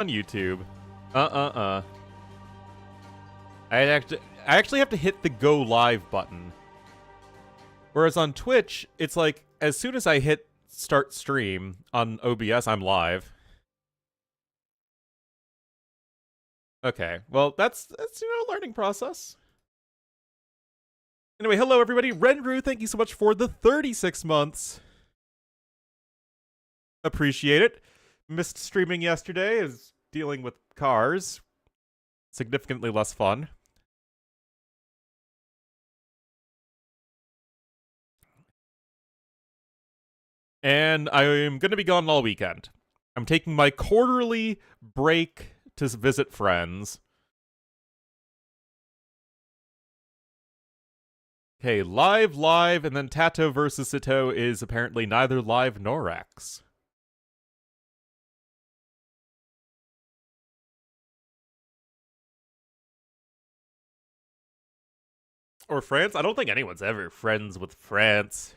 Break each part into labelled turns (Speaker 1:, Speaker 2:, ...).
Speaker 1: on YouTube. I actually have to hit the go live button. Whereas on Twitch, it's like as soon as I hit start stream on OBS, I'm live. Okay, well that's a learning process. Anyway, hello everybody. Renru, thank you so much for the 36 months. Appreciate it. Missed streaming yesterday, is dealing with cars. Significantly less fun. And I am going to be gone all weekend. I'm taking my quarterly break to visit friends. Okay, live, and then TaToH versus Sitaux is apparently neither live nor X. Or France? I don't think anyone's ever friends with France.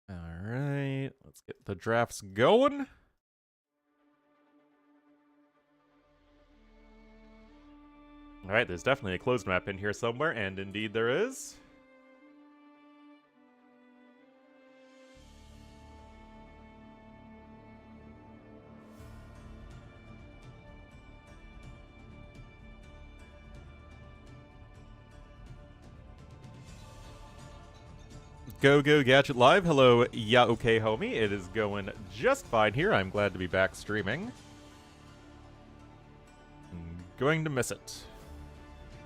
Speaker 1: Alright, let's get the drafts going. Alright, there's definitely a closed map in here somewhere, and indeed there is. Go Gadget Live. Hello, yeah, okay, homie. It is going just fine here. I'm glad to be back streaming. I'm going to miss it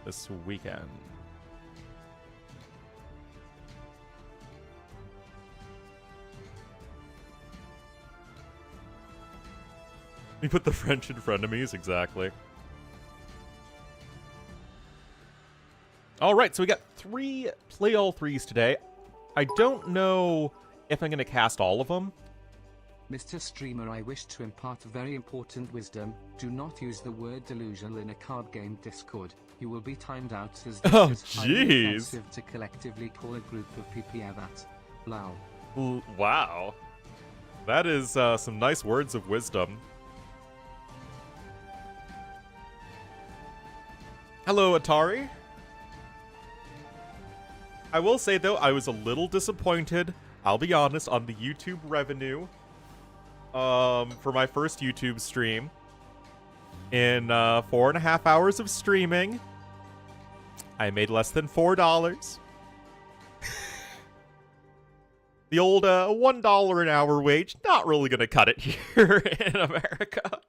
Speaker 1: this weekend. We put the French in frenemies, exactly. Alright, so we got 3 play all 3s today. I don't know if I'm going to cast all of them.
Speaker 2: Mr. Streamer, I wish to impart a very important wisdom. Do not use the word delusional in a card game Discord. You will be timed out as this is highly offensive to collectively call a group of people that. Lol.
Speaker 1: Wow. That is some nice words of wisdom. Hello, Atari. I will say, though, I was a little disappointed, I'll be honest, on the YouTube revenue for my first YouTube stream. In 4.5 hours of streaming, I made less than $4. The old $1 an hour wage, not really going to cut it here in America.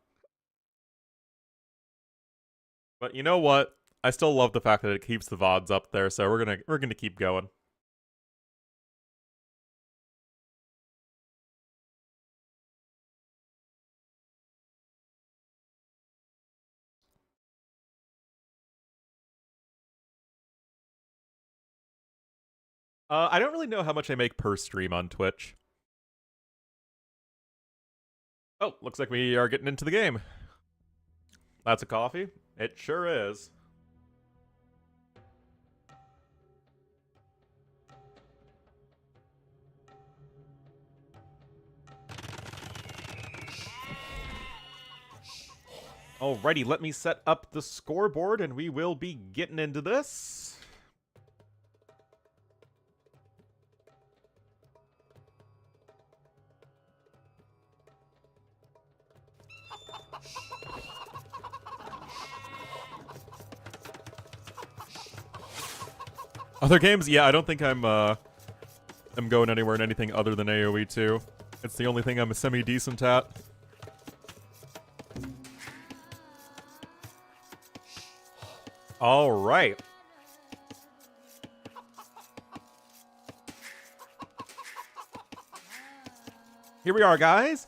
Speaker 1: But you know what? I still love the fact that it keeps the VODs up there, so we're gonna keep going. I don't really know how much I make per stream on Twitch. Oh, looks like we are getting into the game. That's a coffee? It sure is. Alrighty, let me set up the scoreboard and we will be getting into this. Other games? Yeah, I don't think I'm going anywhere in anything other than AoE 2. It's the only thing I'm semi-decent at. All right. Here we are, guys.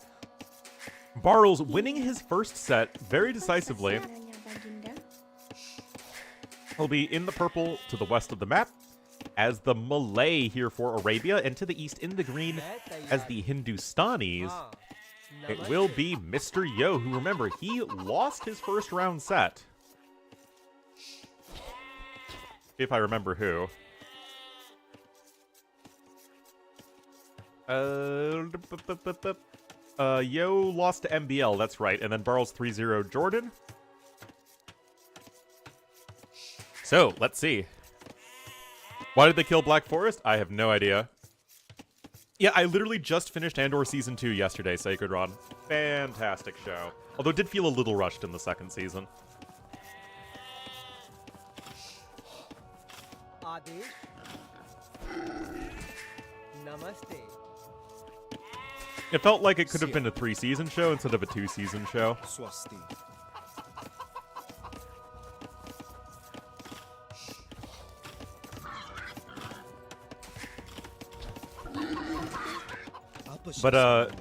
Speaker 1: Barles winning his first set very decisively. He'll be in the purple to the west of the map as the Malay here for Arabia, and to the east in the green as the Hindustanis. It will be Mr. Yo, who, remember, he lost his first round set. If I remember who. Yo lost to MBL, that's right. And then Barles 3-0 Jordan. So, let's see. Why did they kill Black Forest? I have no idea. Yeah, I literally just finished Andor Season 2 yesterday, Sacred Ron. Fantastic show. Although it did feel a little rushed in the second season.
Speaker 3: Namaste.
Speaker 1: It felt like it could have been a 3-season show instead of a 2-season show.
Speaker 4: Swasti.
Speaker 1: But,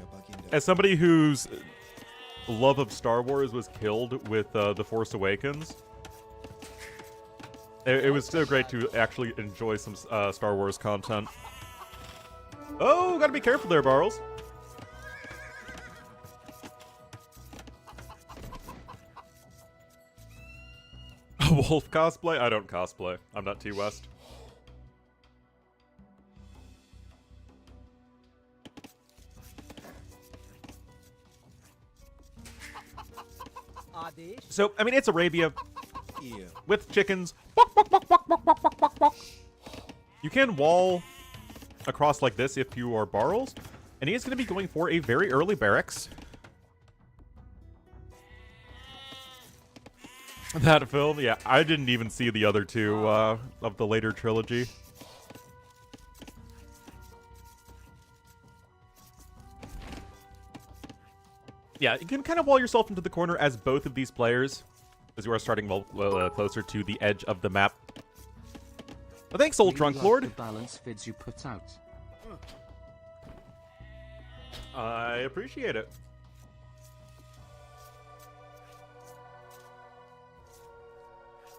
Speaker 1: as somebody whose love of Star Wars was killed with The Force Awakens, it was so great to actually enjoy some Star Wars content. Oh, gotta be careful there, Barles. A wolf cosplay? I don't cosplay. I'm not T-West. So, I mean, it's Arabia with chickens. You can wall across like this if you are Barles, and he is going to be going for a very early barracks. That film, yeah, I didn't even see the other two of the later trilogy. Yeah, you can kind of wall yourself into the corner as both of these players, as you are starting closer to the edge of the map. Well, thanks, Old Drunk Lord.
Speaker 2: The balance vids you put out.
Speaker 1: I appreciate it.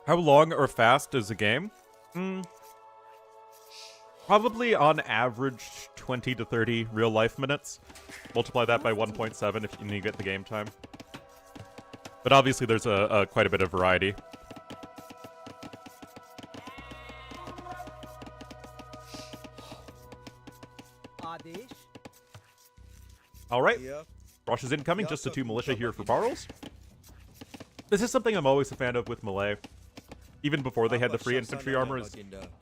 Speaker 1: How long or fast is a game? Probably on average 20 to 30 real-life minutes. Multiply that by 1.7 if you get the game time. But obviously there's quite a bit of variety. Alright, Rush is incoming, just the 2 militia here for Barles. This is something I'm always a fan of with Melee. Even before they had the free infantry armor, is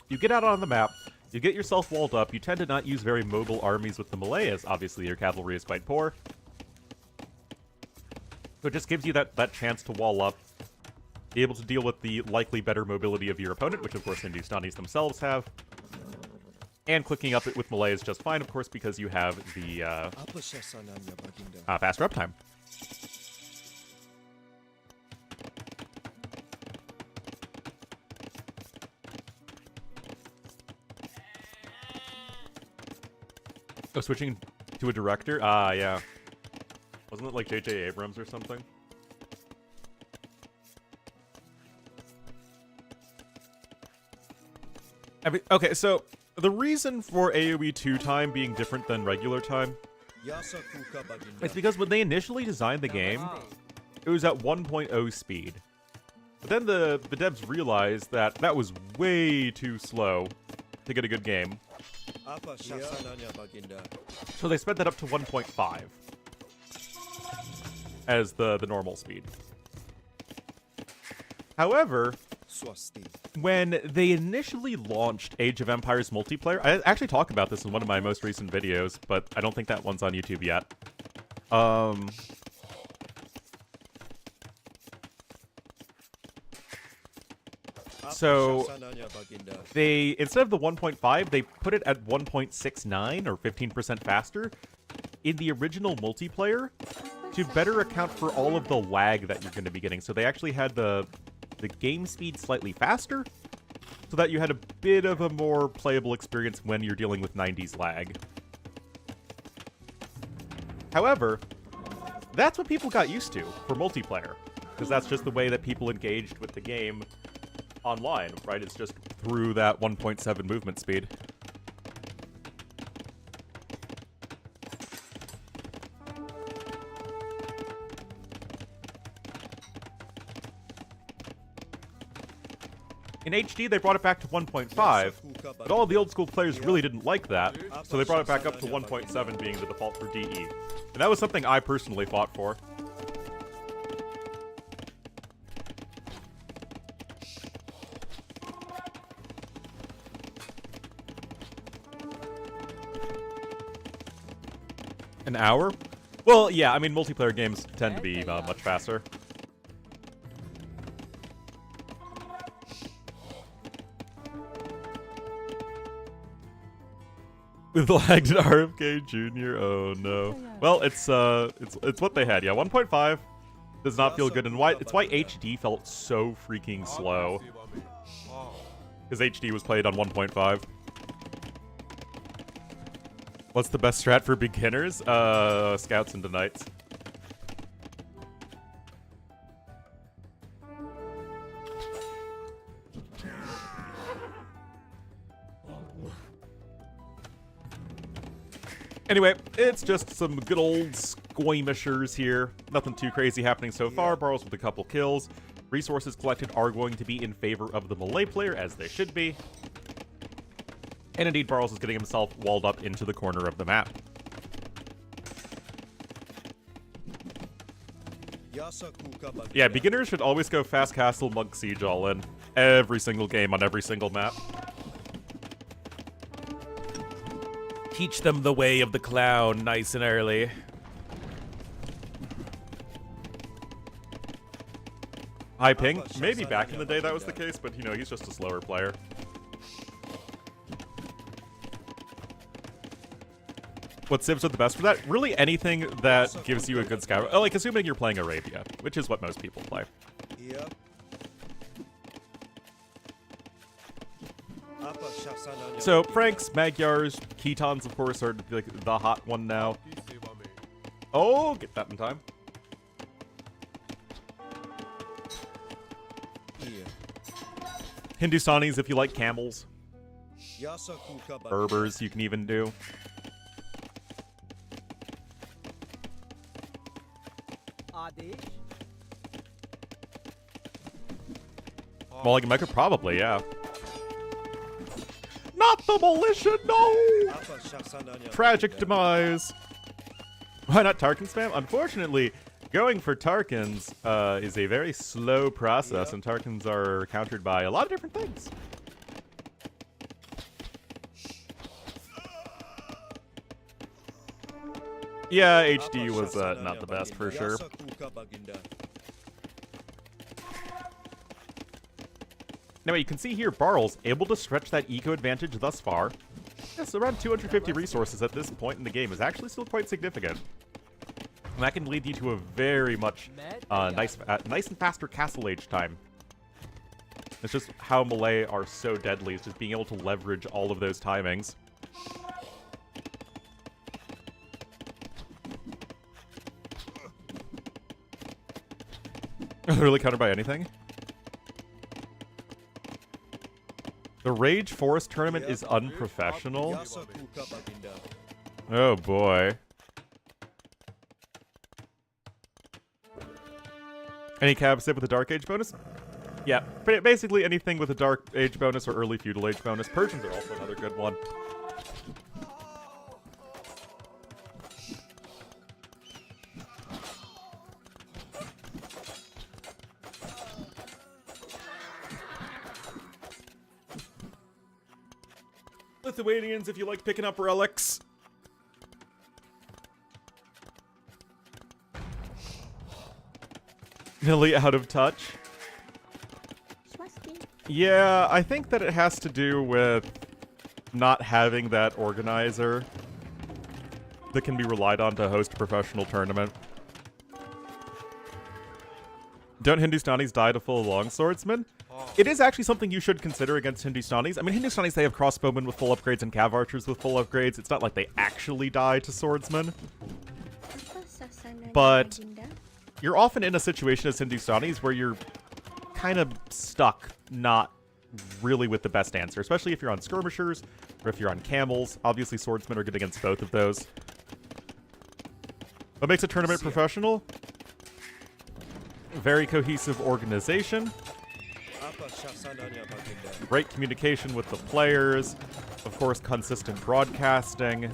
Speaker 1: you get out on the map, you get yourself walled up, you tend to not use very mobile armies with the Melee, as obviously your cavalry is quite poor. So it just gives you that chance to wall up, be able to deal with the likely better mobility of your opponent, which of course Hindustanis themselves have. And clicking up it with Melee is just fine, of course, because you have the faster uptime. Oh, switching to a director? Ah, yeah. Wasn't it like J.J. Abrams or something? Okay, so the reason for AoE 2 time being different than regular time is because when they initially designed the game, it was at 1.0 speed. But then the devs realized that that was way too slow to get a good game. So they sped that up to 1.5 as the normal speed. However, when they initially launched Age of Empires multiplayer, I actually talk about this in one of my most recent videos, but I don't think that one's on YouTube yet. So they, instead of the 1.5, they put it at 1.69 or 15% faster in the original multiplayer to better account for all of the lag that you're going to be getting. So they actually had the game speed slightly faster so that you had a bit of a more playable experience when you're dealing with 90s lag. However, that's what people got used to for multiplayer, because that's just the way that people engaged with the game online, right? It's just through that 1.7 movement speed. In HD, they brought it back to 1.5, But all the old school players really didn't like that, so they brought it back up to 1.7 being the default for DE. And that was something I personally fought for. An hour? Well, yeah, I mean, multiplayer games tend to be much faster. With lagged RFK Jr. Oh no. Well, it's what they had. Yeah, 1.5 does not feel good, and it's why HD felt so freaking slow. Because HD was played on 1.5. What's the best strat for beginners? Scouts into Knights. Anyway, it's just some good old squamishers here. Nothing too crazy happening so far. Barles with a couple kills. Resources collected are going to be in favor of the melee player, as they should be. And indeed, Barles is getting himself walled up into the corner of the map. Yeah, beginners should always go Fast Castle, Monk Siege all in. Every single game on every single map. Teach them the way of the clown nice and early. High ping? Maybe back in the day that was the case, but you know, he's just a slower player. What civs are the best for that? Really anything that gives you a good scout. Oh, like assuming you're playing Arabia, which is what most people play.
Speaker 3: Yep.
Speaker 1: So Franks, Magyars, Ketons, of course, are like the hot one now. Oh, get that in time. Hindustanis if you like camels. Berbers you can even do. Well, like Mecca, probably, yeah. Not the militia, no! Tragic demise. Why not Tarkin spam? Unfortunately, going for Tarkins is a very slow process, and Tarkins are countered by a lot of different things. Yeah, HD was not the best for sure. Now, you can see here, Barles able to stretch that eco advantage thus far. Yes, around 250 resources at this point in the game is actually still quite significant. And that can lead you to a very much nice and faster castle age time. It's just how melee are so deadly, is just being able to leverage all of those timings. Really countered by anything? The Rage Forest tournament is unprofessional. Oh boy. Any cab sip with a Dark Age bonus? Yeah, basically anything with a Dark Age bonus or early Feudal Age bonus. Persians are also another good one. Lithuanians, if you like picking up relics. Nearly out of touch. Yeah, I think that it has to do with not having that organizer that can be relied on to host a professional tournament. Don't Hindustanis die to full longswordsmen? It is actually something you should consider against Hindustanis. I mean, Hindustanis, they have crossbowmen with full upgrades and cav archers with full upgrades. It's not like they actually die to swordsmen. But you're often in a situation as Hindustanis where you're kind of stuck not really with the best answer, especially if you're on skirmishers or if you're on camels. Obviously, swordsmen are good against both of those. What makes a tournament professional? Very cohesive organization. Great communication with the players. Of course, consistent broadcasting.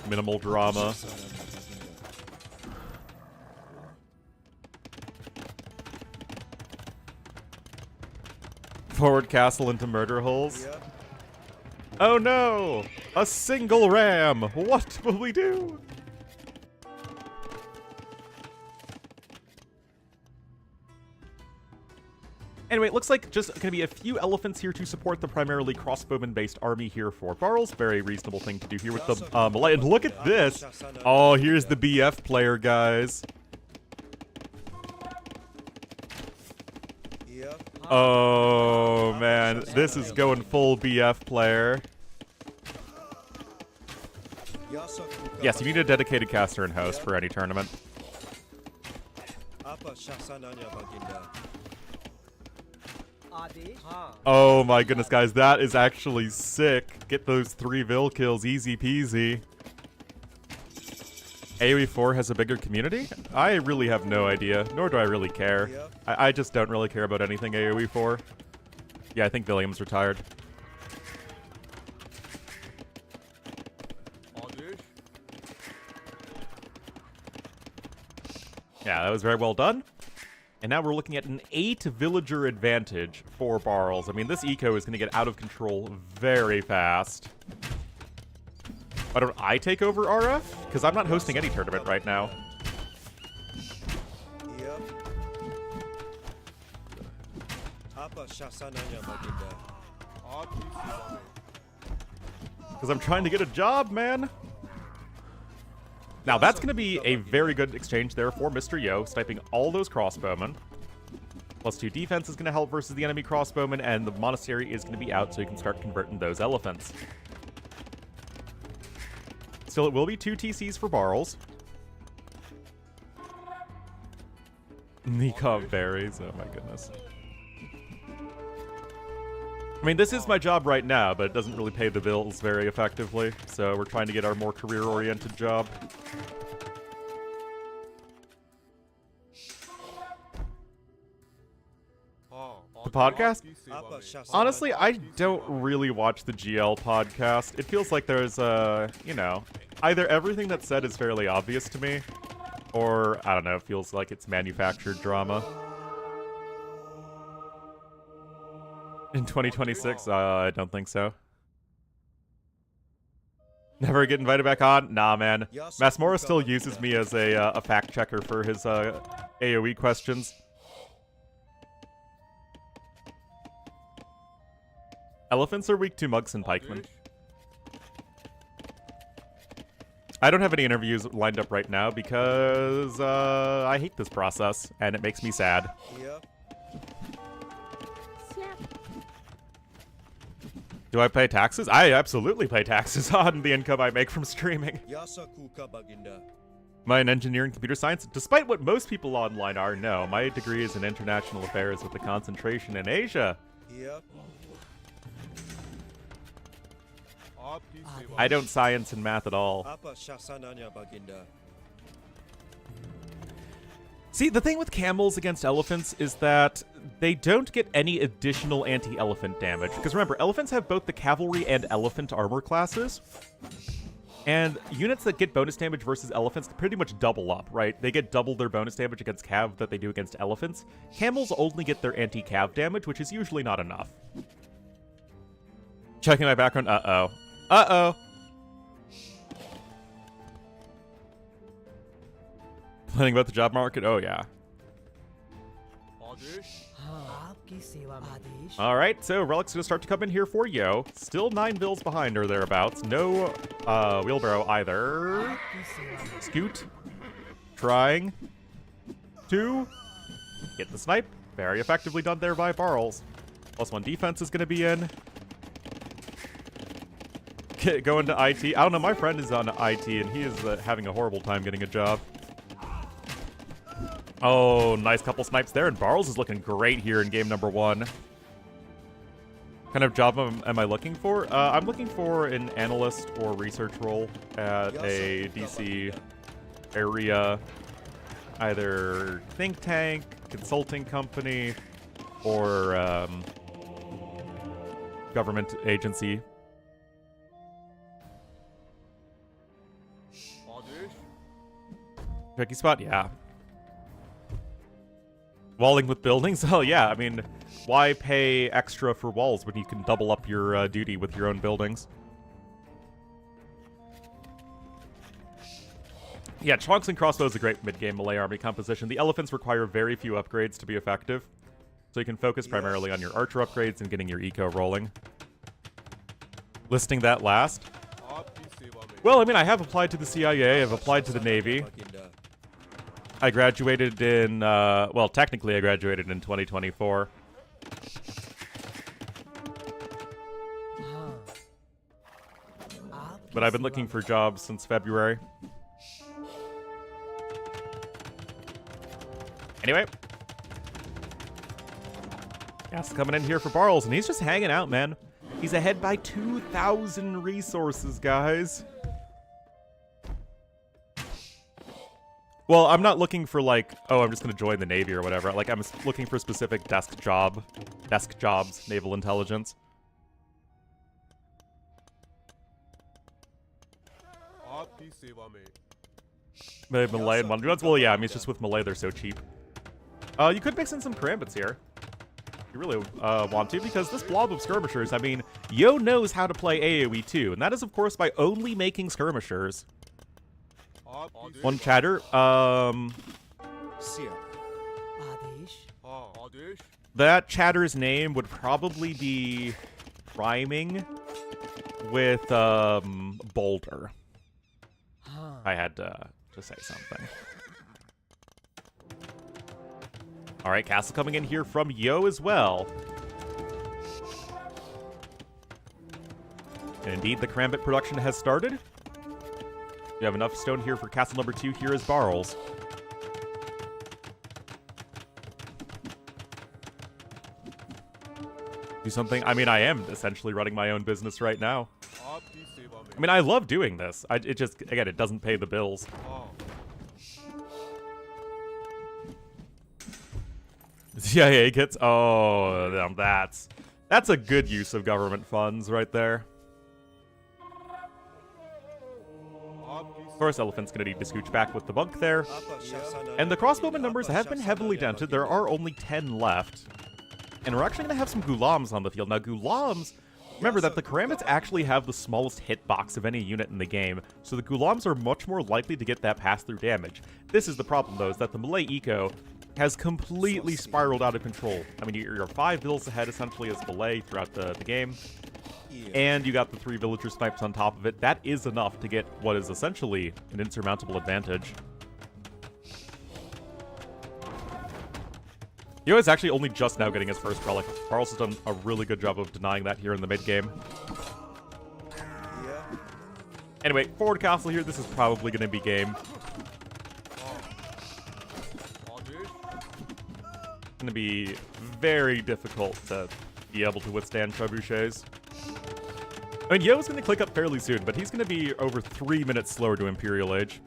Speaker 1: Minimal drama. Forward castle into murder holes. Oh no! A single ram! What will we do? Anyway, it looks like just going to be a few elephants here to support the primarily crossbowman-based army here for Barles. Very reasonable thing to do here with the Malay. And look at this! Oh, here's the BF player, guys. Oh, man. This is going full BF player. Yes, you need a dedicated caster and host for any tournament. Oh my goodness, guys, that is actually sick. Get those 3 Vil kills, easy peasy. AoE 4 has a bigger community? I really have no idea, nor do I really care. I just don't really care about anything AoE 4. Yeah, I think William's retired. Yeah, that was very well done. And now we're looking at an 8 villager advantage for Barles. I mean, this eco is going to get out of control very fast. Why don't I take over RF? Because I'm not hosting any tournament right now. Because I'm trying to get a job, man. Now, that's going to be a very good exchange there for Mr. Yo, sniping all those crossbowmen. +2 defense is going to help versus the enemy crossbowmen, and the monastery is going to be out so you can start converting those elephants. Still, it will be 2 TCs for Barles. Nikov berries, oh my goodness. I mean, this is my job right now, but it doesn't really pay the bills very effectively, so we're trying to get our more career-oriented job. The podcast? Honestly, I don't really watch the GL podcast. It feels like there's, you know, either everything that's said is fairly obvious to me, or, I don't know, it feels like it's manufactured drama. In 2026? I don't think so. Never get invited back on? Nah, man. Masmora still uses me as a fact checker for his AoE questions. Elephants are weak to mugs and pikemen. I don't have any interviews lined up right now because I hate this process and it makes me sad. Do I pay taxes? I absolutely pay taxes on the income I make from streaming. Am I in engineering computer science? Despite what most people online are, no. My degree is in international affairs with a concentration in Asia. I don't science and math at all. See, the thing with camels against elephants is that they don't get any additional anti-elephant damage. Because remember, elephants have both the cavalry and elephant armor classes. And units that get bonus damage versus elephants pretty much double up, right? They get double their bonus damage against cav that they do against elephants. Camels only get their anti-cav damage, which is usually not enough. Checking my background. Uh-oh. Uh-oh. Planning about the job market? Oh, yeah. Alright, so Relic's gonna start to come in here for Yo. Still 9 bills behind or thereabouts. No wheelbarrow either. Scoot. Trying to get the snipe. Very effectively done there by Barles. +1 defense is gonna be in. Going to IT. I don't know, my friend is on IT and he is having a horrible time getting a job. Oh, nice couple snipes there, and Barles is looking great here in game number 1. What kind of job am I looking for? I'm looking for an analyst or research role at a DC area, either think tank, consulting company or government agency. Tricky spot? Yeah. Walling with buildings? Oh yeah, I mean, why pay extra for walls when you can double up your duty with your own buildings? Yeah, Chonks and Crossbow is a great mid-game melee army composition. The elephants require very few upgrades to be effective, so you can focus primarily on your archer upgrades and getting your eco rolling. Listing that last. Well, I mean, I have applied to the CIA, I've applied to the Navy. I graduated in, well, technically I graduated in 2024. But I've been looking for jobs since February. Anyway. Gas coming in here for Barles, and he's just hanging out, man. He's ahead by 2,000 resources, guys. Well, I'm not looking for, like, oh, I'm just going to join the Navy or whatever. Like, I'm looking for specific desk jobs, naval intelligence. Malay and Wonder Guns? Well, yeah, I mean, it's just with Malay, they're so cheap. You could mix in some Karambits here. You really want to, because this blob of skirmishers, I mean, Yo knows how to play AoE too, and that is, of course, by only making skirmishers. One chatter, that chatter's name would probably be rhyming with, Boulder. I had to say something. Alright, castle coming in here from Yo as well. And indeed, the Karambit production has started. You have enough stone here for castle number 2. Here is Barles. Do something. I mean, I am essentially running my own business right now. I mean, I love doing this. It just, again, it doesn't pay the bills. CIA gets, oh, that's a good use of government funds right there. Of course, Elephant's gonna need to scooch back with the bunk there. And the crossbowman numbers have been heavily dented. There are only 10 left. And we're actually gonna have some Ghulams on the field. Now, Ghulams, remember that the Karambits actually have the smallest hitbox of any unit in the game, so the Ghulams are much more likely to get that pass-through damage. This is the problem, though, is that the Malay eco has completely spiraled out of control. I mean, you're 5 villas ahead, essentially, as Malay throughout the game. And you got the 3 villager snipes on top of it. That is enough to get what is essentially an insurmountable advantage. Yo is actually only just now getting his first relic. Barles has done a really good job of denying that here in the mid-game. Anyway, forward castle here. This is probably going to be game. Going to be very difficult to be able to withstand trebuchets. I mean, Yo's going to click up fairly soon, but he's going to be over 3 minutes slower to Imperial Age.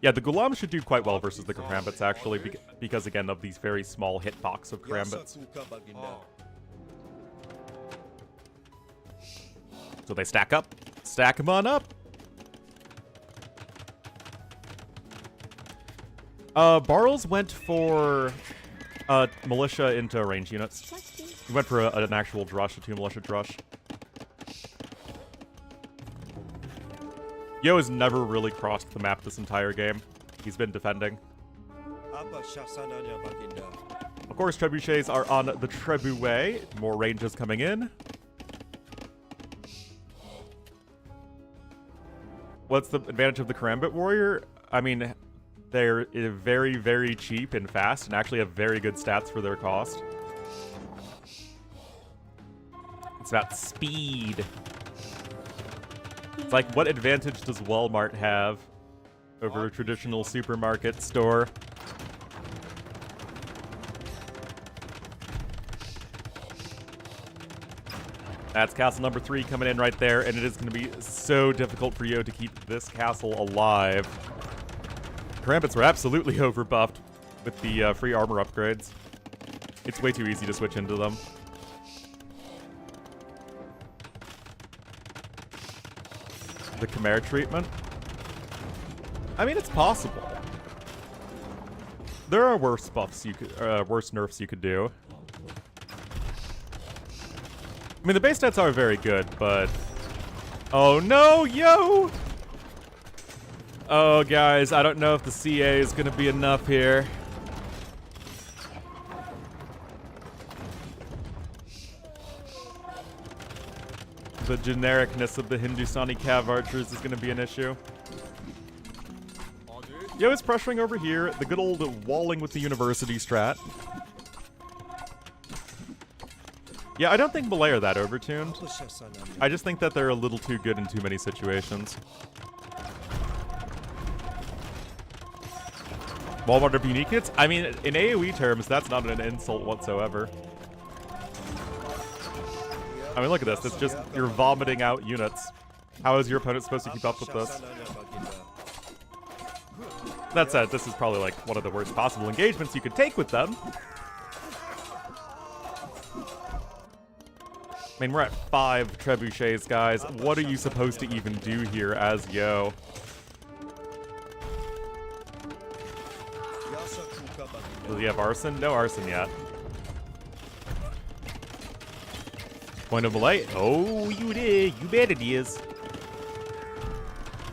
Speaker 1: Yeah, the Ghulam should do quite well versus the Karambits, actually, because, again, of these very small hitbox of Karambits. So they stack up. Stack them on up. Barles went for militia into range units. He went for an actual drush, a 2 militia drush. Yo has never really crossed the map this entire game. He's been defending. Of course, trebuchets are on the Trebuet. More ranges coming in. What's the advantage of the Karambit Warrior? I mean, they're very, very cheap and fast, and actually have very good stats for their cost. It's about speed. It's like, what advantage does Walmart have over a traditional supermarket store? That's castle number 3 coming in right there, and it is going to be so difficult for Yo to keep this castle alive. Karambits were absolutely overbuffed. with the free armor upgrades. It's way too easy to switch into them. The Khmer treatment? I mean, it's possible. There are worse buffs you could, worse nerfs you could do. I mean, the base stats are very good, but... Oh no, yo! Oh, guys, I don't know if the CA is gonna be enough here. The genericness of the Hindustani Cav archers is gonna be an issue. Yo is pressuring over here, the good old walling with the university strat. Yeah, I don't think Malay are that overtuned. I just think that they're a little too good in too many situations. Walmart of unique hits? I mean, in AoE terms, that's not an insult whatsoever. I mean, look at this. It's just, you're vomiting out units. How is your opponent supposed to keep up with this? That said, this is probably like one of the worst possible engagements you could take with them. I mean, we're at 5 trebuchets, guys. What are you supposed to even do here as Yo? Does he have arson? No arson yet. Point of Malay? Oh, you did. You bet it is.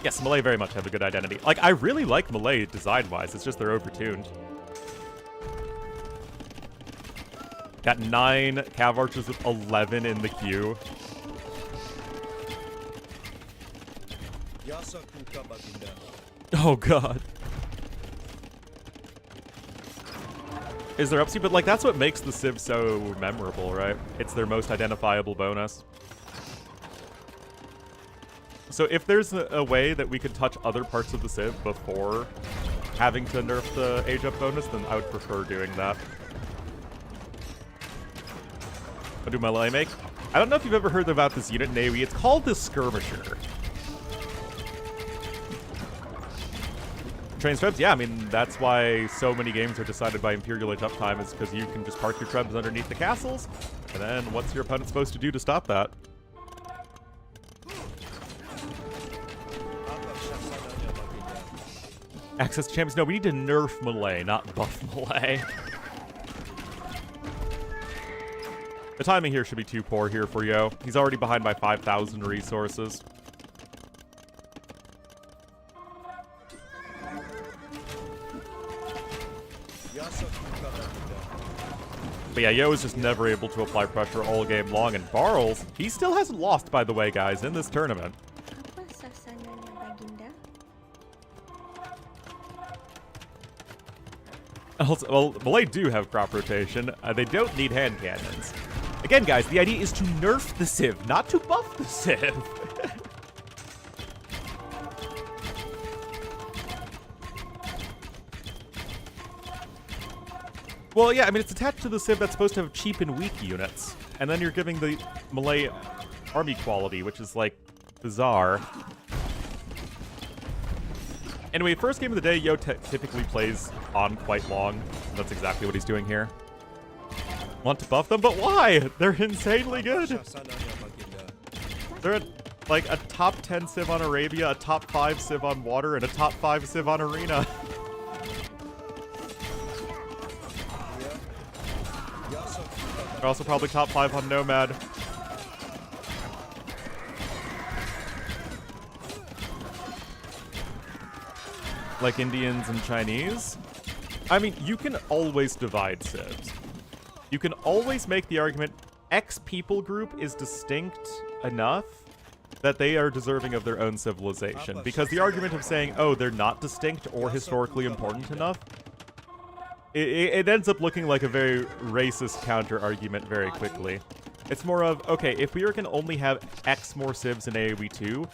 Speaker 1: Yes, Malay very much have a good identity. Like, I really like Malay design-wise. It's just they're overtuned. Got 9 Cav Archers with 11 in the queue. Oh, God. Is there upside? But, like, that's what makes the Civ so memorable, right? It's their most identifiable bonus. So if there's a way that we could touch other parts of the Civ before having to nerf the age-up bonus, then I would prefer doing that. What do Malay make? I don't know if you've ever heard about this unit in AoE. It's called the Skirmisher. Trains Trebs? Yeah, I mean, that's why so many games are decided by Imperial Age uptime, is because you can just park your Trebs underneath the castles, and then what's your opponent supposed to do to stop that? Access to champions? No, we need to nerf Malay, not buff Malay. The timing here should be too poor here for Yo. He's already behind by 5,000 resources. But yeah, Yo is just never able to apply pressure all game long, and Barles, he still hasn't lost, by the way, guys, in this tournament. Also, well, Malay do have crop rotation. They don't need hand cannons. Again, guys, the idea is to nerf the Civ, not to buff the Civ. Well, yeah, I mean, it's attached to the Civ that's supposed to have cheap and weak units. And then you're giving the Malay army quality, which is, like, bizarre. Anyway, first game of the day, Yo typically plays on quite long. That's exactly what he's doing here. Want to buff them? But why? They're insanely good. They're at, like, a top 10 Civ on Arabia, a top 5 Civ on Water, and a top 5 Civ on Arena. They're also probably top 5 on Nomad. Like Indians and Chinese. I mean, you can always divide Civs. You can always make the argument X people group is distinct enough that they are deserving of their own civilization. Because the argument of saying, oh, they're not distinct or historically important enough, it ends up looking like a very racist counter-argument very quickly. It's more of, okay, if we can only have X more Civs in AoE 2,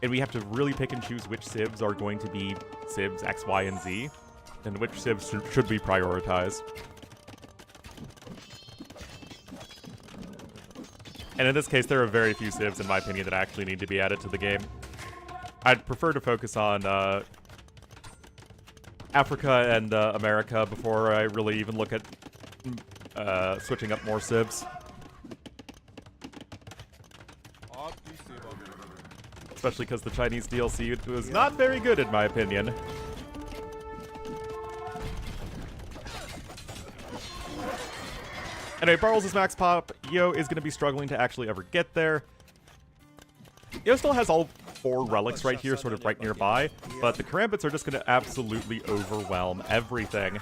Speaker 1: and we have to really pick and choose which Civs are going to be Civs X, Y, and Z, and which Civs should be prioritized. And in this case, there are very few Civs, in my opinion, that actually need to be added to the game. I'd prefer to focus on Africa and America before I really even look at switching up more civs. Especially because the Chinese DLC was not very good in my opinion. Anyway, Barles is max pop. Yo is going to be struggling to actually ever get there. Yo still has all 4 relics right here, sort of right nearby, but the Karambits are just going to absolutely overwhelm everything.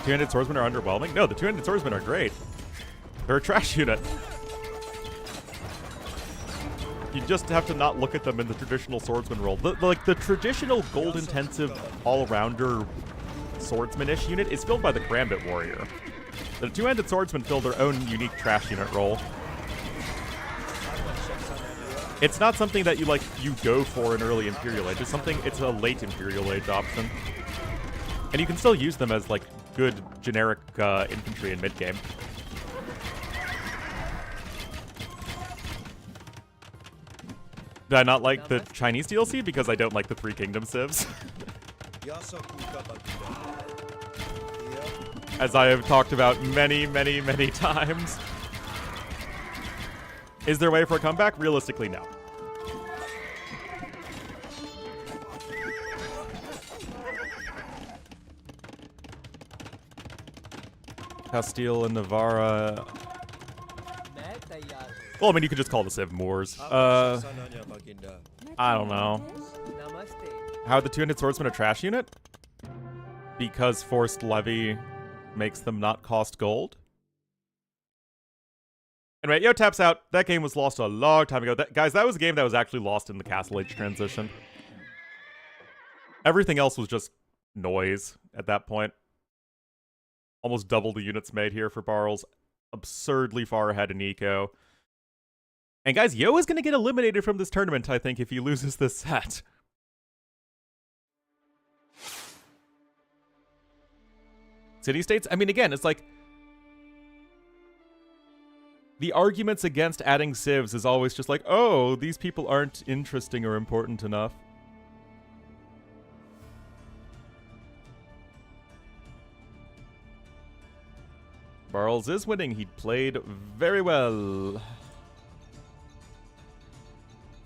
Speaker 1: Two-handed swordsmen are underwhelming? No, the two-handed swordsmen are great. They're a trash unit. You just have to not look at them in the traditional swordsman role. The traditional gold-intensive all-rounder swordsman-ish unit is filled by the Karambit warrior. The two-handed swordsmen fill their own unique trash unit role. It's not something that you go for in early Imperial Age. It's a late Imperial Age option. And you can still use them as good generic infantry in mid-game. Do I not like the Chinese DLC? Because I don't like the Three Kingdom civs. As I have talked about many, many, many times. Is there a way for a comeback? Realistically, no. Castile and Navarra. Well, I mean, you could just call the civ Moors. I don't know. How are the two-handed swordsmen a trash unit? Because forced levy makes them not cost gold? Anyway, Yo taps out. That game was lost a long time ago. Guys, that was a game that was actually lost in the Castle Age transition. Everything else was just noise at that point. Almost double the units made here for Barles. Absurdly far ahead in eco. And guys, Yo is going to get eliminated from this tournament, I think, if he loses this set. City-states? I mean, again, it's like... The arguments against adding civs is always just like, oh, these people aren't interesting or important enough. Barles is winning. He played very well.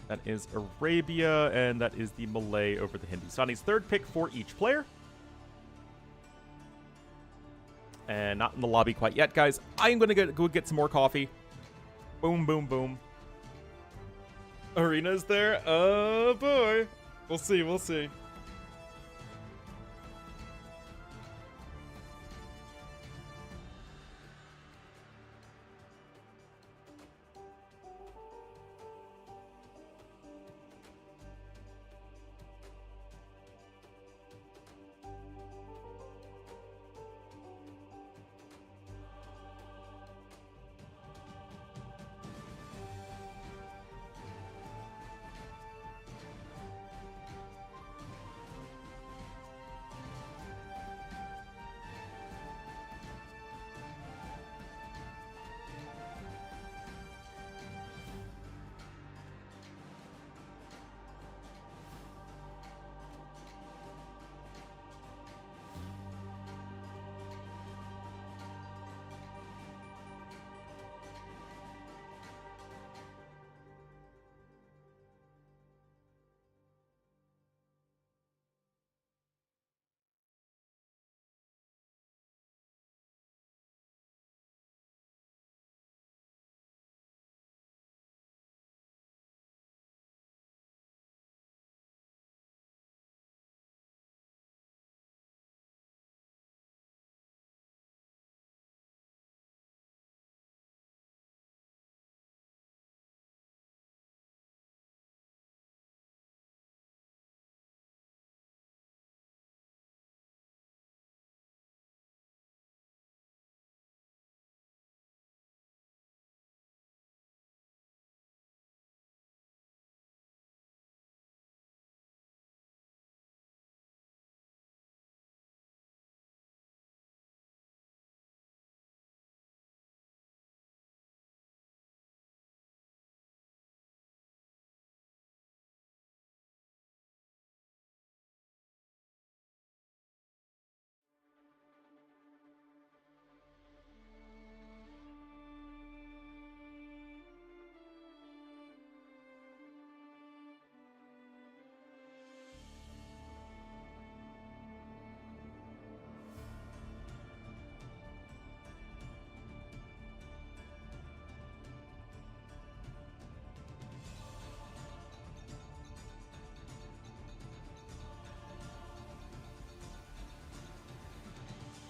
Speaker 1: That is Arabia, and that is the Malay over the Hindustani's. Third pick for each player. And not in the lobby quite yet, guys. I'm going to go get some more coffee. Boom, boom, boom. Arena's there. Oh, boy. We'll see, we'll see.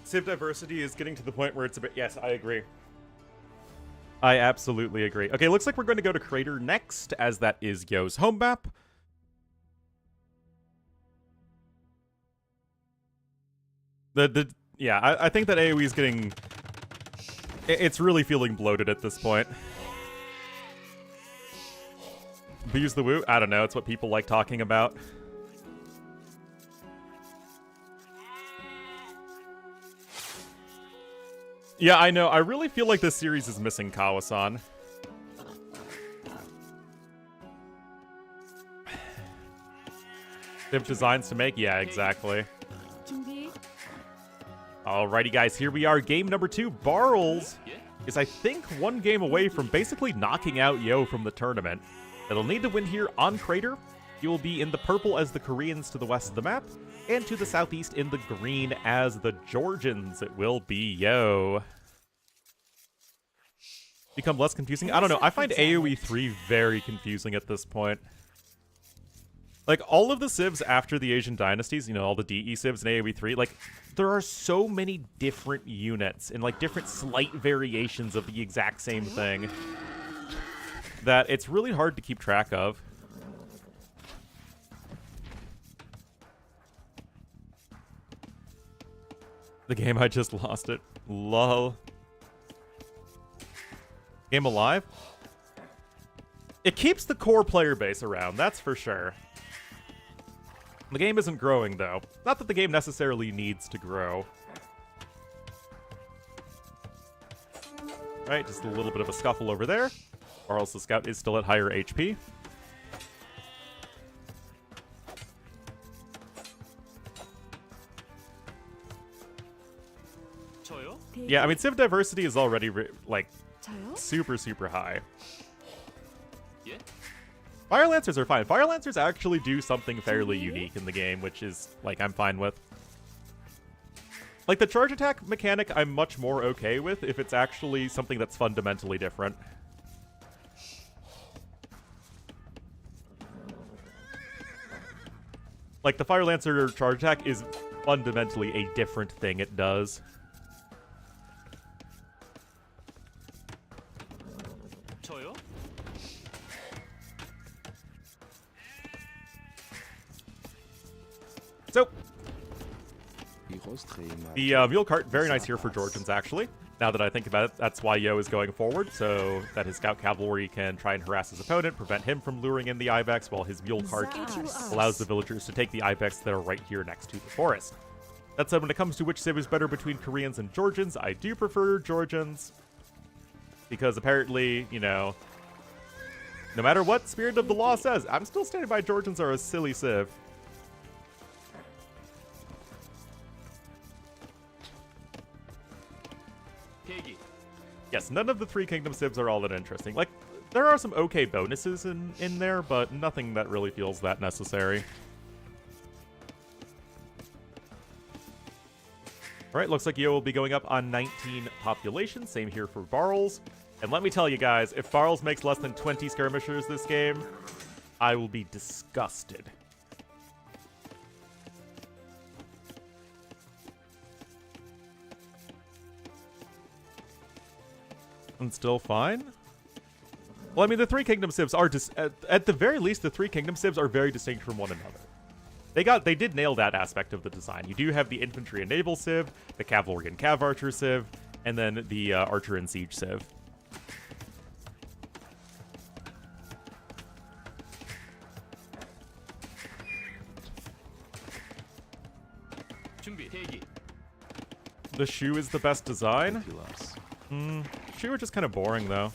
Speaker 1: Civ diversity is getting to the point where it's a bit... Yes, I agree. I absolutely agree. Okay, looks like we're going to go to Crater next, as that is Yo's home map. Yeah, I think that AoE is getting... It's really feeling bloated at this point. Abuse the woo? I don't know, it's what people like talking about. Yeah, I know. I really feel like this series is missing Kawasan. They have designs to make? Yeah, exactly. Alrighty, guys, here we are. Game number 2. Barles is, I think, one game away from basically knocking out Yo from the tournament. It'll need to win here on Crater. He will be in the purple as the Koreans to the west of the map, and to the southeast in the green as the Georgians. It will be Yo. Become less confusing? I don't know. I find AoE 3 very confusing at this point. Like, all of the civs after the Asian dynasties, you know, all the DE civs and AoE 3, like, there are so many different units and, like, different slight variations of the exact same thing that it's really hard to keep track of. The game, I just lost it. Lol. Game alive? It keeps the core player base around, that's for sure. The game isn't growing, though. Not that the game necessarily needs to grow. Right, just a little bit of a scuffle over there. Barles the Scout is still at higher HP. Yeah, I mean, Civ diversity is already, like, super, super high. Fire Lancers are fine. Fire Lancers actually do something fairly unique in the game, which is, like, I'm fine with. Like, the charge attack mechanic I'm much more okay with if it's actually something that's fundamentally different. Like, the Fire Lancer charge attack is fundamentally a different thing it does. So, the mule cart, very nice here for Georgians, actually. Now that I think about it, that's why Yo is going forward, so that his scout cavalry can try and harass his opponent, prevent him from luring in the ibex, while his mule cart allows the villagers to take the ibex that are right here next to the forest. That said, when it comes to which civ is better between Koreans and Georgians, I do prefer Georgians, because apparently, you know, no matter what Spirit of the Law says, I'm still standing by Georgians are a silly civ. Yes, none of the Three Kingdom civs are all that interesting. Like, there are some okay bonuses in there, but nothing that really feels that necessary. Alright, looks like Yo will be going up on 19 population. Same here for Barles. And let me tell you guys, if Barles makes less than 20 skirmishers this game, I will be disgusted. And still fine? Well, I mean, the Three Kingdom civs are at the very least, the Three Kingdom civs are very distinct from one another. They did nail that aspect of the design. You do have the infantry and naval civ, the cavalry and cav archer civ, and then the archer and siege civ. The shoe is the best design? Shoe are just kind of boring, though.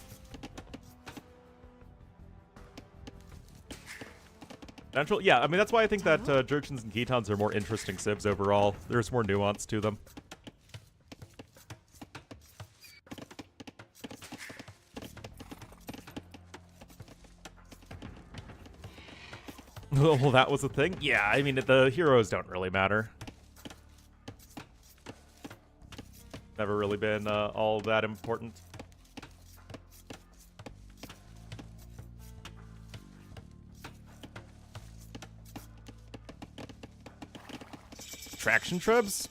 Speaker 1: Natural? Yeah, I mean, that's why I think that Jerchins and Gitans are more interesting civs overall. There's more nuance to them. Well, that was a thing? Yeah, I mean, the heroes don't really matter. Never really been all that important. Traction trebs?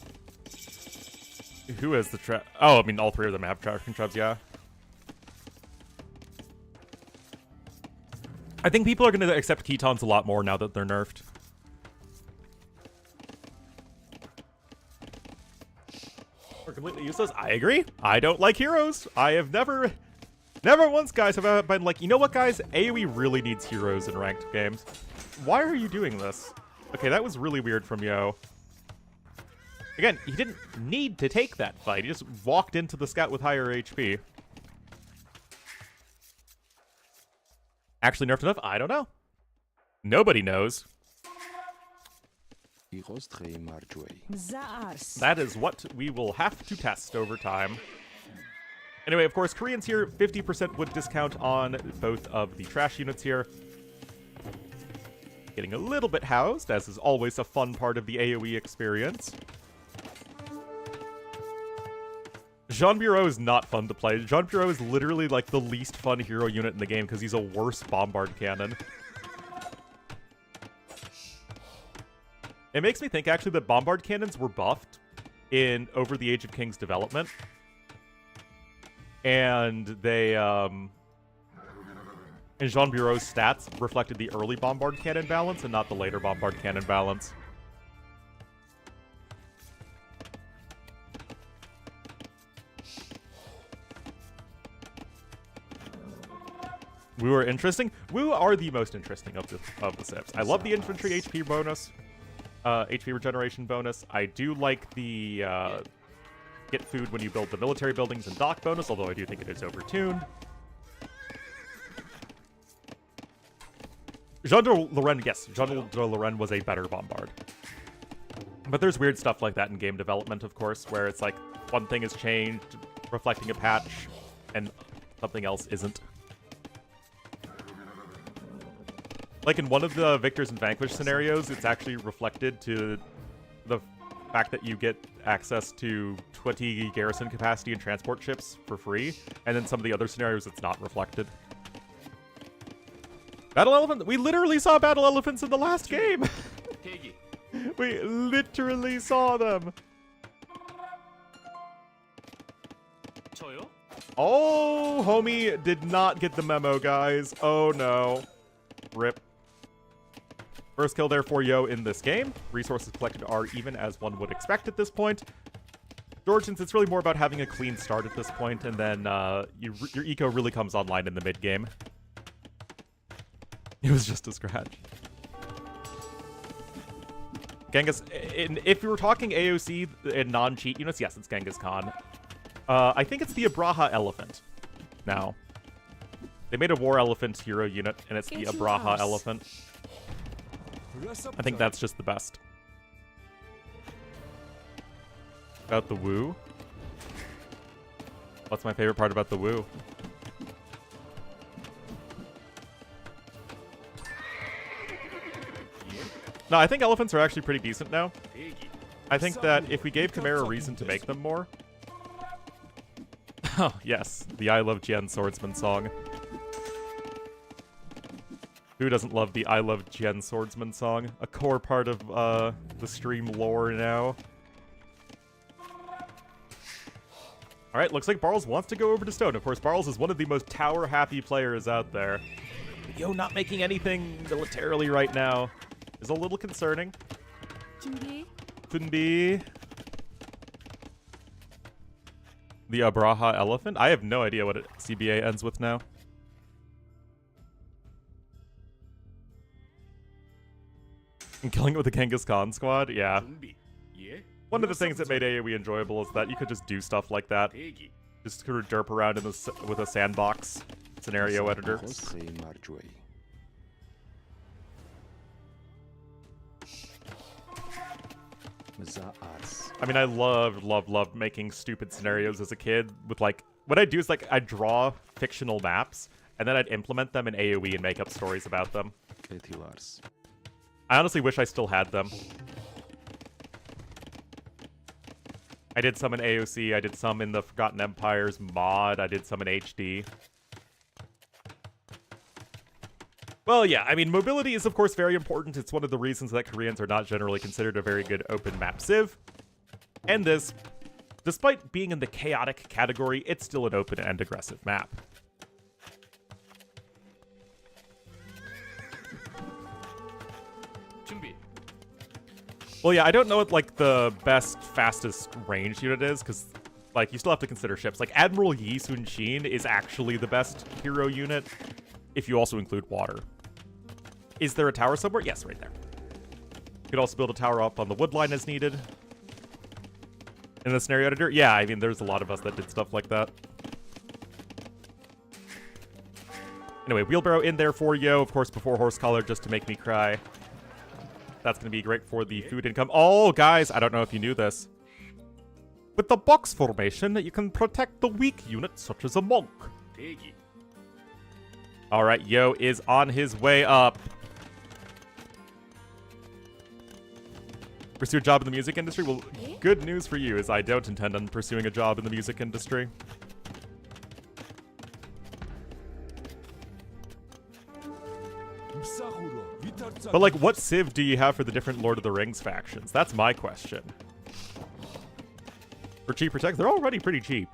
Speaker 1: Who has the trap? Oh, I mean, all three of them have tracking traps, yeah. I think people are going to accept Ketons a lot more now that they're nerfed. Are completely useless. I agree. I don't like heroes. I have never once, guys, have I been like, you know what, guys? AoE really needs heroes in ranked games. Why are you doing this? Okay, that was really weird from Yo. Again, he didn't need to take that fight. He just walked into the scout with higher HP. Actually nerfed enough? I don't know. Nobody knows. That is what we will have to test over time. Anyway, of course, Koreans here, 50% would discount on both of the trash units here. Getting a little bit housed, as is always a fun part of the AoE experience. Jean Bureau is not fun to play. Jean Bureau is literally like the least fun hero unit in the game because he's a worse bombard cannon. It makes me think, actually, that bombard cannons were buffed in over the Age of Kings development. And they, and Jean Bureau's stats reflected the early bombard cannon balance and not the later bombard cannon balance. Woo are interesting. Woo are the most interesting of the Sips. I love the infantry HP bonus, HP regeneration bonus. I do like the get food when you build the military buildings and dock bonus, although I do think it is overtuned. Jean de Lorraine, yes, Jean de Lorraine was a better bombard. But there's weird stuff like that in game development, of course, where it's like one thing is changed, reflecting a patch, and something else isn't. Like in one of the Victors and Vanquish scenarios, it's actually reflected to the fact that you get access to 20 garrison capacity and transport ships for free, and then some of the other scenarios it's not reflected. Battle Elephant? We literally saw Battle Elephants in the last game! We literally saw them! Oh, homie did not get the memo, guys. Oh no. Rip. First kill there for Yo in this game. Resources collected are even as one would expect at this point. Georgians, it's really more about having a clean start at this point, and then your eco really comes online in the mid-game. It was just a scratch. Genghis, if we were talking AOC and non-cheat units, yes, it's Genghis Khan. I think it's the Abraha Elephant now. They made a War Elephant hero unit, and it's the Abraha Elephant. I think that's just the best. About the Woo? What's my favorite part about the Woo? No, I think elephants are actually pretty decent now. I think that if we gave Chimera a reason to make them more... Oh, yes. The I Love Jian Swordsman song. Who doesn't love the I Love Jian Swordsman song? A core part of the stream lore now. Alright, looks like Barles wants to go over to Stone. Of course, Barles is one of the most tower-happy players out there. Yo, not making anything militarily right now is a little concerning. Tunbi. The Abraha Elephant? I have no idea what CBA ends with now. And killing it with the Genghis Khan squad? Yeah. One of the things that made AoE enjoyable is that you could just do stuff like that. Just sort of derp around in with a sandbox scenario editor. I mean, I loved making stupid scenarios as a kid with, like, what I'd do is, like, I'd draw fictional maps, and then I'd implement them in AoE and make up stories about them. I honestly wish I still had them. I did some in AOC, I did some in the Forgotten Empires mod, I did some in HD. Well, yeah, I mean, mobility is, of course, very important. It's one of the reasons that Koreans are not generally considered a very good open map civ. And this Despite being in the chaotic category, it's still an open and aggressive map. Well, yeah, I don't know what, like, the best, fastest range unit is, because, like, you still have to consider ships. Like, Admiral Yi Sun Shin is actually the best hero unit, if you also include water. Is there a tower somewhere? Yes, right there. You could also build a tower up on the wood line as needed. In the scenario editor? Yeah, I mean, there's a lot of us that did stuff like that. Anyway, wheelbarrow in there for Yo, of course, before horse collar, just to make me cry. That's going to be great for the food income. Oh, guys, I don't know if you knew this. With the box formation, you can protect the weak units, such as a monk. All right, Yo is on his way up. Pursue a job in the music industry? Well, good news for you is I don't intend on pursuing a job in the music industry. But, like, what civ do you have for the different Lord of the Rings factions? That's my question. For cheaper tech, they're already pretty cheap.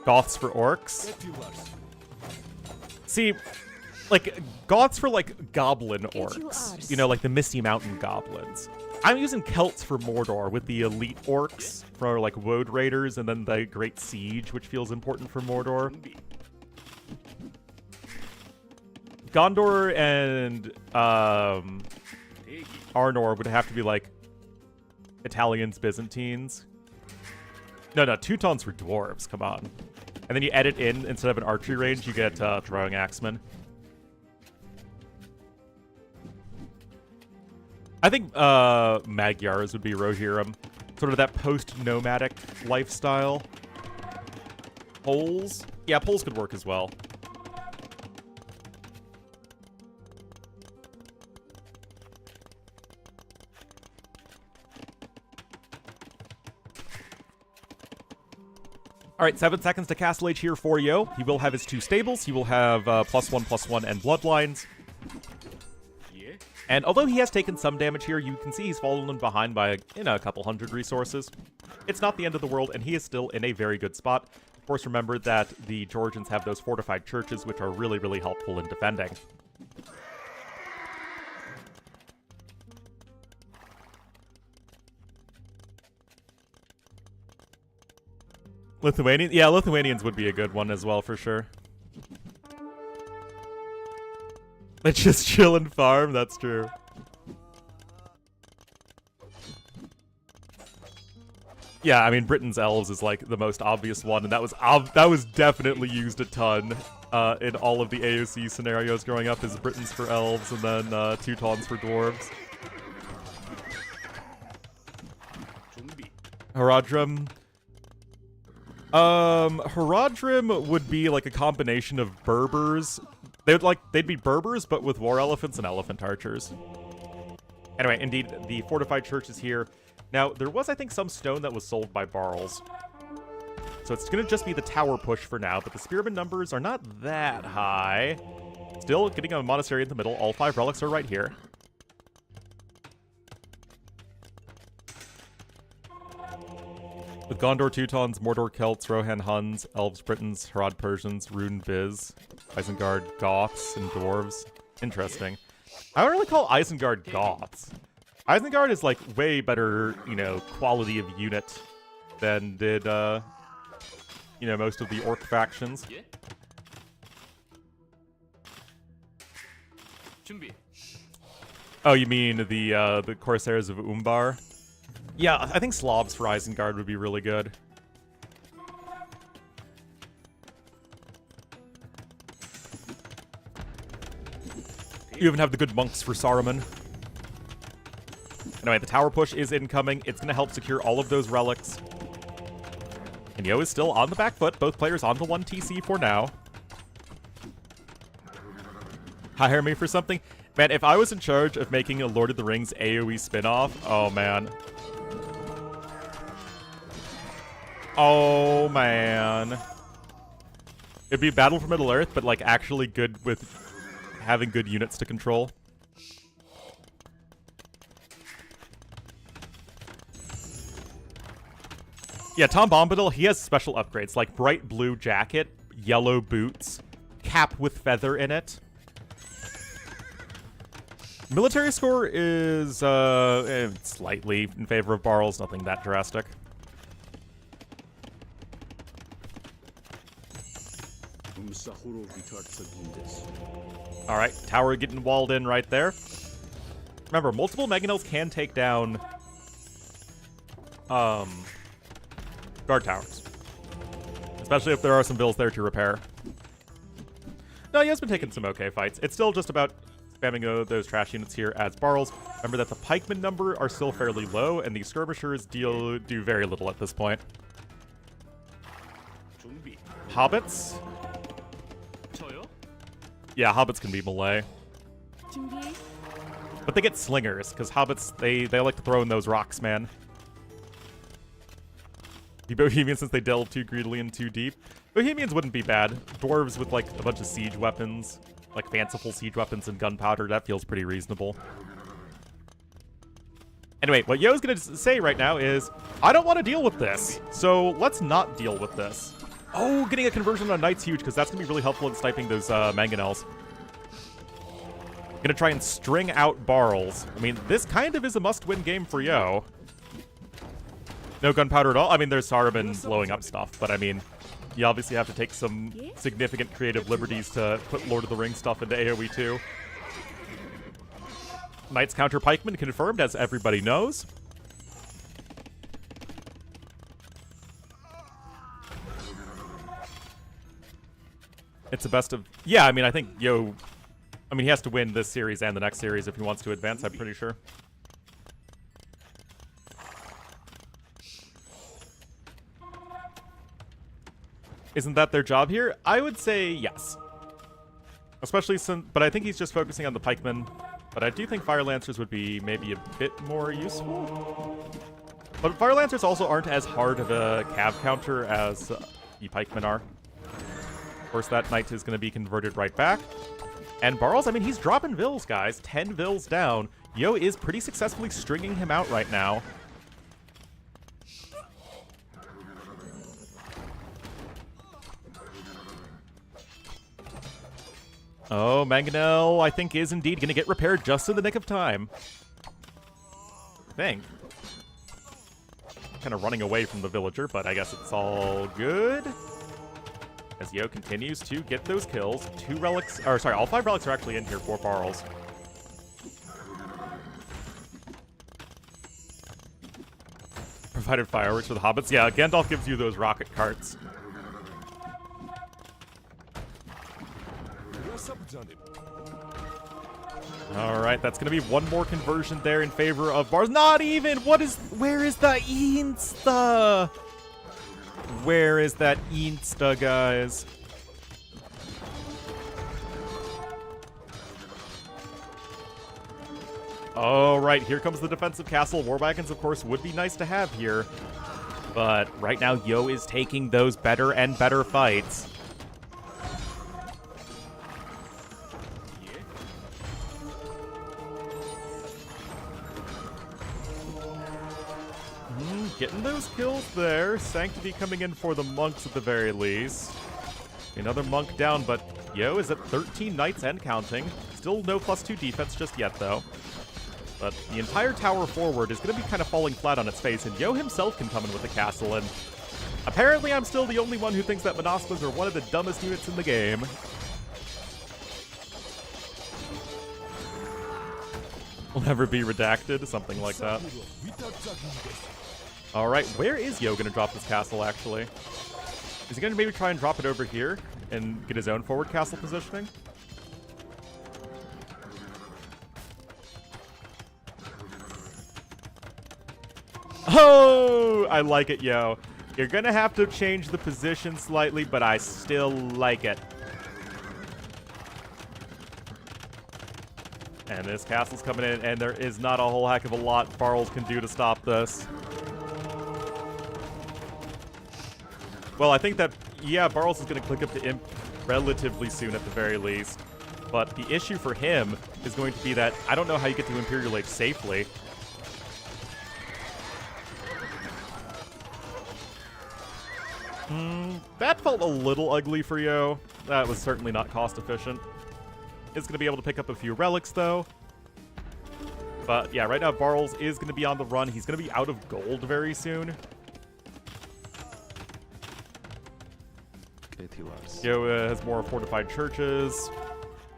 Speaker 1: Goths for orcs? See, like, Goths for, like, goblin orcs. You know, like the Misty Mountain goblins. I'm using Celts for Mordor with the elite orcs for, like, Woad Raiders, and then the Great Siege, which feels important for Mordor. Gondor and Arnor would have to be, like, Italians, Byzantines. No, Teutons for dwarves, come on. And then you edit in, instead of an archery range, you get throwing axemen. I think Magyars would be Rohirrim. Sort of that post-nomadic lifestyle. Poles? Yeah, Poles could work as well. Alright, 7 seconds to Castle Age here for Yo. He will have his 2 stables. He will have +1/+1 and bloodlines. And although he has taken some damage here, you can see he's fallen behind by, a couple hundred resources. It's not the end of the world, and he is still in a very good spot. Of course, remember that the Georgians have those fortified churches, which are really, really helpful in defending. Lithuanian? Yeah, Lithuanians would be a good one as well, for sure. Let's just chill and farm, that's true. Yeah, I mean, Britain's Elves is, like, the most obvious one, and that was definitely used a ton in all of the AOC scenarios growing up, is Britons for Elves, and then Teutons for Dwarves. Haradrim. Haradrim would be, like, a combination of Berbers. They'd be Berbers, but with war elephants and elephant archers. Anyway, indeed, the fortified church is here. Now, there was, I think, some stone that was sold by Barles. So it's gonna just be the tower push for now, but the spearman numbers are not that high. Still getting a monastery in the middle. All 5 relics are right here. With Gondor Teutons, Mordor Celts, Rohan Huns, Elves Britons, Harad Persians, Rune Viz, Isengard Goths, and Dwarves. Interesting. I don't really call Isengard Goths. Isengard is, like, way better, quality of unit than did, most of the orc factions. Oh, you mean the Corsairs of Umbar? Yeah, I think Slavs for Isengard would be really good. You even have the good monks for Saruman. Anyway, the tower push is incoming. It's going to help secure all of those relics. And Yo is still on the back foot. Both players on the 1 TC for now. Hire me for something? Man, if I was in charge of making a Lord of the Rings AoE spin-off, oh man. Oh man. It'd be Battle for Middle-earth, but, like, actually good with having good units to control. Yeah, Tom Bombadil, he has special upgrades, like bright blue jacket, yellow boots, cap with feather in it. Military score is slightly in favor of Barles, nothing that drastic. Alright, tower getting walled in right there. Remember, multiple Mangonels can take down guard towers. Especially if there are some bills there to repair. No, he has been taking some okay fights. It's still just about spamming those trash units here as Barles. Remember that the pikemen number are still fairly low, and the skirmishers do very little at this point. Hobbits? Yeah, hobbits can be melee. But they get slingers, because hobbits, they like to throw in those rocks, man. The Bohemians, since they delve too greedily and too deep. Bohemians wouldn't be bad. Dwarves with, like, a bunch of siege weapons, like fanciful siege weapons and gunpowder, that feels pretty reasonable. Anyway, what Yo's gonna say right now is, I don't want to deal with this, so let's not deal with this. Oh, getting a conversion on Knight's huge, because that's gonna be really helpful in sniping those Mangonels. Gonna try and string out Barles. I mean, this kind of is a must-win game for Yo. No gunpowder at all? I mean, there's Saruman blowing up stuff, but I mean, you obviously have to take some significant creative liberties to put Lord of the Rings stuff into AoE too. Knights counter pikemen confirmed, as everybody knows. It's the best of... Yeah, I mean, I think Yo... I mean, he has to win this series and the next series if he wants to advance, I'm pretty sure. Isn't that their job here? I would say yes. Especially since... But I think he's just focusing on the pikemen. But I do think Fire Lancers would be maybe a bit more useful. But Fire Lancers also aren't as hard of a cav counter as the pikemen are. Of course, that knight is going to be converted right back. And Barles, I mean, he's dropping vills, guys. 10 vills down. Yo is pretty successfully stringing him out right now. Oh, Mangonel, I think, is indeed going to get repaired just in the nick of time. I think. Kind of running away from the villager, but I guess it's all good. As Yo continues to get those kills. 2 relics, or sorry, all 5 relics are actually in here for Barles. Provided fireworks for the hobbits. Yeah, Gandalf gives you those rocket carts. Alright, that's gonna be one more conversion there in favor of Barles. Not even! Where is the Insta? Where is that Insta, guys? Alright, here comes the defensive castle. War wagons, of course, would be nice to have here. But right now, Yo is taking those better and better fights. Getting those kills there. Sanctity coming in for the monks at the very least. Another monk down, but Yo is at 13 knights and counting. Still no +2 defense just yet, though. But the entire tower forward is going to be kind of falling flat on its face, and Yo himself can come in with the castle, and apparently I'm still the only one who thinks that Monospas are one of the dumbest units in the game. Will never be redacted, something like that. Alright, where is Yo going to drop this castle, actually? Is he going to maybe try and drop it over here and get his own forward castle positioning? Oh, I like it, Yo. You're going to have to change the position slightly, but I still like it. And this castle's coming in, and there is not a whole heck of a lot Barles can do to stop this. Well, I think that, yeah, Barles is going to click up to Imp relatively soon at the very least. but the issue for him is going to be that I don't know how you get to Imperial Age safely. That felt a little ugly for Yo. That was certainly not cost efficient. Is going to be able to pick up a few relics, though. But yeah, right now Barles is going to be on the run. He's going to be out of gold very soon. Yo has more fortified churches.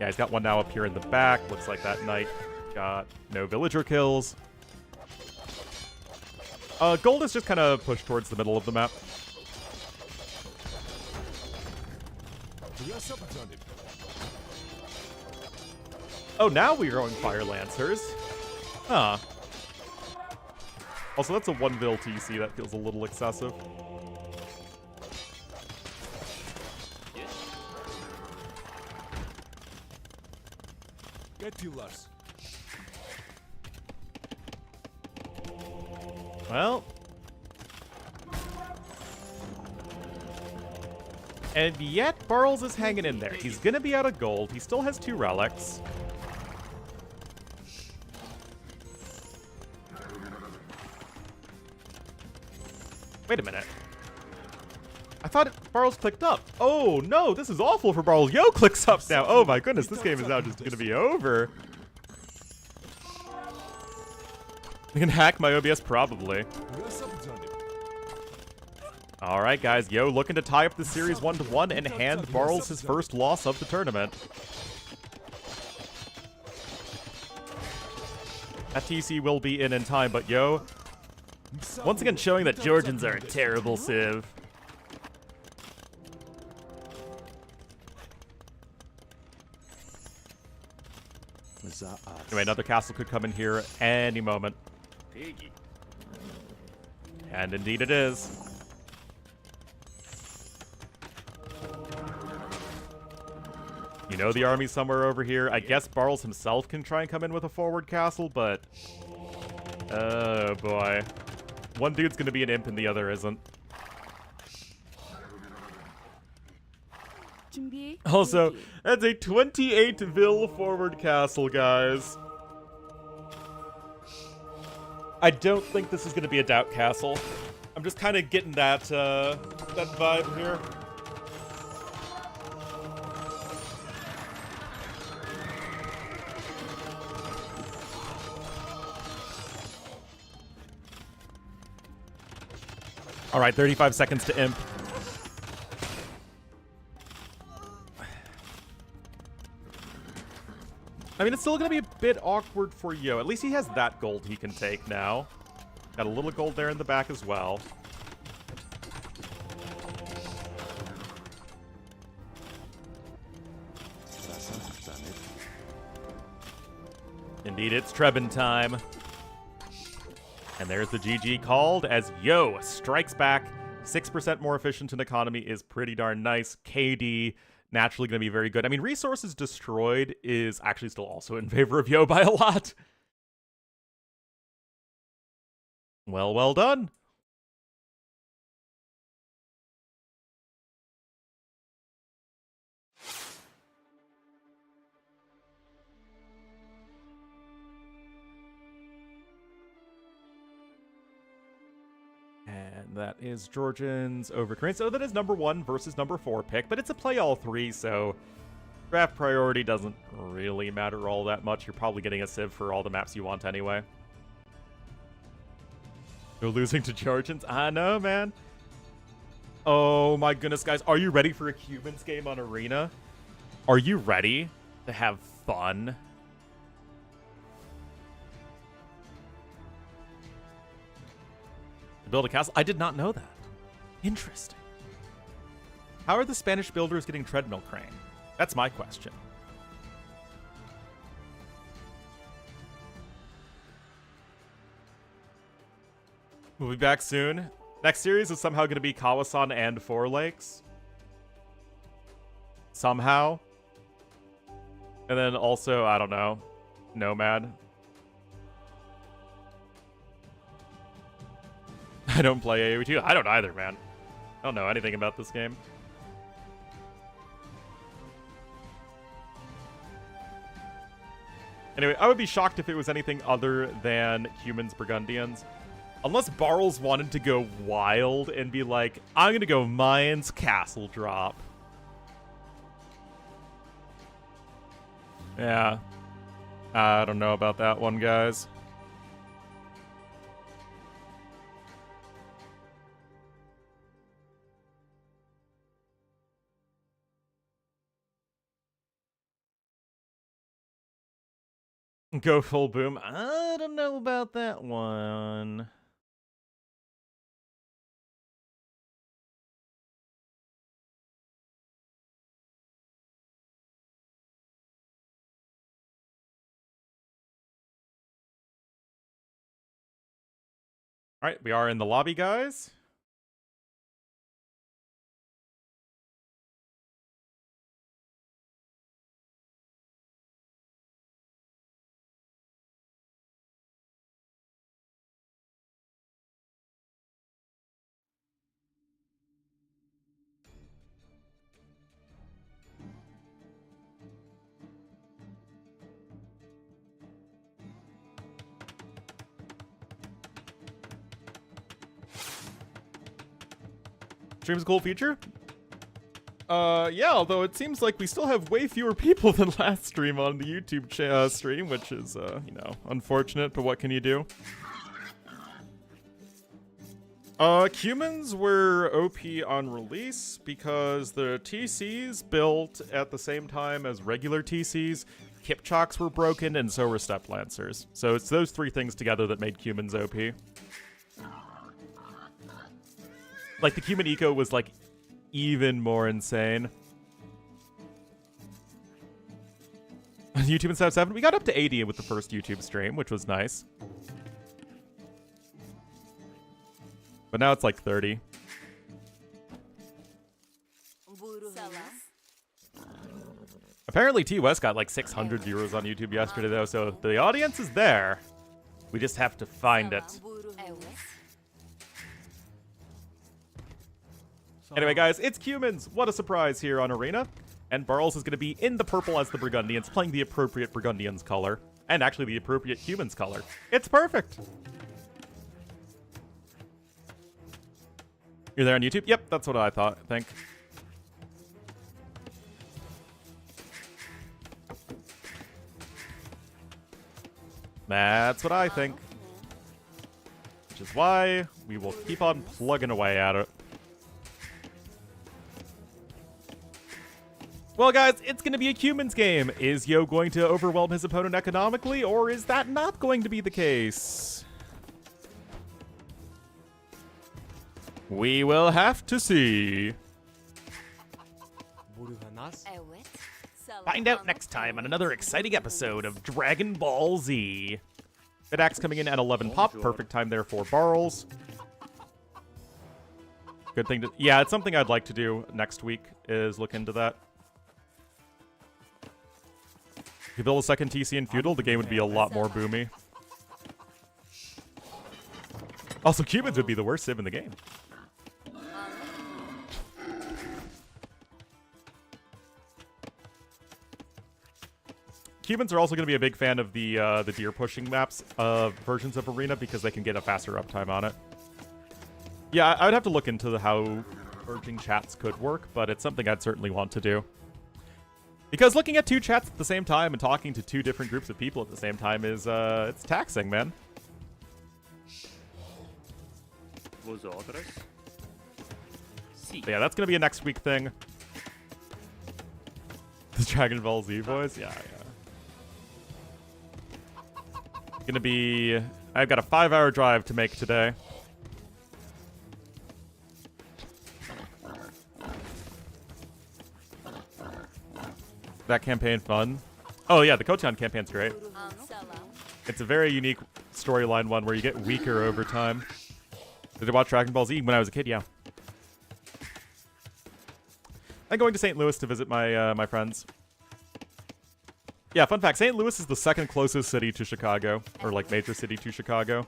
Speaker 1: Yeah, he's got one now up here in the back. Looks like that knight got no villager kills. Gold is just kind of pushed towards the middle of the map. Oh, now we're going Fire Lancers. Huh. Also, that's a 1-vil TC. That feels a little excessive. Well. And yet, Barles is hanging in there. He's gonna be out of gold. He still has 2 relics. Wait a minute. I thought Barles clicked up. Oh, no, this is awful for Barles. Yo clicks up now. Oh, my goodness, this game is now just going to be over. You can hack my OBS, probably. All right, guys. Yo looking to tie up the series 1-1 and hand Barles his first loss of the tournament. That TC will be in time, but Yo, once again showing that Georgians are a terrible civ. Anyway, another castle could come in here any moment. And indeed it is. You know the army's somewhere over here. I guess Barles himself can try and come in with a forward castle, but... oh, boy. One dude's gonna be an imp and the other isn't. Also, that's a 28-vil forward castle, guys. I don't think this is gonna be a doubt castle. I'm just kind of getting that, that vibe here. All right, 35 seconds to imp. I mean, it's still going to be a bit awkward for Yo. At least he has that gold he can take now. Got a little gold there in the back as well. Indeed, it's Trebin time. And there's the GG called as Yo strikes back. 6% more efficient in economy is pretty darn nice. KD, naturally going to be very good. I mean, resources destroyed is actually still also in favor of Yo by a lot. Well done. And that is Georgians over Koreans. So that is number 1 versus number 4 pick, but it's a play all 3, so draft priority doesn't really matter all that much. You're probably getting a civ for all the maps you want anyway. You're losing to Georgians? I know, man. Oh my goodness, guys. Are you ready for a Cubans game on Arena? Are you ready to have fun? Build a castle? I did not know that. Interesting. How are the Spanish builders getting treadmill crane? That's my question. We'll be back soon. Next series is somehow going to be Kawasan and Four Lakes. Somehow. And then also, I don't know, Nomad. I don't play AoE2. I don't either, man. I don't know anything about this game. Anyway, I would be shocked if it was anything other than humans Burgundians. Unless Barles wanted to go wild and be like, I'm gonna go Mayans Castle Drop. Yeah. I don't know about that one, guys. Go full boom. I don't know about that one. All right, we are in the lobby, guys. Stream's a cool feature. Yeah, although it seems like we still have way fewer people than last stream on the YouTube stream, which is, you know, unfortunate, but what can you do? Humans were OP on release because the TCs built at the same time as regular TCs, Kipchaks were broken, and so were Step Lancers. So it's those three things together that made humans OP. Like, the human eco was, like, even more insane. On YouTube instead of 7, we got up to 80 with the first YouTube stream, which was nice. But now it's like 30. Apparently T-West got like 600 viewers on YouTube yesterday, though, so the audience is there. We just have to find it. Anyway, guys, it's Cumans. What a surprise here on Arena. And Barles is going to be in the purple as the Burgundians, playing the appropriate Burgundians color. And actually the appropriate humans color. It's perfect. You're there on YouTube? Yep, that's what I thought, I think. That's what I think. Which is why we will keep on plugging away at it. Well, guys, it's going to be a humans game. Is Yo going to overwhelm his opponent economically, or is that not going to be the case? We will have to see. Find out next time on another exciting episode of Dragon Ball Z. Vidax coming in at 11 pop. Perfect time there for Barles. Good thing to... Yeah, it's something I'd like to do next week, is look into that. If you build a second TC in Feudal, the game would be a lot more boomy. Also, Cubans would be the worst civ in the game. Cubans are also going to be a big fan of the deer pushing maps versions of Arena because they can get a faster uptime on it. Yeah, I'd have to look into how merging chats could work, but it's something I'd certainly want to do. Because looking at two chats at the same time and talking to two different groups of people at the same time is, it's taxing, man. But yeah, that's going to be a next week thing. The Dragon Ball Z boys? Yeah. Gonna be... I've got a 5-hour drive to make today. That campaign fun? Oh yeah, the Kotan campaign's great. It's a very unique storyline one where you get weaker over time. Did I watch Dragon Ball Z when I was a kid? Yeah. I'm going to St. Louis to visit my my friends. Yeah, fun fact, St. Louis is the second closest city to Chicago, or like major city to Chicago.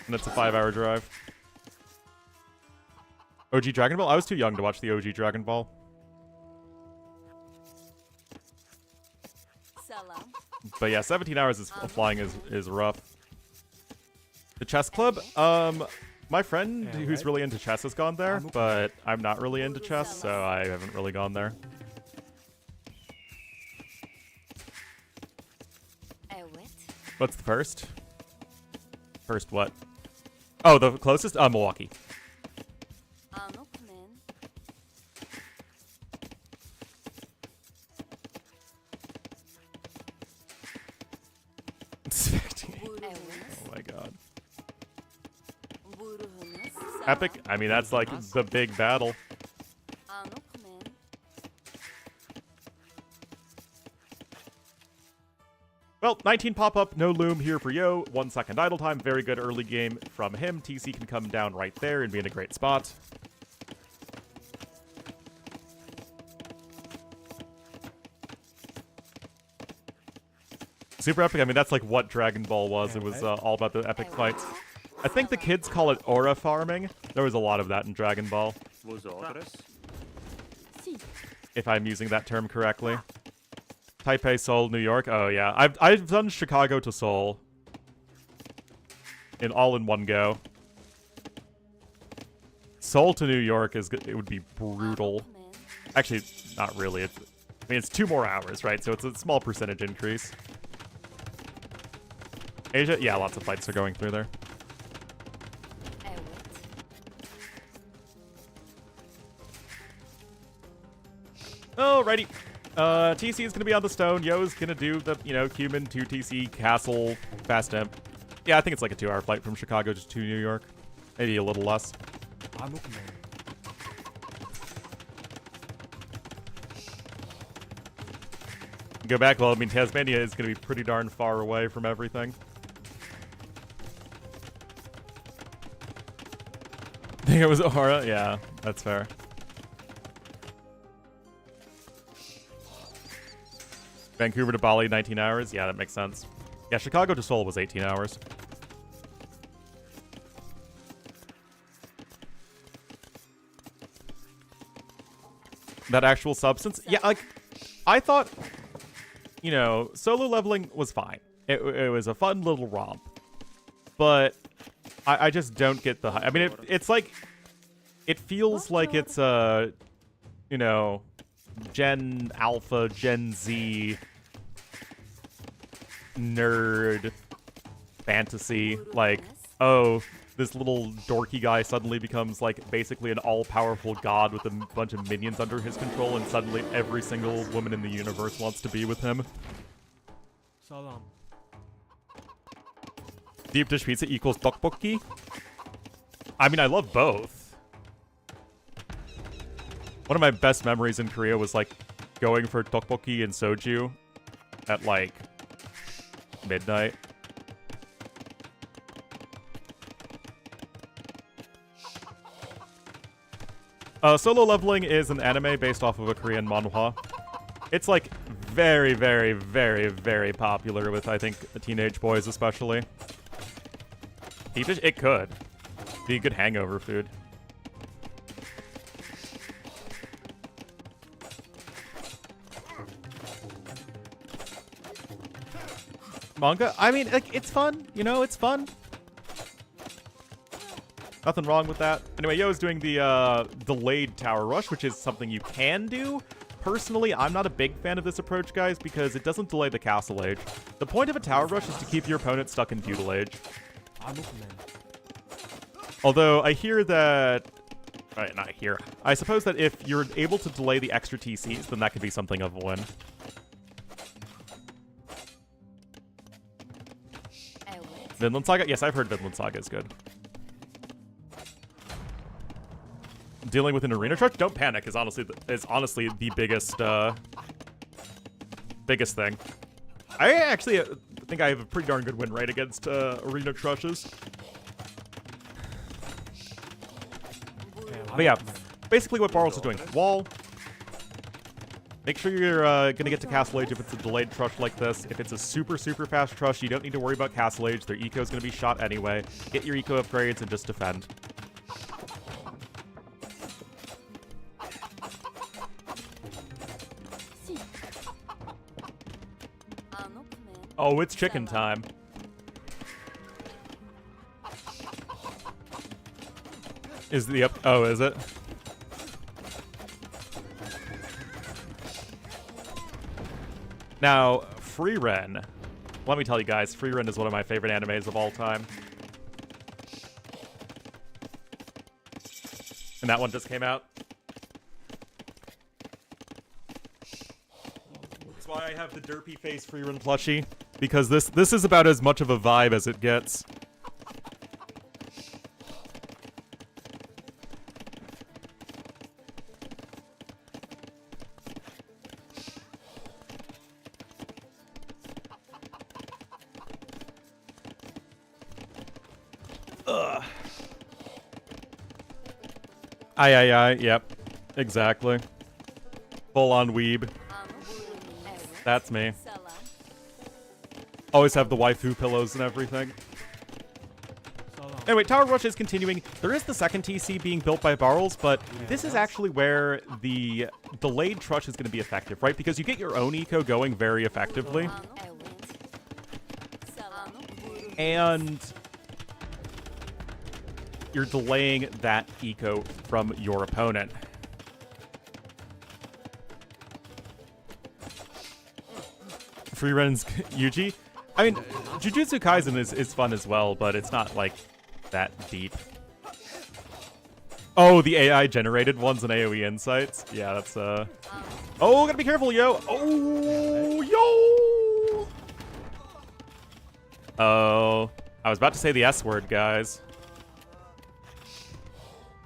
Speaker 1: And it's a 5-hour drive. OG Dragon Ball? I was too young to watch the OG Dragon Ball. But yeah, 17 hours of flying is rough. The chess club, my friend who's really into chess has gone there, but I'm not really into chess, so I haven't really gone there. What's the first? First what? Oh, the closest? Milwaukee. Oh my god. Epic? I mean, that's like the big battle. Well, 19 pop-up, no loom here for Yo. 1 second idle time, very good early game from him. TC can come down right there and be in a great spot. Super epic, I mean, that's like what Dragon Ball was. It was all about the epic fights. I think the kids call it aura farming. There was a lot of that in Dragon Ball. If I'm using that term correctly. Taipei, Seoul, New York. Oh yeah, I've done Chicago to Seoul, all in one go. Seoul to New York it would be brutal. Actually, not really. I mean, it's 2 more hours, right? So it's a small percentage increase. Asia, yeah, lots of flights are going through there. Alrighty. TC is going to be on the stone. Yo's going to do the, human 2TC castle fast temp. Yeah, I think it's like a 2-hour flight from Chicago to New York. Maybe a little less. Go back. Well, I mean, Tasmania is going to be pretty darn far away from everything. I think it was Aura. Yeah, that's fair. Vancouver to Bali, 19 hours. Yeah, that makes sense. Yeah, Chicago to Seoul was 18 hours. That actual substance? Yeah, like, I thought, solo leveling was fine. It was a fun little romp. But I just don't get the... I mean, it's like... It feels like it's Gen Alpha, Gen Z nerd fantasy. Like, oh, this little dorky guy suddenly becomes like basically an all-powerful god with a bunch of minions under his control, and suddenly every single woman in the universe wants to be with him.
Speaker 3: Salam.
Speaker 1: Deep dish pizza equals tteokbokki? I mean, I love both. One of my best memories in Korea was, like, going for tteokbokki and soju at, like, midnight. Solo Leveling is an anime based off of a Korean manhwa. It's, like, very, very, very, very popular with, I think, teenage boys especially. Deep dish? It could. Be a good hangover food. Manga? I mean, like, it's fun. It's fun. Nothing wrong with that. Anyway, Yo is doing the delayed tower rush, which is something you can do. Personally, I'm not a big fan of this approach, guys, because it doesn't delay the castle age. The point of a tower rush is to keep your opponent stuck in feudal age. Although, I hear that... Right, not here. I suppose that if you're able to delay the extra TCs, then that could be something of a win. Vinland Saga? Yes, I've heard Vinland Saga is good. Dealing with an arena charge? Don't panic is honestly the biggest biggest thing. I actually think I have a pretty darn good win rate against arena crushes. But yeah, basically what Barles is doing. Wall. Make sure you're going to get to Castle Age if it's a delayed trush like this. If it's a super, super fast trush, you don't need to worry about Castle Age. Their eco is going to be shot anyway. Get your eco upgrades and just defend. Oh, it's chicken time. Is the up? Oh, is it? Now, Free Ren. Let me tell you guys, Free Ren is one of my favorite animes of all time. And that one just came out. That's why I have the derpy face Free Ren plushie. Because this is about as much of a vibe as it gets. Aye, yep. Exactly. Full-on weeb. That's me. Always have the waifu pillows and everything. Anyway, Tower Rush is continuing. There is the second TC being built by Barles, but this is actually where the delayed trush is going to be effective, right? Because you get your own eco going very effectively. And you're delaying that eco from your opponent. Free runs Yuji. I mean, Jujutsu Kaisen is fun as well, but it's not like that deep. Oh, the AI generated ones and AoE insights. Yeah, that's Oh, gotta be careful, yo. Oh, yo. Oh, I was about to say the S word, guys.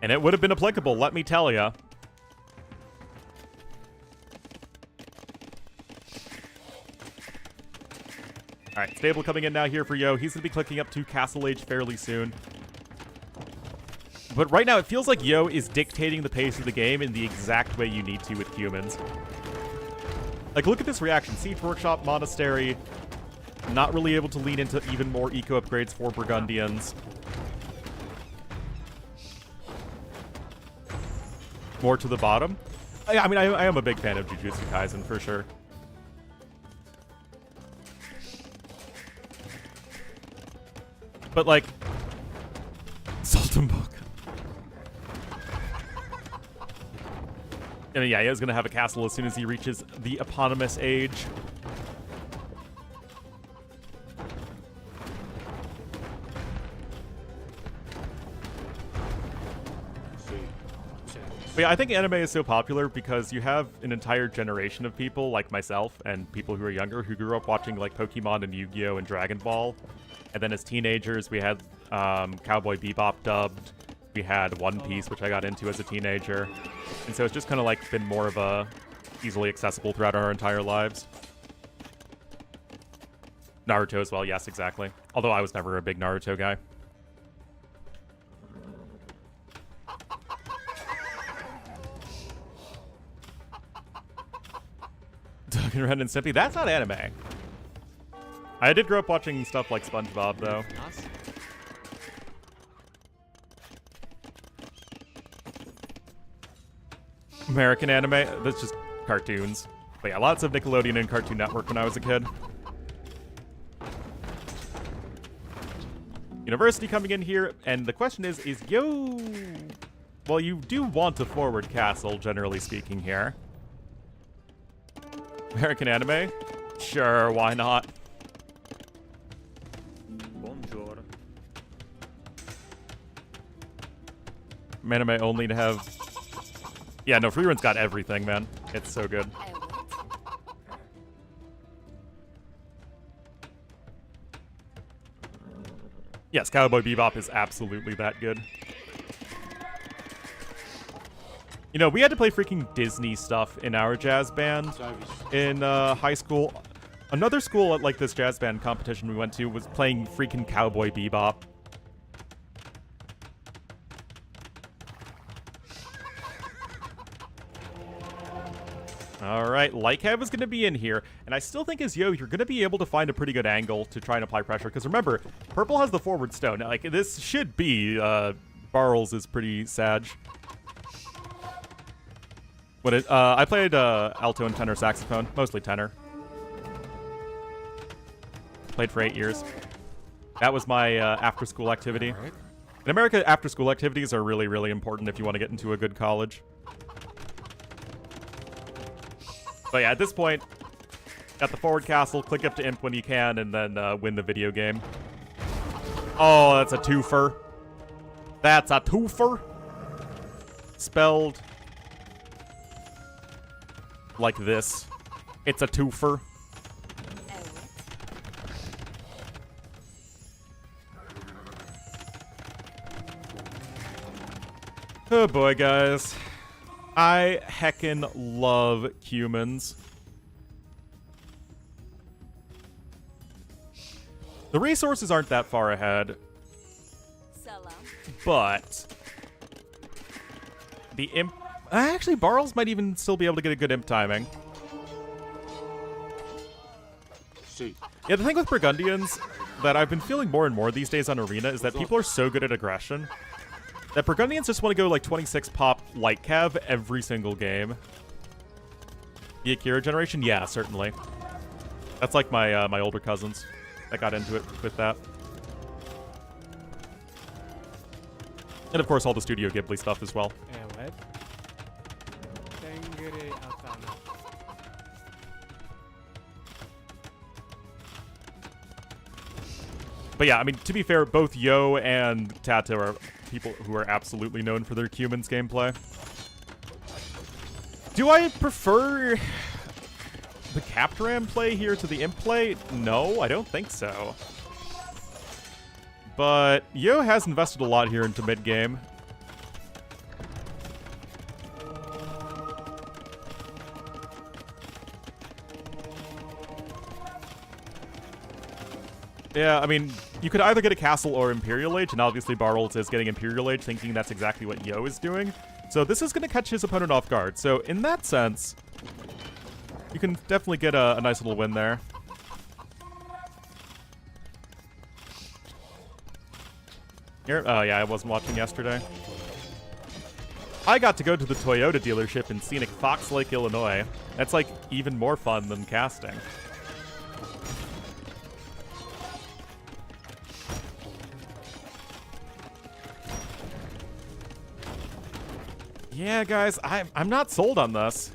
Speaker 1: And it would have been applicable, let me tell ya. Alright, stable coming in now here for Yo. He's going to be clicking up to Castle Age fairly soon. But right now, it feels like Yo is dictating the pace of the game in the exact way you need to with humans. Like, look at this reaction. Siege Workshop, Monastery, not really able to lean into even more eco upgrades for Burgundians. More to the bottom. I mean, I am a big fan of Jujutsu Kaisen, for sure. But, like, Sultan Book. And yeah, he's going to have a castle as soon as he reaches the eponymous age. But yeah, I think anime is so popular because you have an entire generation of people like myself and people who are younger who grew up watching like Pokemon and Yu-Gi-Oh! And Dragon Ball. And then as teenagers, we had Cowboy Bebop dubbed. We had One Piece, which I got into as a teenager. And so it's just kind of like been more of a easily accessible throughout our entire lives. Naruto as well, yes, exactly. Although I was never a big Naruto guy. Ren and Stimpy. That's not anime. I did grow up watching stuff like SpongeBob, though. American anime? That's just cartoons. But yeah, lots of Nickelodeon and Cartoon Network when I was a kid. University coming in here, and the question is Yo... Well, you do want a forward castle, generally speaking, here. American anime? Sure, why not?
Speaker 4: Bonjour.
Speaker 1: Anime only to have... Yeah, no, Free Run's got everything, man. It's so good. Yes, Cowboy Bebop is absolutely that good. You know, we had to play freaking Disney stuff in our jazz band in high school. Another school at like this jazz band competition we went to was playing freaking Cowboy Bebop. Alright, Lycab is going to be in here, and I still think as Yo, you're going to be able to find a pretty good angle to try and apply pressure, because remember, Purple has the forward stone. Like, this should be, Barles is pretty sag. I played alto and tenor saxophone, mostly tenor. Played for 8 years. That was my after-school activity.
Speaker 3: Alright.
Speaker 1: In America, after-school activities are really, really important if you want to get into a good college. But yeah, at this point, got the forward castle, click up to imp when you can, and then win the video game. Oh, that's a twofer. That's a twofer. Spelled like this. It's a twofer. Oh boy, guys. I heckin' love humans. The resources aren't that far ahead, but the imp... Actually, Barles might even still be able to get a good imp timing. Yeah, the thing with Burgundians that I've been feeling more and more these days on Arena is that people are so good at aggression that Burgundians just want to go like 26 pop light cav every single game. The Akira generation? Yeah, certainly. That's like my my older cousins that got into it with that. And of course all the Studio Ghibli stuff as well. But yeah, I mean, to be fair, both Yo and TaToH are people who are absolutely known for their humans gameplay. Do I prefer the Captram play here to the imp play? No, I don't think so. But Yo has invested a lot here into mid-game. Yeah, I mean, you could either get a castle or Imperial Age, and obviously Barles is getting Imperial Age, thinking that's exactly what Yo is doing. So this is going to catch his opponent off guard. So in that sense, you can definitely get a nice little win there. Here, oh yeah, I wasn't watching yesterday. I got to go to the Toyota dealership in scenic Fox Lake, Illinois. That's like even more fun than casting. Yeah, guys, I'm not sold on this.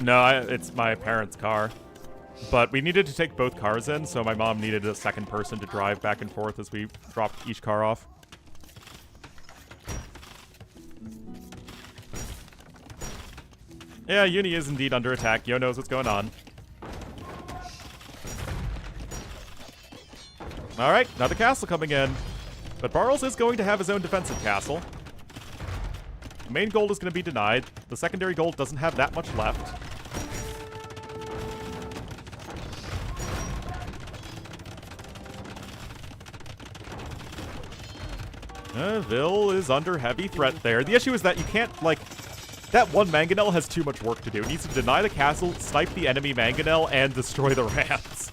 Speaker 1: No, it's my parents' car. But we needed to take both cars in, so my mom needed a second person to drive back and forth as we dropped each car off. Yeah, Uni is indeed under attack. Yo knows what's going on. Alright, another castle coming in. But Barles is going to have his own defensive castle. The main gold is going to be denied. The secondary gold doesn't have that much left. Vil is under heavy threat there. The issue is that you can't, like... That one Mangonel has too much work to do. It needs to deny the castle, snipe the enemy Mangonel, and destroy the rams.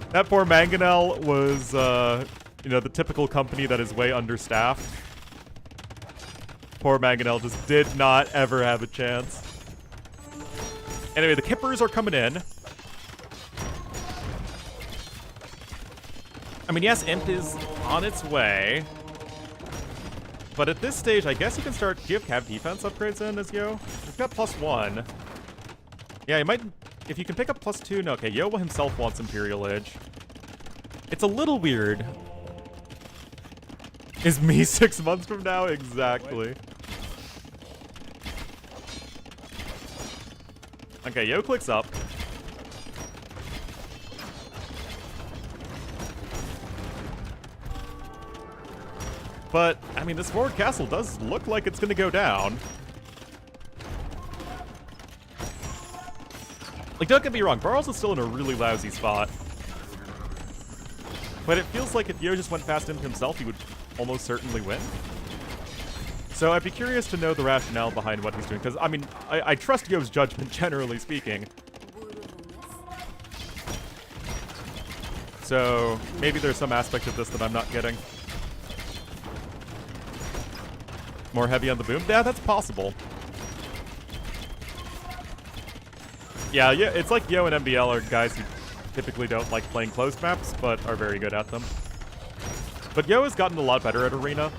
Speaker 1: That poor Mangonel was, you know, the typical company that is way understaffed. Poor Mangonel just did not ever have a chance. Anyway, the Kippers are coming in. I mean, yes, Imp is on its way. But at this stage, I guess you can start... Do you have Cav defense upgrades in as Yo? He's got +1. Yeah, he might... If you can pick up +2... No, okay, Yo himself wants Imperial Age. It's a little weird. Is me 6 months from now? Exactly. Okay, Yo clicks up. But, I mean, this forward castle does look like it's going to go down. Like, don't get me wrong, Barles is still in a really lousy spot. But it feels like if Yo just went past him himself, he would almost certainly win. So I'd be curious to know the rationale behind what he's doing, because, I mean, I trust Yo's judgment, generally speaking. So maybe there's some aspect of this that I'm not getting. More heavy on the boom? Yeah, that's possible. Yeah, it's like Yo and MBL are guys who typically don't like playing closed maps, but are very good at them. But Yo has gotten a lot better at Arena.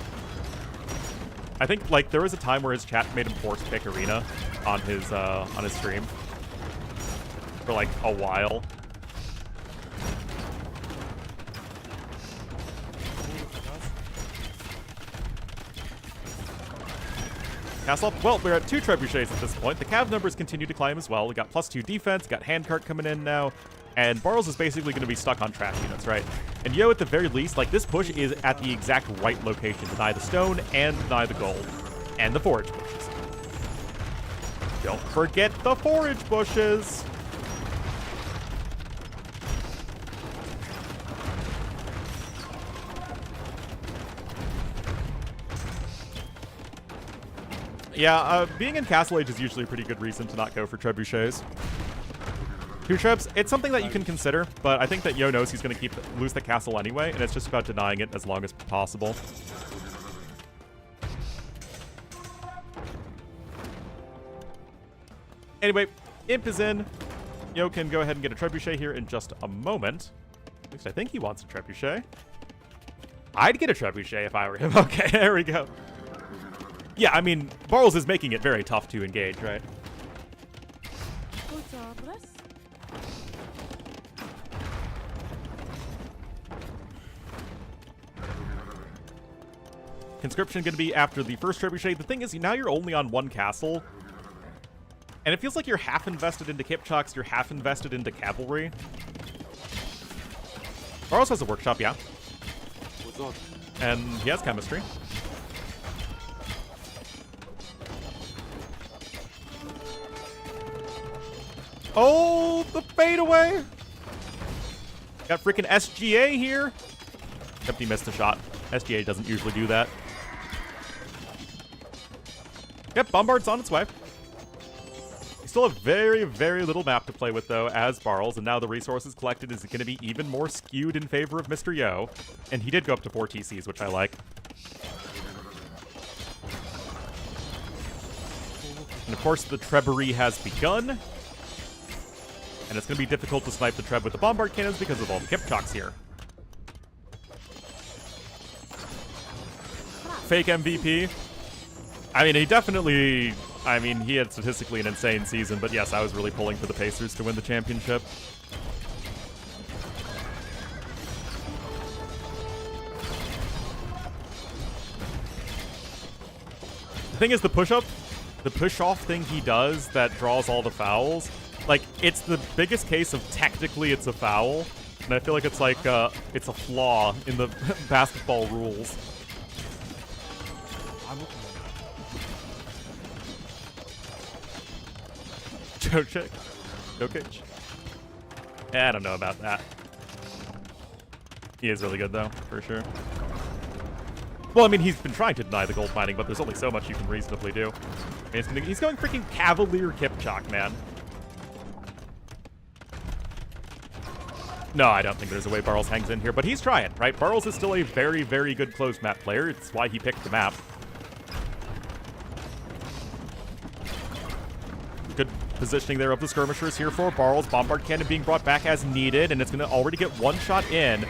Speaker 1: I think, like, there was a time where his chat made him force pick Arena on his stream. For, like, a while. Castle. Well, we're at 2 trebuchets at this point. The cav numbers continue to climb as well. We got +2 defense, got handcart coming in now, and Barles is basically going to be stuck on trash units, right? And Yo, at the very least, like, this push is at the exact right location. Deny the stone and deny the gold. And the forage bushes. Don't forget the forage bushes! Yeah, being in Castle Age is usually a pretty good reason to not go for trebuchets. 2 trebs, it's something that you can consider, but I think that Yo knows he's going to lose the castle anyway, and it's just about denying it as long as possible. Anyway, Imp is in. Yo can go ahead and get a trebuchet here in just a moment. At least I think he wants a trebuchet. I'd get a trebuchet if I were him. Okay, there we go. Yeah, I mean, Barles is making it very tough to engage, right? Conscription going to be after the first trebuchet. The thing is, now you're only on 1 castle. And it feels like you're half invested into Kipchaks, you're half invested into cavalry. Barles has a workshop, yeah. And he has chemistry. Oh, the fadeaway! Got freaking SGA here. Except he missed a shot. SGA doesn't usually do that. Yep, Bombard's on its way. We still have very, very little map to play with, though, as Barles, and now the resources collected is going to be even more skewed in favor of Mr. Yo. And he did go up to 4 TCs, which I like. And, of course, the Trebbery has begun. And it's going to be difficult to snipe the Treb with the Bombard cannons because of all the Kipchaks here. Fake MVP. I mean, he definitely... I mean, he had statistically an insane season, but yes, I was really pulling for the Pacers to win the championship. The thing is, the push-up, the push-off thing he does that draws all the fouls, like, it's the biggest case of technically it's a foul, and I feel like it's it's a flaw in the basketball rules. Jokic. I don't know about that. He is really good, though, for sure. Well, I mean, he's been trying to deny the gold mining, but there's only so much you can reasonably do. I mean, he's going freaking Cavalier Kipchak, man. No, I don't think there's a way Barles hangs in here, but he's trying, right? Barles is still a very, very good closed map player. It's why he picked the map. Good positioning there of the skirmishers here for Barles. Bombard cannon being brought back as needed, and it's going to already get 1 shot in.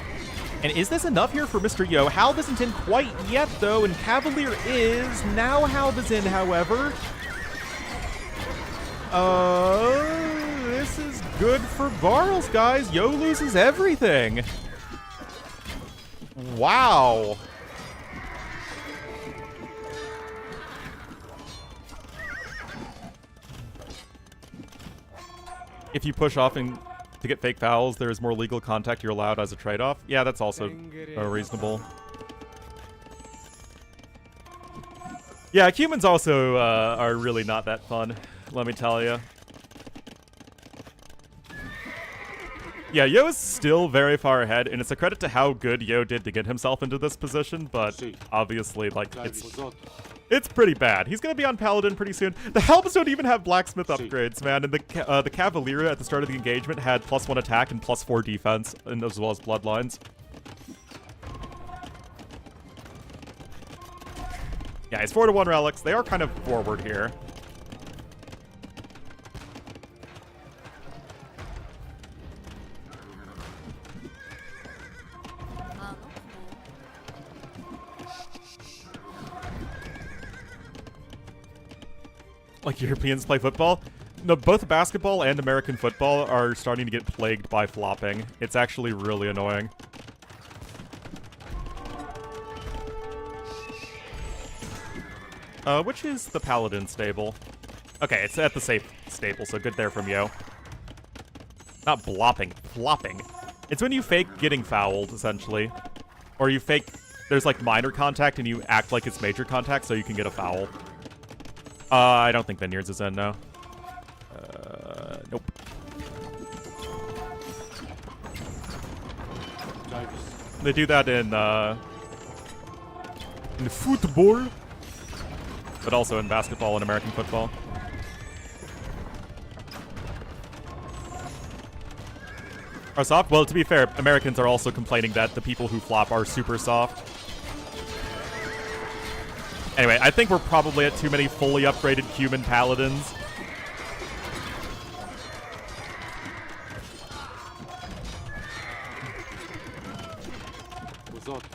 Speaker 1: And is this enough here for Mr. Yo? Halv isn't in quite yet, though, and Cavalier is. Now Halv is in, however. This is good for Barles, guys. Yo loses everything. Wow. If you push off and to get fake fouls, there is more legal contact you're allowed as a trade-off. Yeah, that's also reasonable. Yeah, humans also are really not that fun, let me tell you. Yeah, Yo is still very far ahead, and it's a credit to how good Yo did to get himself into this position, but obviously, like, it's pretty bad. He's going to be on Paladin pretty soon. The Helms don't even have Blacksmith upgrades, man, and the Cavalier at the start of the engagement had +1 attack and +4 defense, and as well as Bloodlines. Yeah, he's 4-1 relics. They are kind of forward here. like Europeans play football. No, both basketball and American football are starting to get plagued by flopping. It's actually really annoying. Which is the Paladin stable? Okay, it's at the safe stable, so good there from Yo. Not blopping, flopping. It's when you fake getting fouled, essentially. Or you fake, there's like minor contact and you act like it's major contact so you can get a foul. I don't think Vineyards is in, no. Nope. They do that in football, but also in basketball and American football. Are soft? Well, to be fair, Americans are also complaining that the people who flop are super soft. Anyway, I think we're probably at too many fully upgraded human paladins.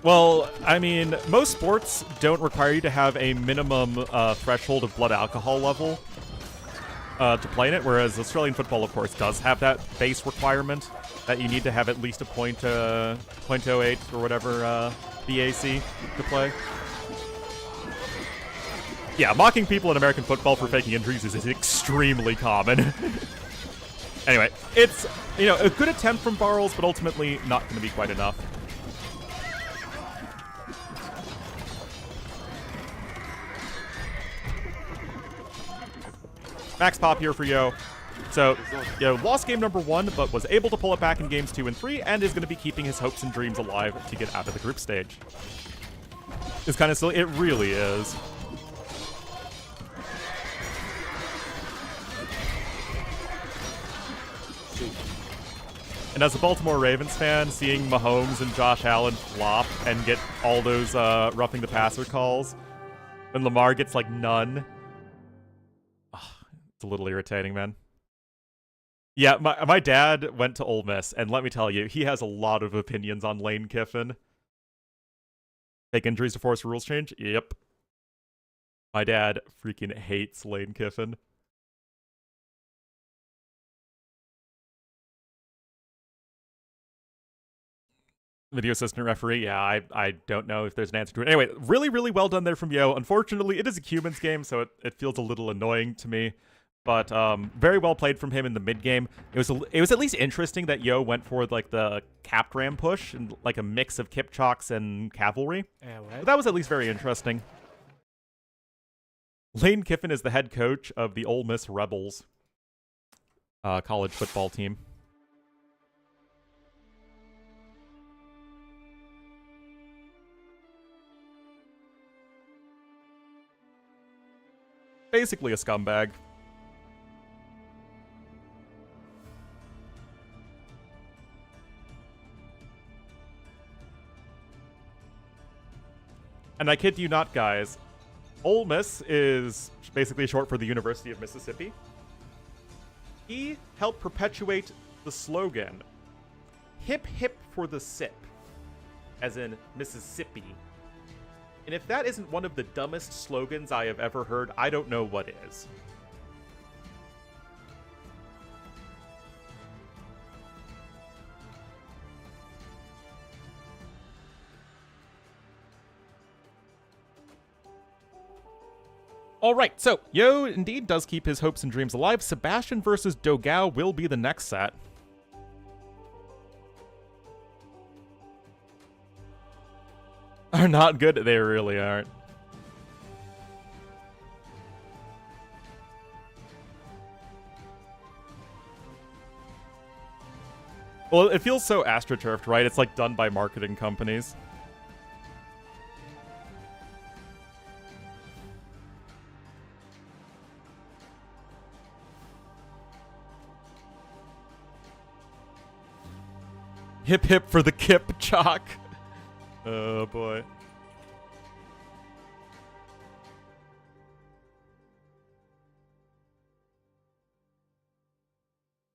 Speaker 1: Well, I mean, most sports don't require you to have a minimum threshold of blood alcohol level to play in it, whereas Australian football, of course, does have that base requirement that you need to have at least a .08 or whatever BAC to play. Yeah, mocking people in American football for faking injuries is extremely common. Anyway, it's, you know, a good attempt from Barles, but ultimately not going to be quite enough. Max pop here for Yo. So, Yo lost game number 1, but was able to pull it back in games 2 and 3, and is going to be keeping his hopes and dreams alive to get out of the group stage. It's kind of silly. It really is. And as a Baltimore Ravens fan, seeing Mahomes and Josh Allen flop and get all those roughing the passer calls, when Lamar gets like none, it's a little irritating, man. Yeah, my dad went to Ole Miss, and let me tell you, he has a lot of opinions on Lane Kiffin. Fake injuries to force rules change? Yep. My dad freaking hates Lane Kiffin. Video assistant referee, yeah, I don't know if there's an answer to it. Anyway, really, really well done there from Yo. Unfortunately, it is a humans game, so it feels a little annoying to me. But very well played from him in the mid game. It was at least interesting that Yo went for like the capped ram push and like a mix of Kipchaks and cavalry. But that was at least very interesting. Lane Kiffin is the head coach of the Ole Miss Rebels college football team. Basically a scumbag. And I kid you not, guys, Ole Miss is basically short for the University of Mississippi. He helped perpetuate the slogan, hip hip for the sip, as in Mississippi. And if that isn't one of the dumbest slogans I have ever heard, I don't know what is. Alright, so Yo indeed does keep his hopes and dreams alive. Sebastian versus Dogao will be the next set. Are not good? They really aren't. Well, it feels so astroturfed, right? It's like done by marketing companies. Hip hip for the Kip Chalk. Oh boy.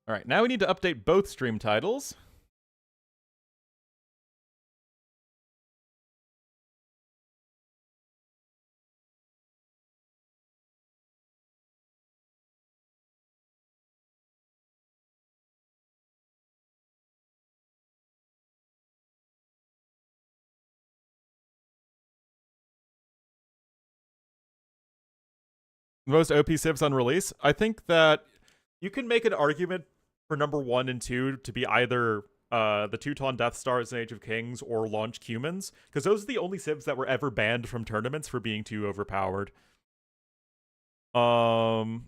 Speaker 1: All right, now we need to update both stream titles. Most OP civs on release. I think that you can make an argument for number 1 and 2 to be either the Teuton Death Stars in Age of Kings or Launch Cumans, because those are the only civs that were ever banned from tournaments for being too overpowered. And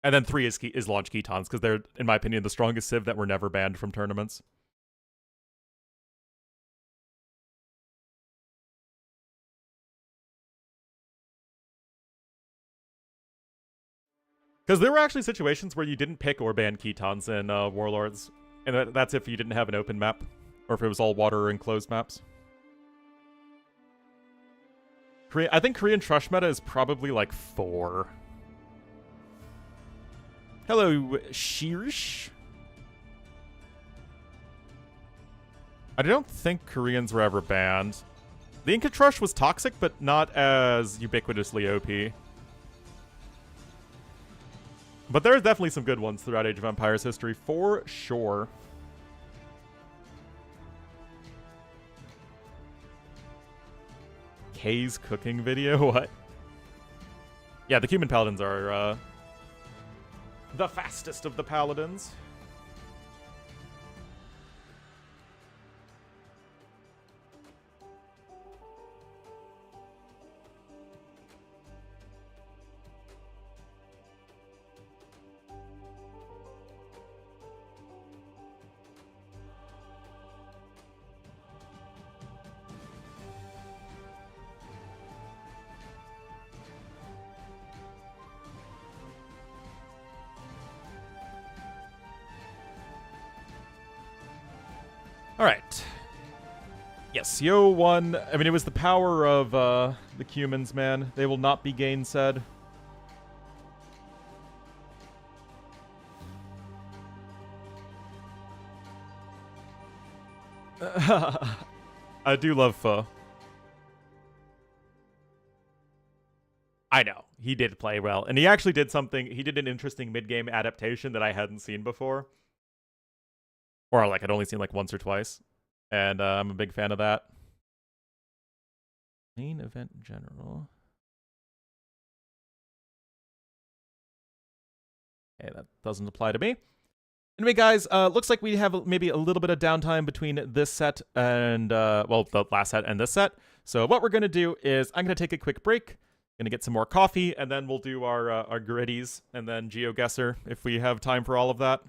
Speaker 1: then 3 is Launch Ketons, because they're, in my opinion, the strongest civ that were never banned from tournaments. Because there were actually situations where you didn't pick or ban Ketons in Warlords, and that's if you didn't have an open map, or if it was all water or enclosed maps. I think Korean Trush meta is probably like 4. Hello, Shirish. I don't think Koreans were ever banned. The Inca Trush was toxic, but not as ubiquitously OP. But there's definitely some good ones throughout Age of Empires history, for sure. Kay's cooking video? What? Yeah, the Cuban Paladins are the fastest of the Paladins. All right. Yes, Yo won. I mean, it was the power of the Cumans, man. They will not be gainsaid. I do love Pho. I know. He did play well. And he actually did something. He did an interesting mid-game adaptation that I hadn't seen before. Or, like, I'd only seen, like, once or twice. And I'm a big fan of that. Main event in general. Okay, that doesn't apply to me. Anyway, guys, looks like we have maybe a little bit of downtime between this set and, well, the last set and this set. So what we're going to do is I'm going to take a quick break, going to get some more coffee, and then we'll do our gritties and then GeoGuessr if we have time for all of that.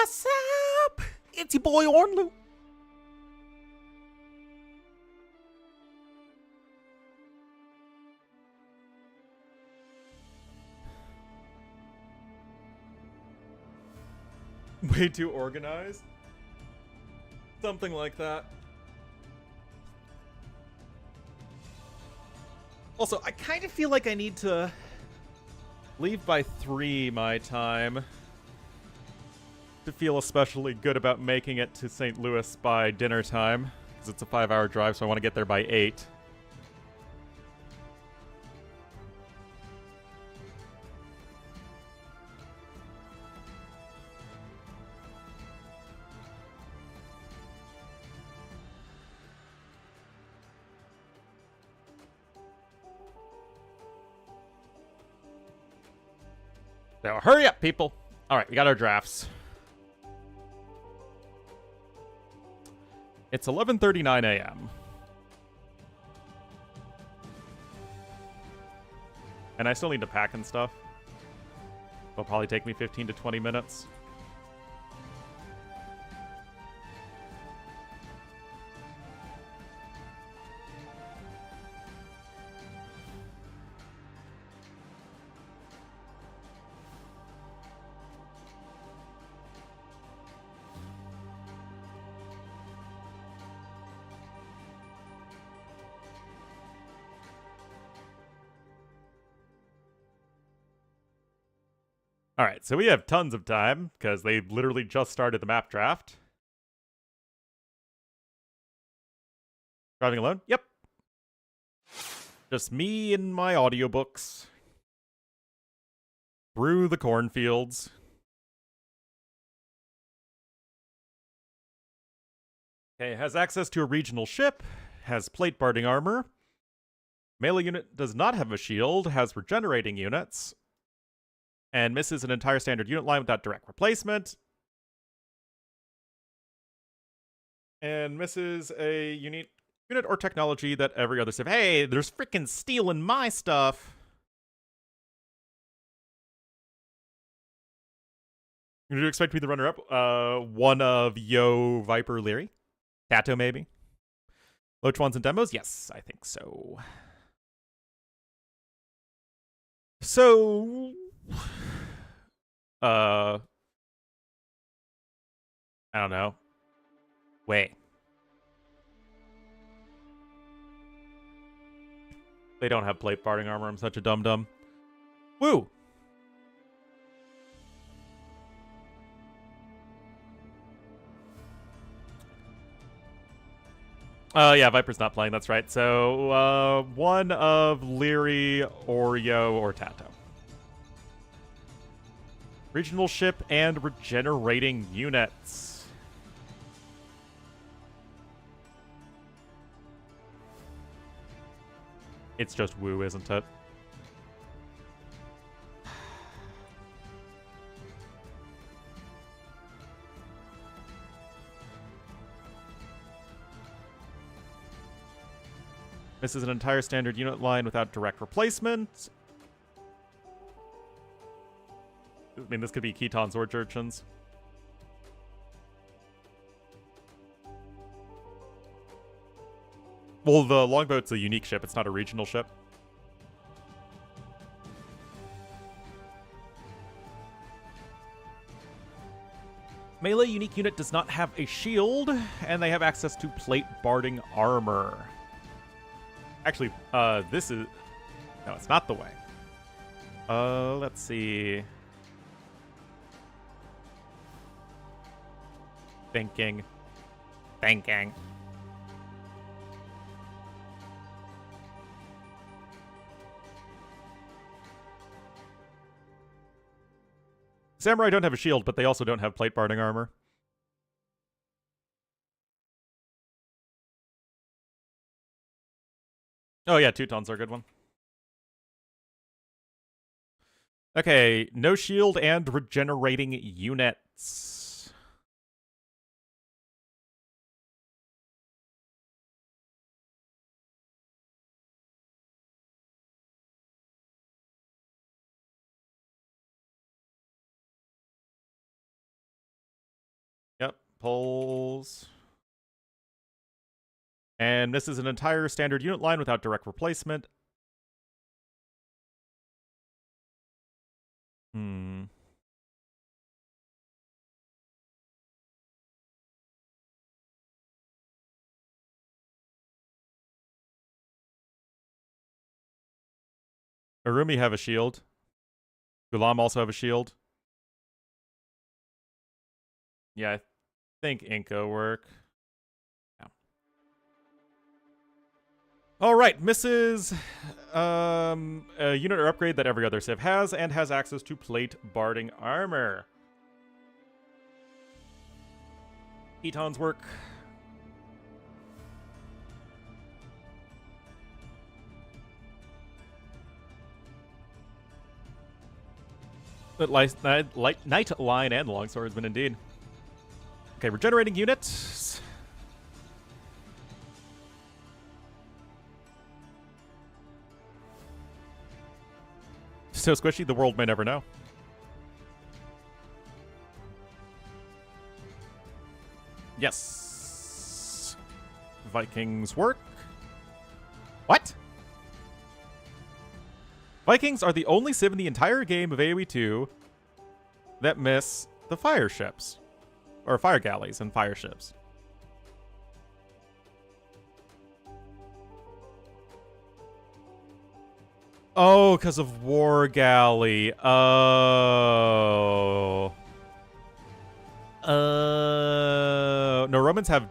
Speaker 1: What's up? It's your boy Ornlu. Way too organized? Something like that. Also, I kind of feel like I need to leave by 3 my time to feel especially good about making it to St. Louis by dinner time, because it's a 5-hour drive, so I want to get there by 8. So hurry up, people. All right, we got our drafts. It's 11:39 a.m. And I still need to pack and stuff. It'll probably take me 15 to 20 minutes. All right, so we have tons of time because they literally just started the map draft. Driving alone? Yep. Just me and my audiobooks. Through the cornfields. Okay, has access to a regional ship. Has plate barding armor. Melee unit does not have a shield. Has regenerating units. And misses an entire standard unit line without direct replacement. And misses a unit or technology that every other civ. Hey, there's freaking steel in my stuff. Do you expect me to runner-up? One of Yo, Viper, Leary. TaToH, maybe. Loach ones and demos? Yes, I think so. So... I don't know. Wait. They don't have plate barding armor. I'm such a dum-dum. Woo! Yeah, Viper's not playing. That's right. So, one of Leary, Oreo, or TaToH. Regional ship and regenerating units. It's just woo, isn't it? This is an entire standard unit line without direct replacement. I mean, this could be Ketons or Urchins. Well, the longboat's a unique ship. It's not a regional ship. Melee unique unit does not have a shield, and they have access to plate barding armor. Actually, this is... No, it's not the way. Let's see... Thinking. Samurai don't have a shield, but they also don't have plate barding armor. Oh yeah, Teutons are a good one. Okay, no shield and regenerating units. Pulls. And this is an entire standard unit line without direct replacement. Arumi have a shield. Gulam also have a shield. Yeah, I think Inca work. Yeah. All right, Mrs. A unit or upgrade that every other civ has and has access to plate barding armor. Eton's work. Night line and longswordsman indeed. Okay, regenerating units. So squishy, the world may never know. Yes. Vikings work. What? Vikings are the only civ in the entire game of AoE 2 that miss the fire ships. Or fire galleys and fire ships. Oh, because of War Galley. Oh. No, Romans have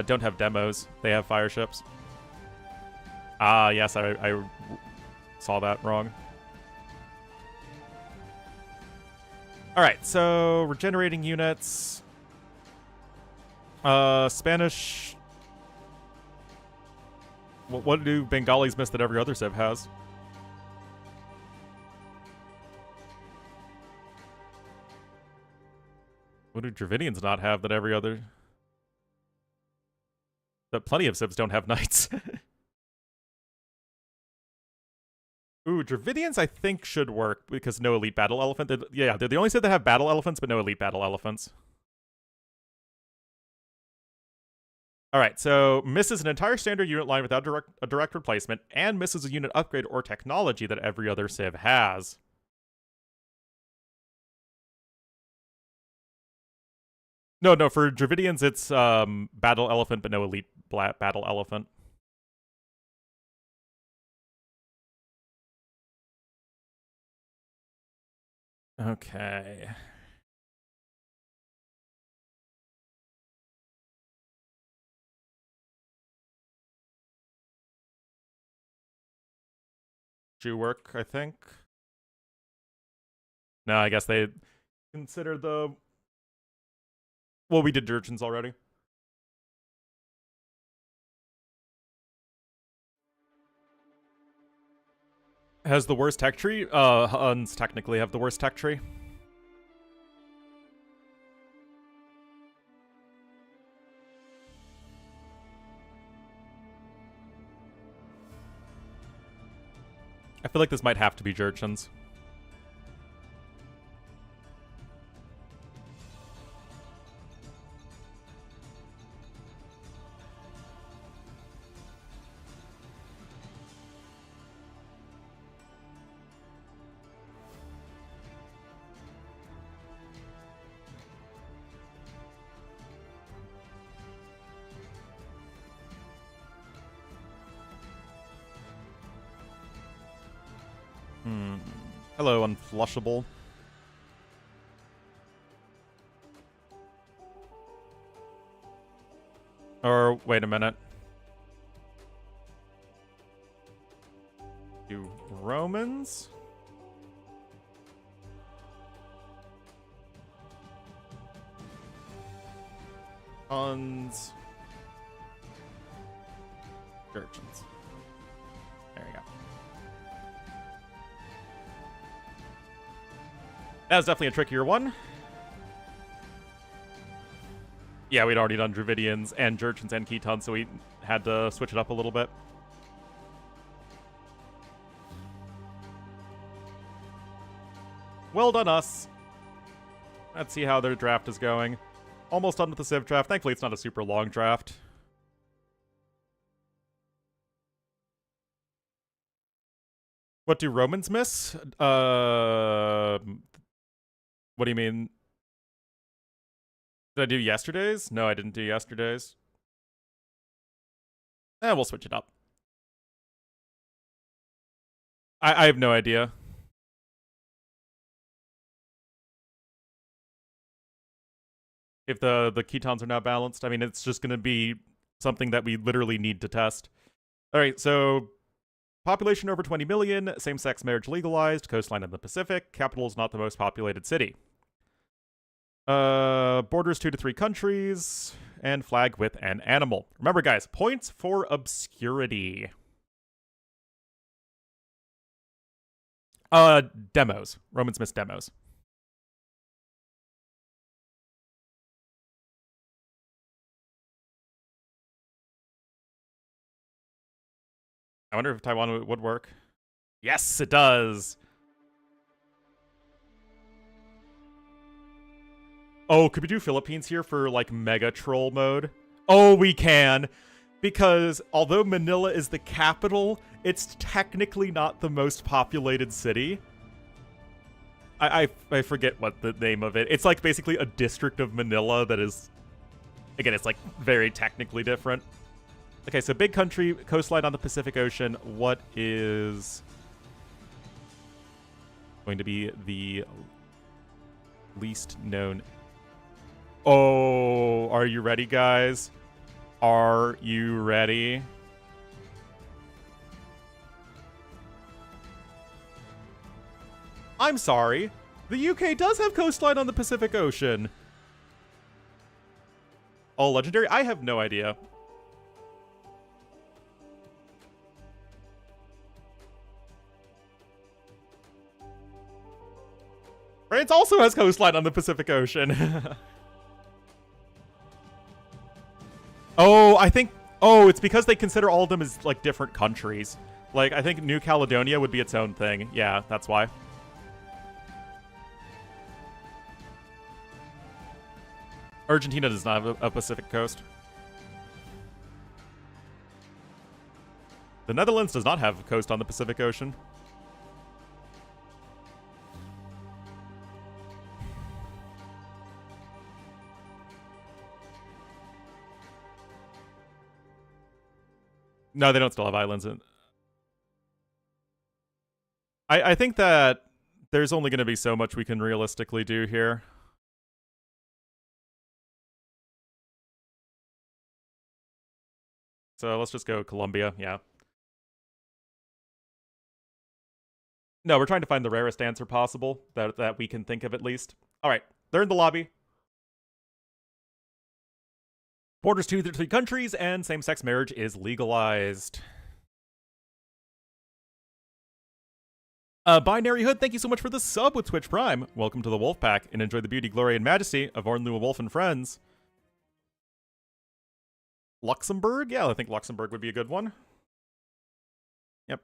Speaker 1: don't have demos. They have fire ships. Ah, yes, I saw that wrong. Alright, so regenerating units. Spanish. What do Bengalis miss that every other civ has? What do Dravidians not have that every other... That plenty of civs don't have knights. Ooh, Dravidians I think should work because no elite battle elephant. They're the only civ that have battle elephants, but no elite battle elephants. Alright, so misses an entire standard unit line without a direct replacement, and misses a unit upgrade or technology that every other civ has. No, for Dravidians it's battle elephant, but no elite battle elephant. Okay. Jew work, I think. No, I guess they consider the... Well, we did Jurchens already. Has the worst tech tree? Huns technically have the worst tech tree. I feel like this might have to be Jurchens. Hello, Unflushable. Or, wait a minute. Do Romans? Huns. Urchins. There we go. That was definitely a trickier one. Yeah, we'd already done Dravidians and Jurchens and Ketons, so we had to switch it up a little bit. Well done, us. Let's see how their draft is going. Almost done with the civ draft. Thankfully, it's not a super long draft. What do Romans miss? What do you mean? Did I do yesterday's? No, I didn't do yesterday's. We'll switch it up. I have no idea. If the ketones are now balanced. I mean, it's just going to be something that we literally need to test. All right, so population over 20 million, same-sex marriage legalized, coastline in the Pacific, capital is not the most populated city. Borders 2 to 3 countries, and flag with an animal. Remember, guys, points for obscurity. Demos. Romans miss demos. I wonder if Taiwan would work. Yes, it does. Oh, could we do Philippines here for, like, mega troll mode? Oh, we can. Because although Manila is the capital, it's technically not the most populated city. I forget what the name of it. It's, like, basically a district of Manila that is... Again, it's, like, very technically different. Okay, so big country, coastline on the Pacific Ocean. What is going to be the least known? Oh, are you ready, guys? Are you ready? I'm sorry. The UK does have coastline on the Pacific Ocean. Oh, legendary? I have no idea. France also has coastline on the Pacific Ocean. Oh, I think... Oh, it's because they consider all of them as, like, different countries. Like, I think New Caledonia would be its own thing. Yeah, that's why. Argentina does not have a Pacific coast. The Netherlands does not have a coast on the Pacific Ocean. No, they don't still have islands in. I think that there's only going to be so much we can realistically do here. So let's just go Colombia, yeah. No, we're trying to find the rarest answer possible that we can think of at least. All right, they're in the lobby. Borders 2 to 3 countries, and same-sex marriage is legalized. Binary Hood, thank you so much for the sub with Twitch Prime. Welcome to the Wolf Pack, and enjoy the beauty, glory, and majesty of Ornlu, Wolf, and Friends. Luxembourg? Yeah, I think Luxembourg would be a good one. Yep.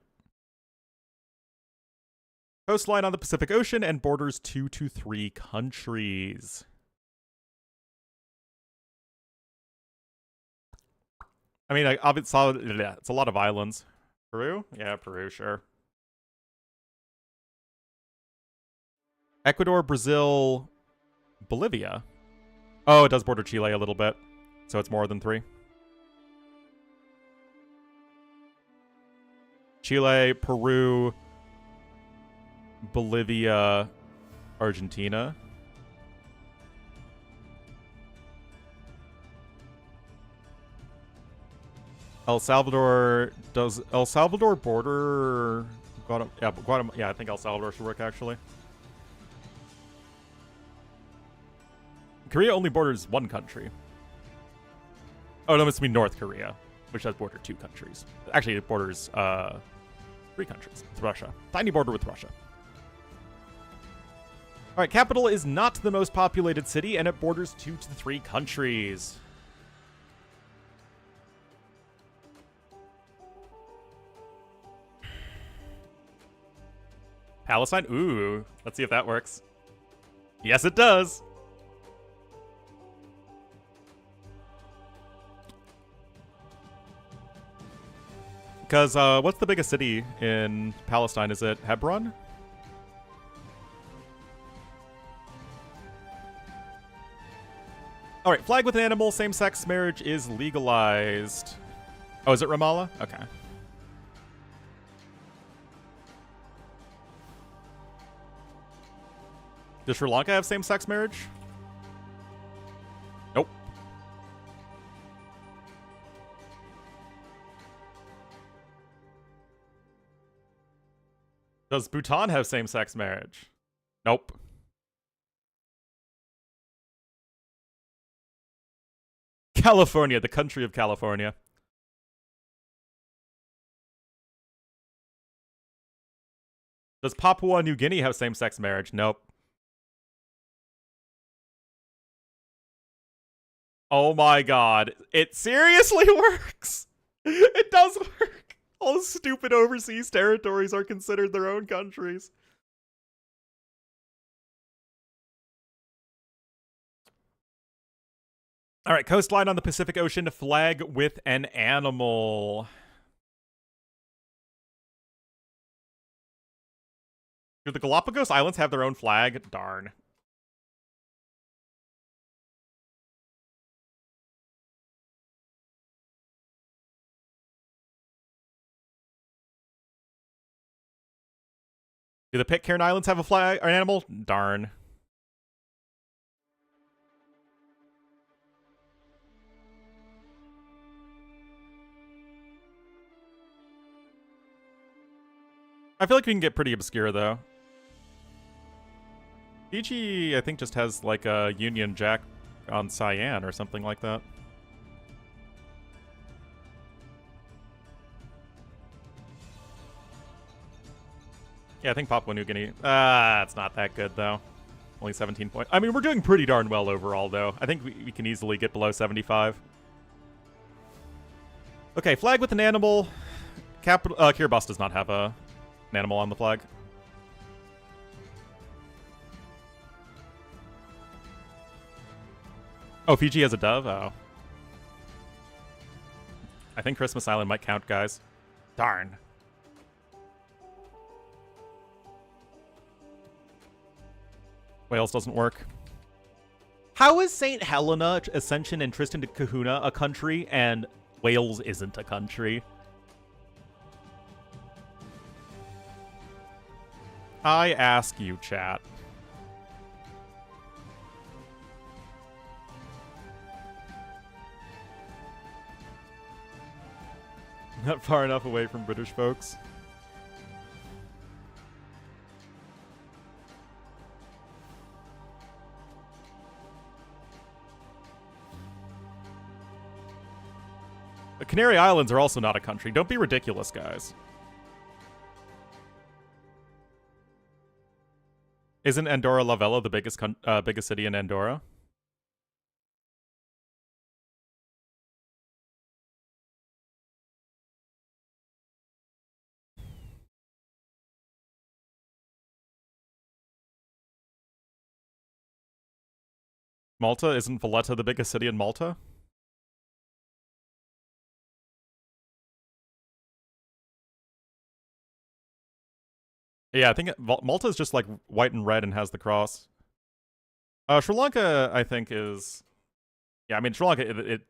Speaker 1: Coastline on the Pacific Ocean, and borders 2 to 3 countries. I mean, it's a lot of islands. Peru? Yeah, Peru, sure. Ecuador, Brazil, Bolivia. Oh, it does border Chile a little bit, so it's more than 3. Chile, Peru, Bolivia, Argentina. El Salvador, does El Salvador border Guatemala? Yeah, I think El Salvador should work, actually. Korea only borders 1 country. Oh, no, it's North Korea, which has bordered 2 countries. Actually, it borders 3 countries with Russia. Tiny border with Russia. All right, capital is not the most populated city, and it borders 2 to 3 countries. Palestine? Ooh, let's see if that works. Yes, it does. Because what's the biggest city in Palestine? Is it Hebron? All right, flag with an animal, same-sex marriage is legalized. Oh, is it Ramallah? Okay. Does Sri Lanka have same-sex marriage? Nope. Does Bhutan have same-sex marriage? Nope. California, the country of California. Does Papua New Guinea have same-sex marriage? Nope. Oh my god. It seriously works! It does work! All the stupid overseas territories are considered their own countries. All right, coastline on the Pacific Ocean, flag with an animal. Do the Galapagos Islands have their own flag? Darn. Do the Pitcairn Islands have a flag or an animal? Darn. I feel like we can get pretty obscure, though. Fiji, I think, just has, like, a Union Jack on Cyan or something like that. Yeah, I think Papua New Guinea. It's not that good, though. Only 17 points. I mean, we're doing pretty darn well overall, though. I think we can easily get below 75. Okay, flag with an animal. Kiribati does not have an animal on the flag. Oh, Fiji has a dove? Oh. I think Christmas Island might count, guys. Darn. Wales doesn't work. How is St. Helena, Ascension, and Tristan da Cunha a country, and Wales isn't a country? I ask you, chat. Not far enough away from British folks. The Canary Islands are also not a country. Don't be ridiculous, guys. Isn't Andorra la Vella the biggest city in Andorra? Malta? Isn't Valletta the biggest city in Malta? Yeah, I think Malta is just like white and red and has the cross. Sri Lanka, I think, is... Yeah, I mean, Sri Lanka, it...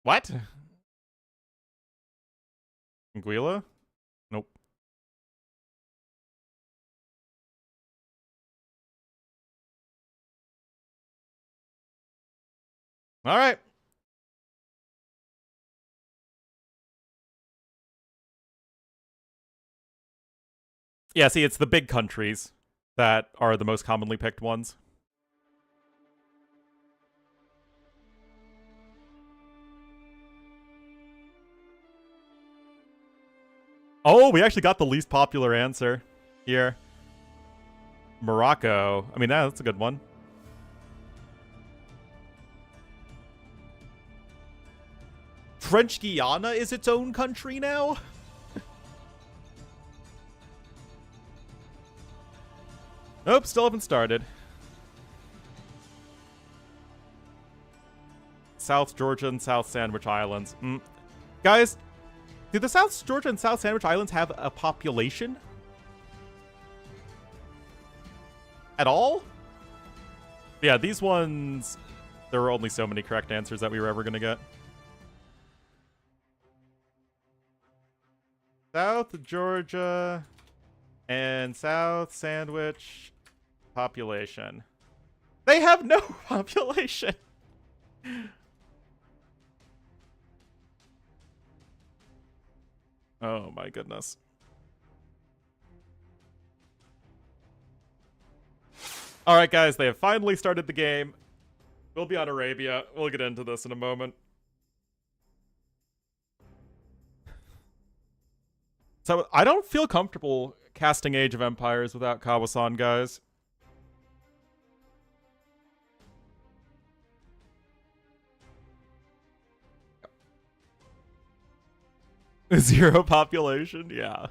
Speaker 1: What? Anguilla? Nope. All right. Yeah, see, it's the big countries that are the most commonly picked ones. Oh, we actually got the least popular answer here. Morocco. I mean, that's a good one. French Guiana is its own country now? Nope, still haven't started. South Georgia and South Sandwich Islands. Guys, do the South Georgia and South Sandwich Islands have a population? At all? Yeah, these ones, there were only so many correct answers that we were ever going to get. South Georgia and South Sandwich population. They have no population. Oh my goodness. All right, guys, they have finally started the game. We'll be on Arabia. We'll get into this in a moment. So I don't feel comfortable casting Age of Empires without Kawasan, guys. Zero population? Yeah.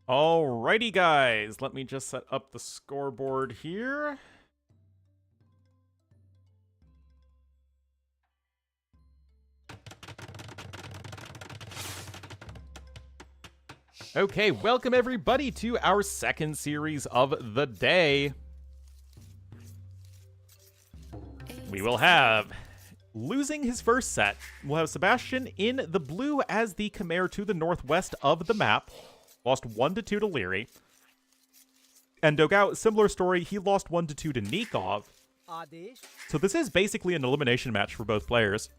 Speaker 1: Alrighty, guys. Let me just set up the scoreboard here. Okay, welcome everybody to our second series of the day. We will have, losing his first set, we'll have Sebastian in the blue as the Khmer to the northwest of the map. Lost 1-2 to Leary. And Dogao, similar story, he lost 1-2 to Nikov. So this is basically an elimination match for both players.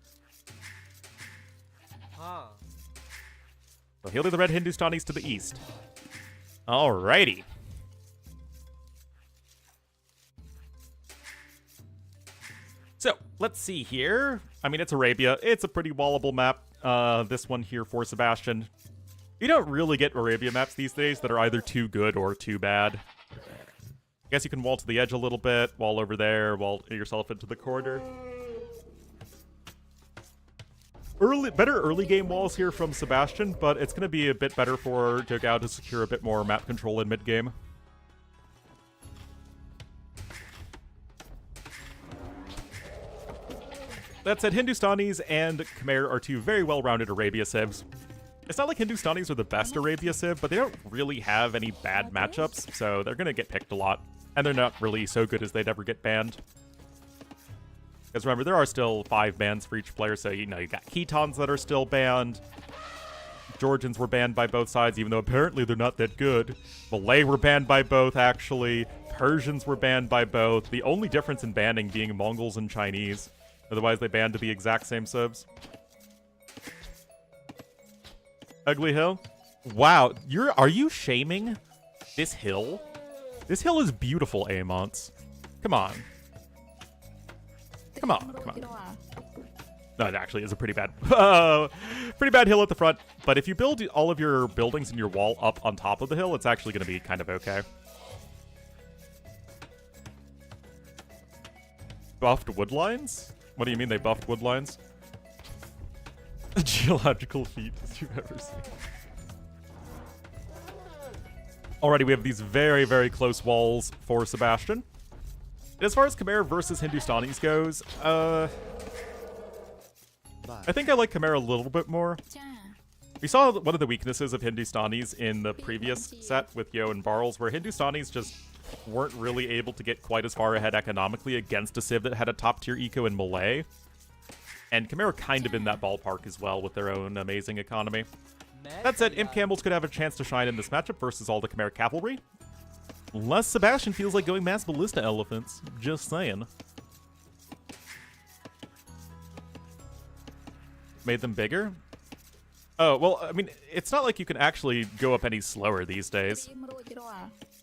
Speaker 1: So he'll do the red Hindustanis to the east. Alrighty. So, let's see here. I mean, it's Arabia. It's a pretty wallable map. This one here for Sebastian. You don't really get Arabia maps these days that are either too good or too bad. I guess you can wall to the edge a little bit, wall over there, wall yourself into the corner. Better early game walls here from Sebastian, but it's going to be a bit better for Dogao to secure a bit more map control in mid-game. That said, Hindustanis and Khmer are two very well-rounded Arabia civs. It's not like Hindustanis are the best Arabia civ, but they don't really have any bad matchups, so they're going to get picked a lot. And they're not really so good as they'd ever get banned. Because remember, there are still 5 bans for each player, so you know, you got Khitans that are still banned. Georgians were banned by both sides, even though apparently they're not that good. Malay were banned by both, actually. Persians were banned by both. The only difference in banning being Mongols and Chinese. Otherwise, they banned to the exact same subs. Ugly Hill? Wow, are you shaming this hill? This hill is beautiful, Amonts. Come on. Come on, come on. No, it actually is a pretty bad hill at the front. But if you build all of your buildings and your wall up on top of the hill, it's actually going to be kind of okay. Buffed wood lines? What do you mean they buffed wood lines? A geological feat you've ever seen. Alrighty, we have these very, very close walls for Sebastian. As far as Khmer versus Hindustanis goes, I think I like Khmer a little bit more. We saw one of the weaknesses of Hindustanis in the previous set with Yo and Barles, where Hindustanis just weren't really able to get quite as far ahead economically against a civ that had a top-tier eco in Malay. And Khmer are kind of in that ballpark as well with their own amazing economy. That said, Imp Camels could have a chance to shine in this matchup versus all the Khmer cavalry. Unless Sebastian feels like going mass ballista elephants. Just saying. Made them bigger? Oh, well, I mean, it's not like you can actually go up any slower these days.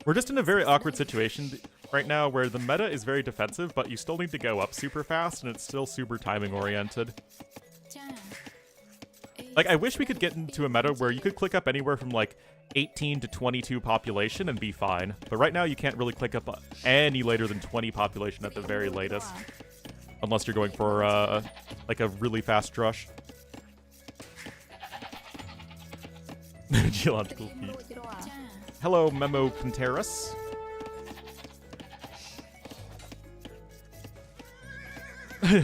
Speaker 1: We're just in a very awkward situation right now where the meta is very defensive, but you still need to go up super fast, and it's still super timing-oriented. Like, I wish we could get into a meta where you could click up anywhere from, like, 18 to 22 population and be fine. But right now you can't really click up any later than 20 population at the very latest. Unless you're going for like a really fast rush. Geological feat. Hello, Memo Contreras.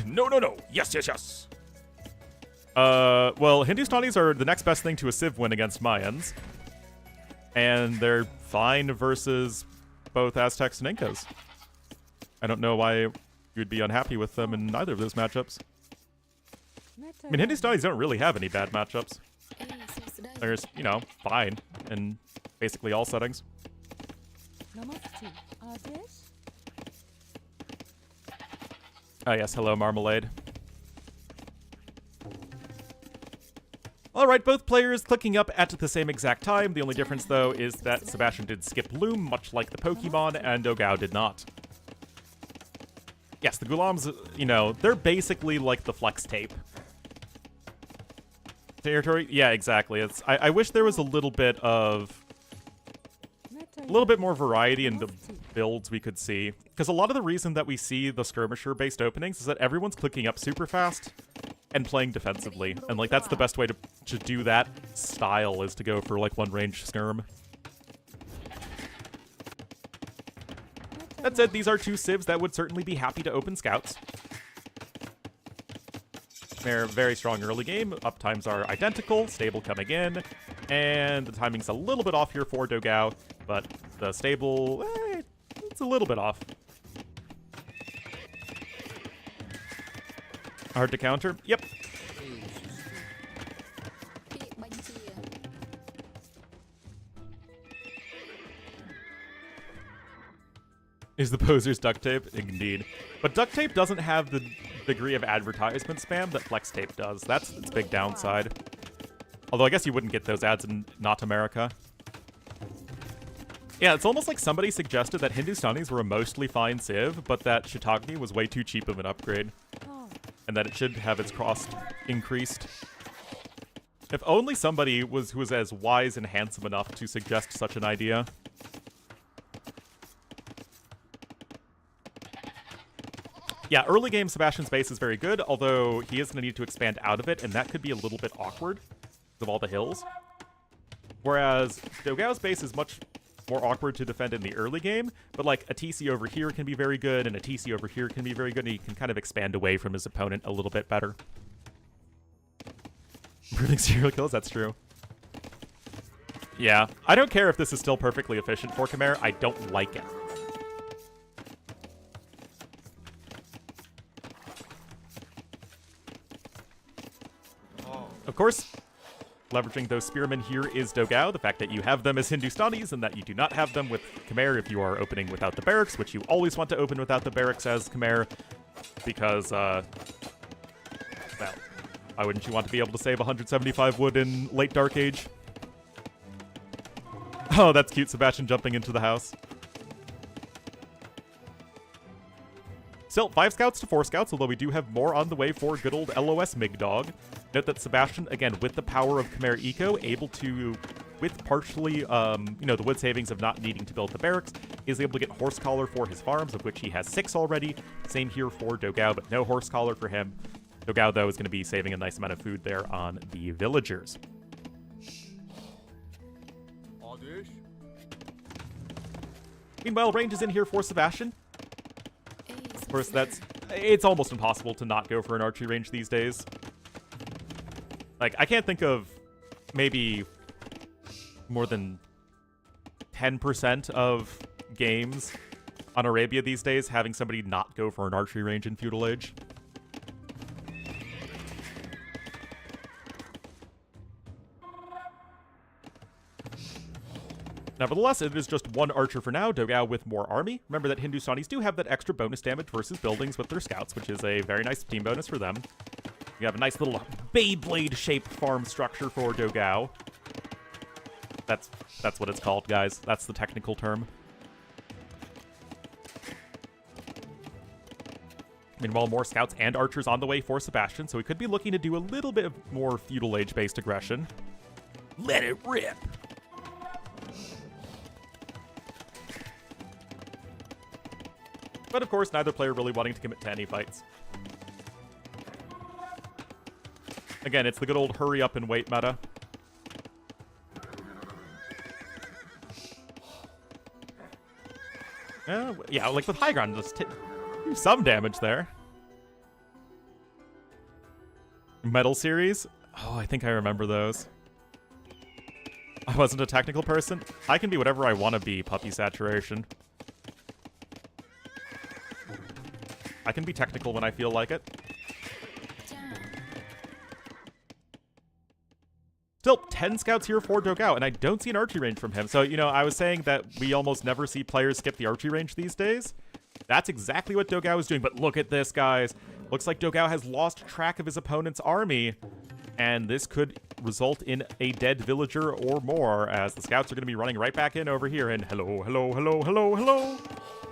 Speaker 1: No. Yes. Well, Hindustanis are the next best thing to a Civ win against Mayans. And they're fine versus both Aztecs and Incas. I don't know why you'd be unhappy with them in either of those matchups. I mean, Hindustanis don't really have any bad matchups. They're just, you know, fine in basically all settings. Oh yes, hello Marmalade. Alright, both players clicking up at the same exact time. The only difference, though, is that Sebastian did skip Loom, much like the Pokemon, and DoGao did not. Yes, the Gulams, you know, they're basically like the Flex Tape. Territory? Yeah, exactly. I wish there was a little bit more variety in the builds we could see. Because a lot of the reason that we see the skirmisher-based openings is that everyone's clicking up super fast and playing defensively. And, like, that's the best way to do that style, is to go for, like, one-range skirm. That said, these are two civs that would certainly be happy to open scouts. They're very strong early game. Uptimes are identical, stable coming in, and the timing's a little bit off here for DoGao, but the stable, it's a little bit off. Hard to counter? Yep. Is the poser's duct tape? Indeed. But duct tape doesn't have the degree of advertisement spam that flex tape does. That's its big downside. Although I guess you wouldn't get those ads in not America. Yeah, it's almost like somebody suggested that Hindustanis were a mostly fine civ, but that Shiitake was way too cheap of an upgrade. And that it should have its cost increased. If only somebody who was as wise and handsome enough to suggest such an idea. Yeah, early game Sebastian's base is very good, although he is going to need to expand out of it, and that could be a little bit awkward because of all the hills. Whereas DoGao's base is much more awkward to defend in the early game, but like a TC over here can be very good, and a TC over here can be very good, and he can kind of expand away from his opponent a little bit better. Improving serial kills, that's true. Yeah, I don't care if this is still perfectly efficient for Khmer, I don't like it. Of course, leveraging those spearmen here is DoGao. The fact that you have them as Hindustanis and that you do not have them with Khmer if you are opening without the barracks, which you always want to open without the barracks as Khmer, because, well, why wouldn't you want to be able to save 175 wood in late Dark Age? Oh, that's cute, Sebastian jumping into the house. Still, 5 scouts to 4 scouts, although we do have more on the way for good old LOS Migdog. Note that Sebastian, again, with the power of Khmer Eco, able to, with partially, you know, the wood savings of not needing to build the barracks, is able to get horse collar for his farms, of which he has 6 already. Same here for DoGao, but no horse collar for him. DoGao, though, is going to be saving a nice amount of food there on the villagers. Meanwhile, range is in here for Sebastian. Of course, it's almost impossible to not go for an archery range these days. Like, I can't think of maybe more than 10% of games on Arabia these days having somebody not go for an archery range in Feudal Age. Nevertheless, it is just one archer for now, DoGao with more army. Remember that Hindustanis do have that extra bonus damage versus buildings with their scouts, which is a very nice team bonus for them. You have a nice little Beyblade-shaped farm structure for DoGao. That's what it's called, guys. That's the technical term. Meanwhile, more scouts and archers on the way for Sebastian, so we could be looking to do a little bit of more Feudal Age-based aggression. Let it rip! But of course, neither player really wanting to commit to any fights. Again, it's the good old hurry up and wait meta. Yeah, like with high ground, just do some damage there. Metal series? Oh, I think I remember those. I wasn't a technical person. I can be whatever I want to be, puppy saturation. I can be technical when I feel like it. Still, 10 scouts here for TaToH, and I don't see an archery range from him. So, you know, I was saying that we almost never see players skip the archery range these days. That's exactly what TaToH is doing, but look at this, guys. Looks like TaToH has lost track of his opponent's army, and this could result in a dead villager or more, as the scouts are going to be running right back in over here, and hello, hello, hello, hello, hello,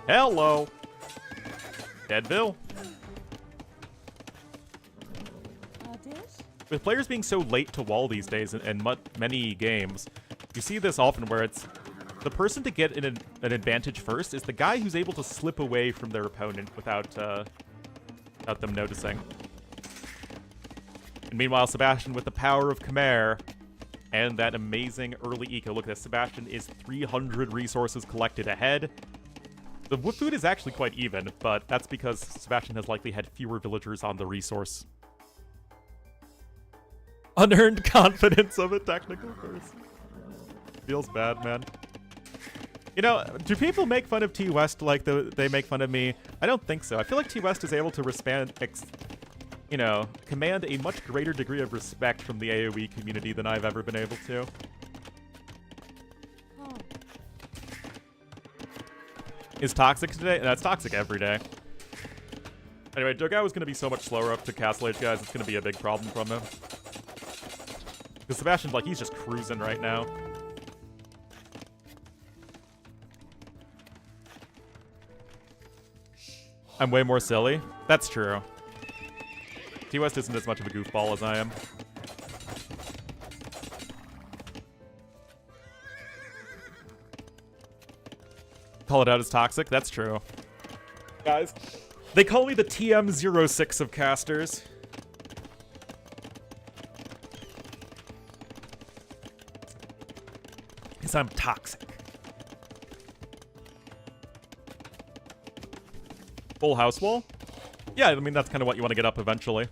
Speaker 1: hello. Dead Bill. With players being so late to wall these days in many games, you see this often where it's the person to get an advantage first is the guy who's able to slip away from their opponent without them noticing. And meanwhile, Sebastian with the power of Khmer and that amazing early eco. Look at this. Sebastian is 300 resources collected ahead. The food is actually quite even, but that's because Sebastian has likely had fewer villagers on the resource. Unearned confidence of a technical person. Feels bad, man. You know, do people make fun of T West like they make fun of me? I don't think so. I feel like T West is able to command a much greater degree of respect from the AoE community than I've ever been able to. Is toxic today? That's toxic every day. Anyway, TaToH is going to be so much slower up to Castle Age, guys. It's going to be a big problem from him. Because Sebastian's like, he's just cruising right now. I'm way more silly. That's true. T-West isn't as much of a goofball as I am. Call it out as toxic? That's true. Guys, they call me the TM06 of casters. Because I'm toxic. Full house wall? Yeah, I mean, that's kind of what you want to get up eventually.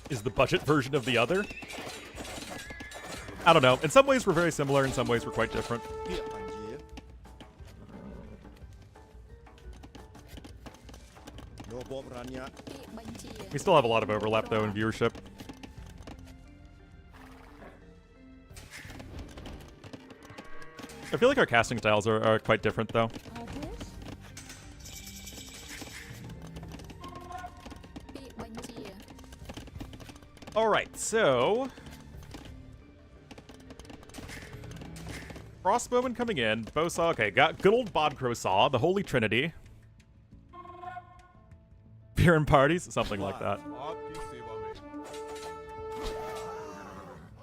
Speaker 1: Is the budget version of the other? I don't know. In some ways, we're very similar. In some ways, we're quite different. We still have a lot of overlap, though, in viewership. I feel like our casting styles are quite different, though. Alright, so... Crossbowman coming in. Bowsaw, okay, got good old Bodcrow Saw, the Holy Trinity. Beer and parties, something like that.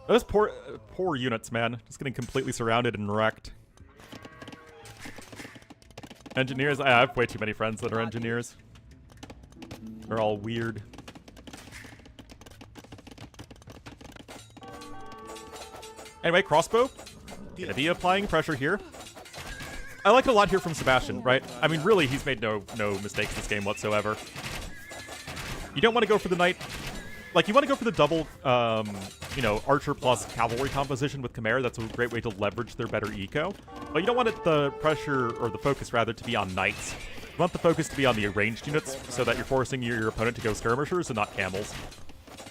Speaker 1: Those poor units, man. Just getting completely surrounded and wrecked. Engineers, I have way too many friends that are engineers. They're all weird. Anyway, crossbow. Gonna be applying pressure here. I like it a lot here from Sebastian, right? I mean, really, he's made no mistakes this game whatsoever. You don't want to go for the knight. Like, you want to go for the double, archer plus cavalry composition with Khmer. That's a great way to leverage their better eco. But you don't want the pressure, or the focus, rather, to be on knights. You want the focus to be on the ranged units, so that you're forcing your opponent to go skirmishers and not camels.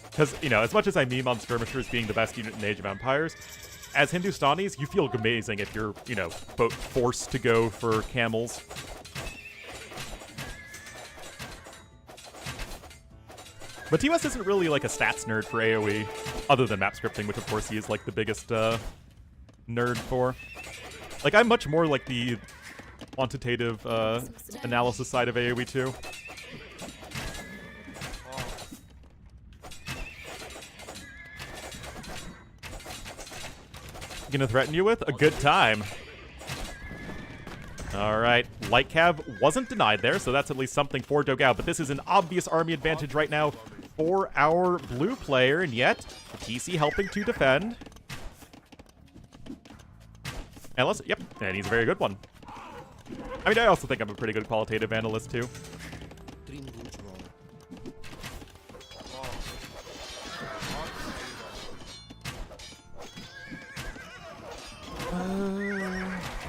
Speaker 1: Because, as much as I meme on skirmishers being the best unit in Age of Empires, as Hindustanis, you feel amazing if you're, forced to go for camels. But TOS isn't really like a stats nerd for AoE, other than map scripting, which of course he is like the biggest nerd for. Like, I'm much more like the quantitative analysis side of AoE too. Gonna threaten you with a good time. All right, Light Cav wasn't denied there, so that's at least something for Dogao. But this is an obvious army advantage right now for our blue player, and yet the TC helping to defend. And let's, yep, and he's a very good one. I mean, I also think I'm a pretty good qualitative analyst too.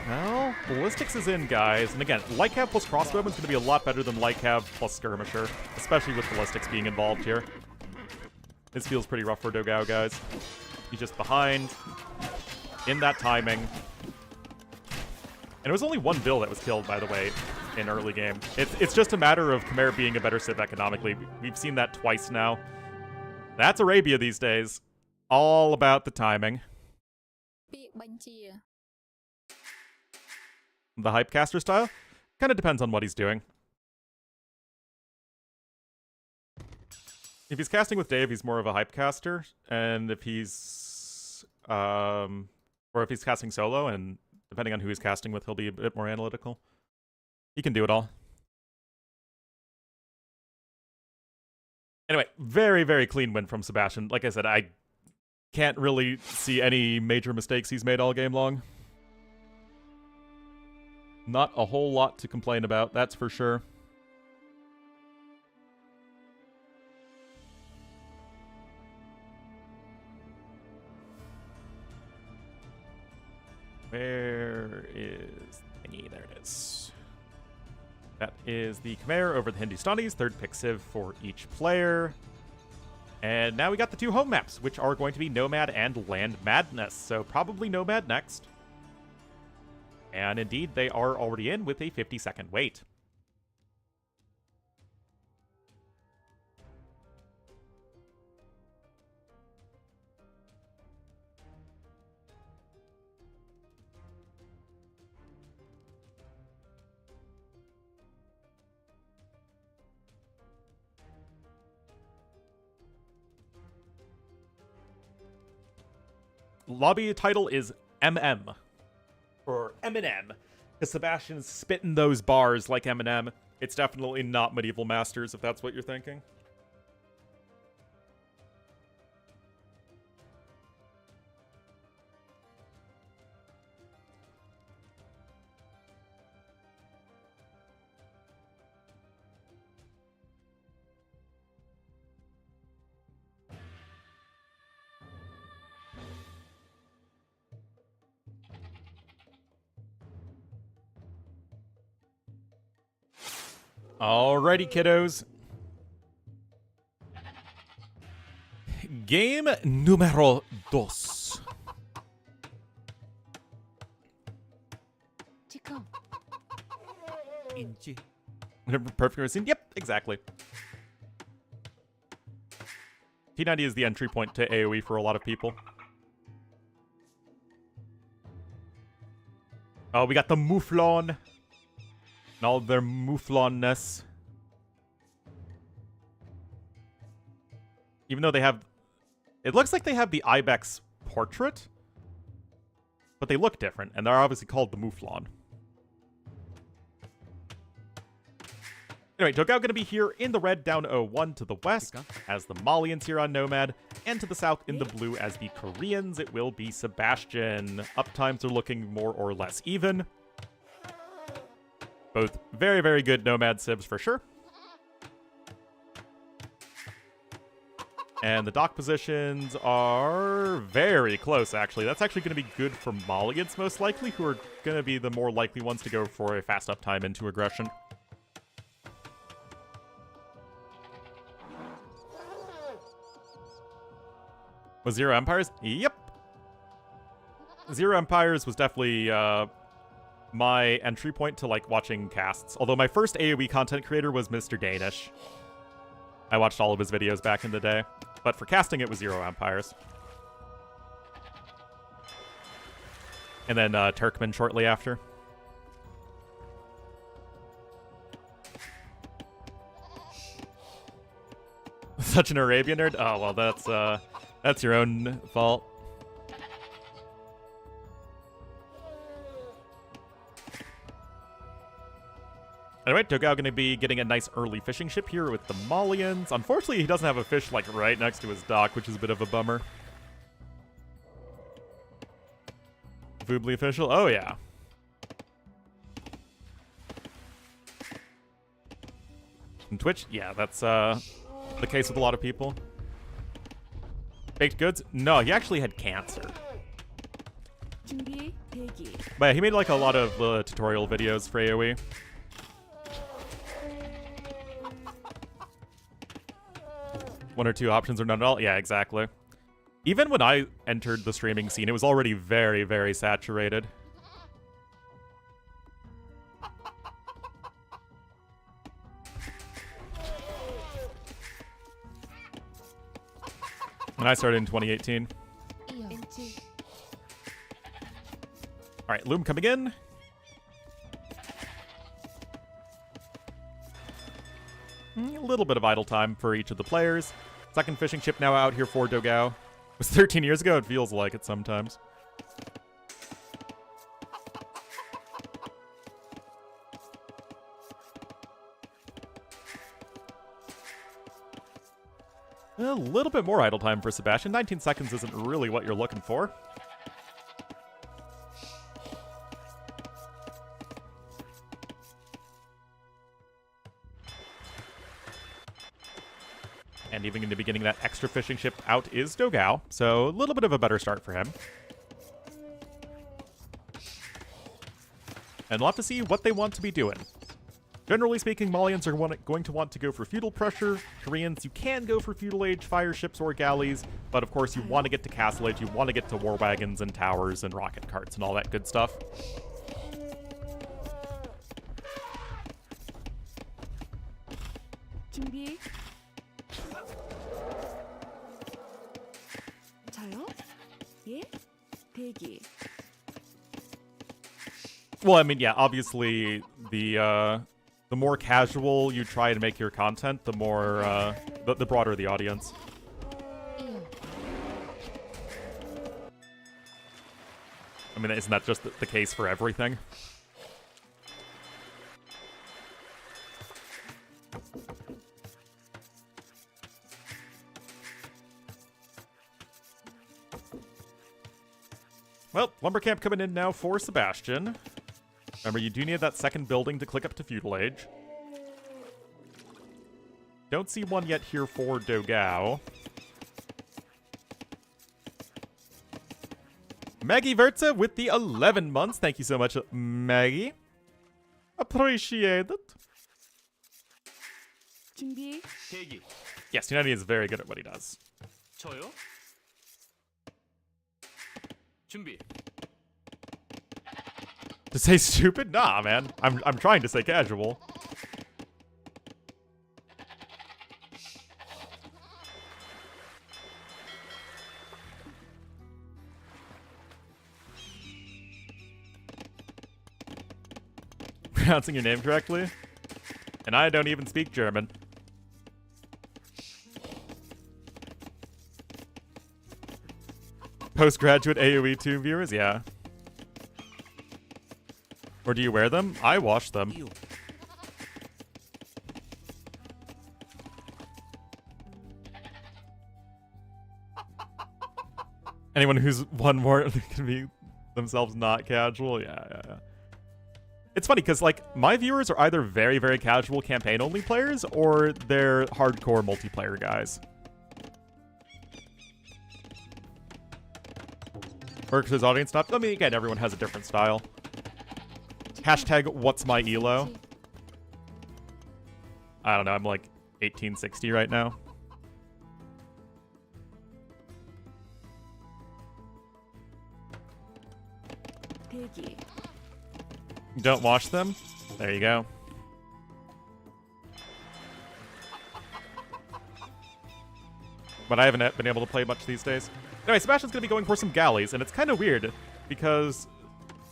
Speaker 1: Well, Ballistics is in, guys. And again, Light Cav plus Crossbowman is going to be a lot better than Light Cav plus Skirmisher, especially with Ballistics being involved here. This feels pretty rough for Dogao, guys. He's just behind in that timing. And it was only one bill that was killed, by the way, in early game. It's just a matter of Khmer being a better civ economically. We've seen that twice now. That's Arabia these days. All about the timing. The Hypecaster style? Kind of depends on what he's doing. If he's casting with Dave, he's more of a Hypecaster. And if he's... or if he's casting solo, and depending on who he's casting with, he'll be a bit more analytical. He can do it all. Anyway, very, very clean win from Sebastian. Like I said, I can't really see any major mistakes he's made all game long. Not a whole lot to complain about, that's for sure. Where is thingy? There it is. That is the Khmer over the Hindustanis. Third pick civ for each player. And now we got the two home maps, which are going to be Nomad and Land Madness. So probably Nomad next. And indeed, they are already in with a 50-second wait. Lobby title is MM. Or Eminem. Because Sebastian's spitting those bars like Eminem. It's definitely not Medieval Masters, if that's what you're thinking. Alrighty, kiddos. Game numero dos.
Speaker 4: Chico.
Speaker 3: Inchi.
Speaker 1: Perfect routine? Yep, exactly. T90 is the entry point to AoE for a lot of people. Oh, we got the Mouflon. And all their Mouflonness. Even though they have... It looks like they have the Ibex portrait. But they look different, and they're obviously called the Mouflon. Anyway, Dogao gonna be here in the red down 0-1 to the west as the Malians here on Nomad, and to the south in the blue as the Koreans, it will be Sebastian. Uptimes are looking more or less even. Both very, very good Nomad civs for sure. And the dock positions are very close, actually. That's actually going to be good for Malians, most likely, who are going to be the more likely ones to go for a fast uptime into aggression. Was Zero Empires? Yep. Zero Empires was definitely my entry point to like watching casts. Although my first AoE content creator was Mr. Danish. I watched all of his videos back in the day. But for casting, it was Zero Empires. And then Turkmen shortly after. Such an Arabian nerd? Oh, well, that's your own fault. Anyway, TaToH going to be getting a nice early fishing ship here with the Malians. Unfortunately, he doesn't have a fish, like, right next to his dock, which is a bit of a bummer. Voobly official? Oh, yeah. And Twitch? Yeah, that's the case with a lot of people. Baked goods? No, he actually had cancer. But yeah, he made, like, a lot of tutorial videos for AoE. One or two options or none at all? Yeah, exactly. Even when I entered the streaming scene, it was already very, very saturated. And I started in 2018. Alright, Loom coming in. A little bit of idle time for each of the players. Second fishing ship now out here for TaToH. It was 13 years ago, it feels like it sometimes. A little bit more idle time for Sebastian. 19 seconds isn't really what you're looking for. And even in the beginning, that extra fishing ship out is TaToH, so a little bit of a better start for him. And we'll have to see what they want to be doing. Generally speaking, Malians are going to want to go for feudal pressure. Koreans, you can go for feudal age fire ships or galleys, but of course you want to get to castle age, you want to get to war wagons and towers and rocket carts and all that good stuff.
Speaker 4: 준비. 저요? 예? 대기.
Speaker 1: Well, I mean, yeah, obviously the more casual you try to make your content, the more the broader the audience. I mean, isn't that just the case for everything? Well, lumber camp coming in now for Sebastian. Remember, you do need that second building to click up to feudal age. Don't see one yet here for TaToH. Maggie Verza with the 11 months. Thank you so much, Maggie. Appreciate it.
Speaker 4: 준비.
Speaker 5: 대기.
Speaker 1: Yes, Unity is very good at what he does.
Speaker 5: 저요? 준비.
Speaker 1: To say stupid? Nah, man. I'm trying to say casual. Pronouncing your name correctly? And I don't even speak German. Postgraduate AoE 2 viewers? Yeah. Or do you wear them? I wash them. Anyone who's one more can be themselves not casual? Yeah. It's funny, because, like, my viewers are either very, very casual campaign-only players, or they're hardcore multiplayer guys. Works his audience not? I mean, again, everyone has a different style. Hashtag what's my elo? I don't know, I'm like 1860 right now.
Speaker 4: 대기.
Speaker 1: Don't wash them? There you go. But I haven't been able to play much these days. Anyway, Sebastian's going to be going for some galleys, and it's kind of weird, because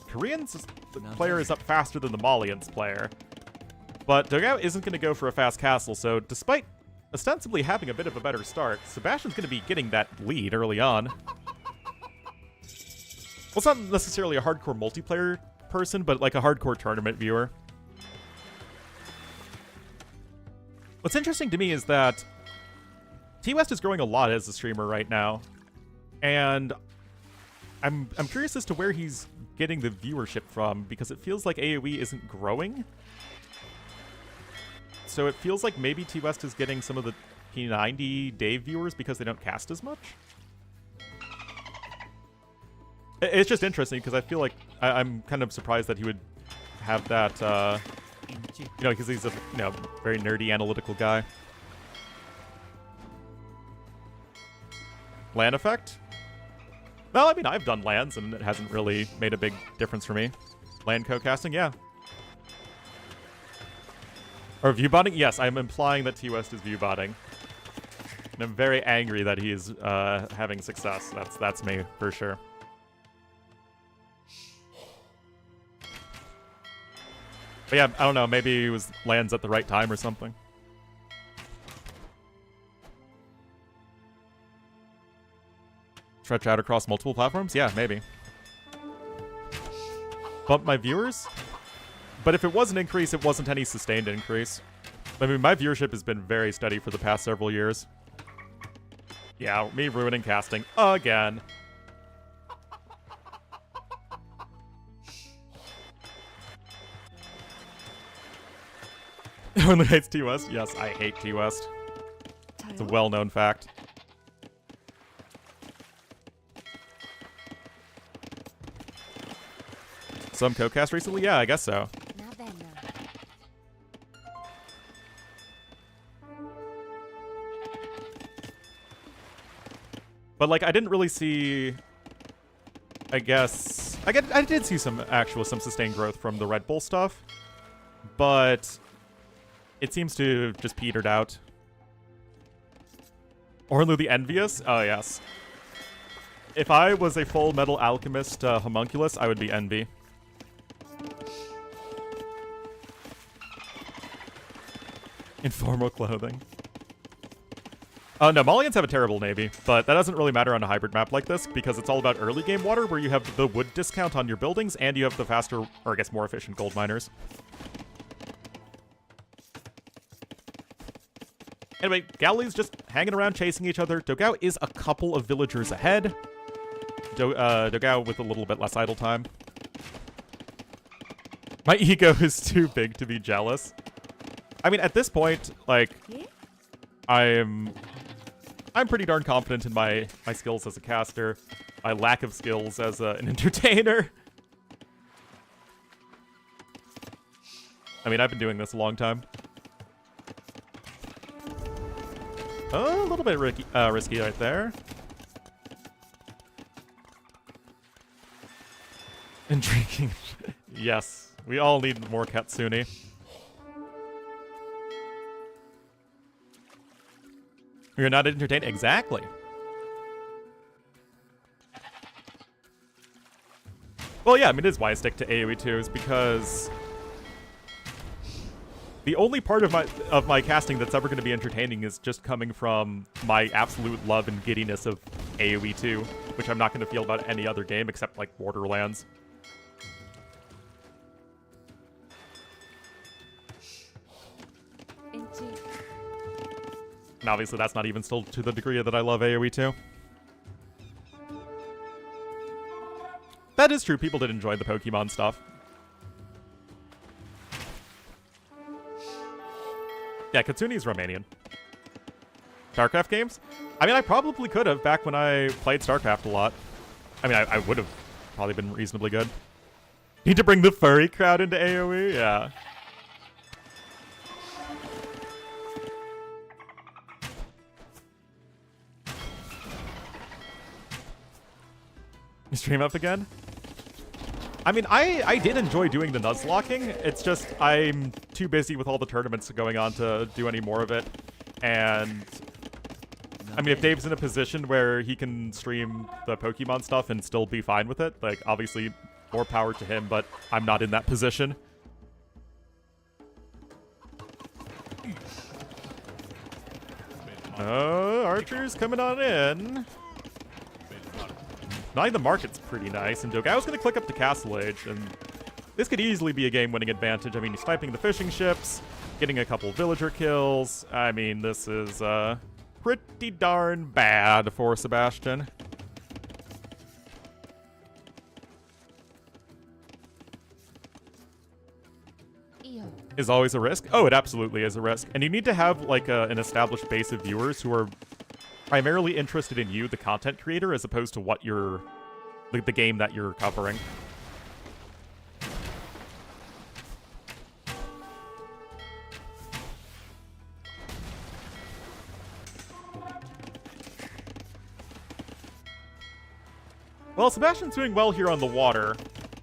Speaker 1: Korean's player is up faster than the Malians player. But TaToH isn't going to go for a fast castle, so despite ostensibly having a bit of a better start, Sebastian's going to be getting that lead early on. Well, it's not necessarily a hardcore multiplayer person, but like a hardcore tournament viewer. What's interesting to me is that T-West is growing a lot as a streamer right now, and I'm curious as to where he's getting the viewership from, because it feels like AoE isn't growing. So it feels like maybe T-West is getting some of the P90 Dave viewers because they don't cast as much. It's just interesting because I feel like I'm kind of surprised that he would have that, you know, because he's a very nerdy analytical guy. Land effect? Well, I mean, I've done lands and it hasn't really made a big difference for me. Land co-casting, yeah. Or view botting? Yes, I'm implying that T-West is view botting. And I'm very angry that he is having success. That's me, for sure. But yeah, I don't know, maybe it was lands at the right time or something. Stretch out across multiple platforms? Yeah, maybe. Bump my viewers? But if it was an increase, it wasn't any sustained increase. I mean, my viewership has been very steady for the past several years. Yeah, me ruining casting again. Ornlu hates T-West? Yes, I hate T-West. It's a well-known fact. Some co-cast recently? Yeah, I guess so. But like, I didn't really see. I guess I did see some sustained growth from the Red Bull stuff, but it seems to have just petered out. Ornlu the Envious? Oh yes. If I was a Full Metal Alchemist homunculus, I would be Envy. Informal clothing. No, Malians have a terrible navy, but that doesn't really matter on a hybrid map like this because it's all about early game water where you have the wood discount on your buildings and you have the faster, or I guess more efficient gold miners. Anyway, Galilee's just hanging around chasing each other. Dogao is a couple of villagers ahead. Dogao with a little bit less idle time. My ego is too big to be jealous. I mean, at this point, like, I'm pretty darn confident in my skills as a caster, my lack of skills as an entertainer. I mean, I've been doing this a long time. Oh, a little bit risky right there. And drinking. Yes, we all need more Katsuni. You're not entertained? Exactly. Well, yeah, I mean, it is why I stick to AoE 2s because the only part of my casting that's ever going to be entertaining is just coming from my absolute love and giddiness of AoE 2, which I'm not going to feel about any other game except, like, Borderlands. And obviously that's not even still to the degree that I love AoE 2. That is true, people did enjoy the Pokemon stuff. Yeah, Katsune's Romanian. StarCraft games? I mean, I probably could have back when I played StarCraft a lot. I mean, I would have probably been reasonably good. Need to bring the furry crowd into AoE? Yeah. You stream up again? I mean, I did enjoy doing the Nuzlocking. It's just I'm too busy with all the tournaments going on to do any more of it. And I mean, if Dave's in a position where he can stream the Pokemon stuff and still be fine with it, like, obviously, more power to him, but I'm not in that position. Archer's coming on in. Now the market's pretty nice, and Dogao's gonna click up to Castle Age, and this could easily be a game-winning advantage. I mean, he's sniping the fishing ships, getting a couple villager kills. I mean, this is pretty darn bad for Sebastian. Is always a risk? Oh, it absolutely is a risk. And you need to have like an established base of viewers who are primarily interested in you, the content creator, as opposed to what you're, the game that you're covering. Well, Sebastian's doing well here on the water,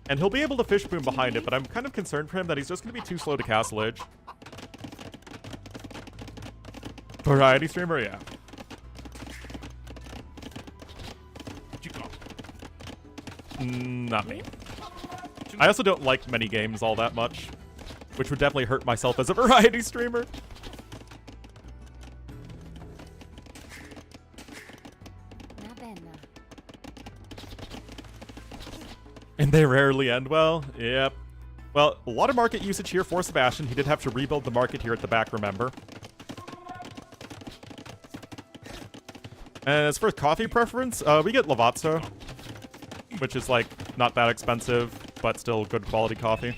Speaker 1: and he'll be able to fish boom behind it, but I'm kind of concerned for him that he's just going to be too slow to castle edge. Variety streamer, yeah. Not me. I also don't like many games all that much, which would definitely hurt myself as a variety streamer. And they rarely end well. Yep. Well, a lot of market usage here for Sebastian. He did have to rebuild the market here at the back, remember. And as for coffee preference, we get Lavazza, which is, like, not that expensive, but still good quality coffee.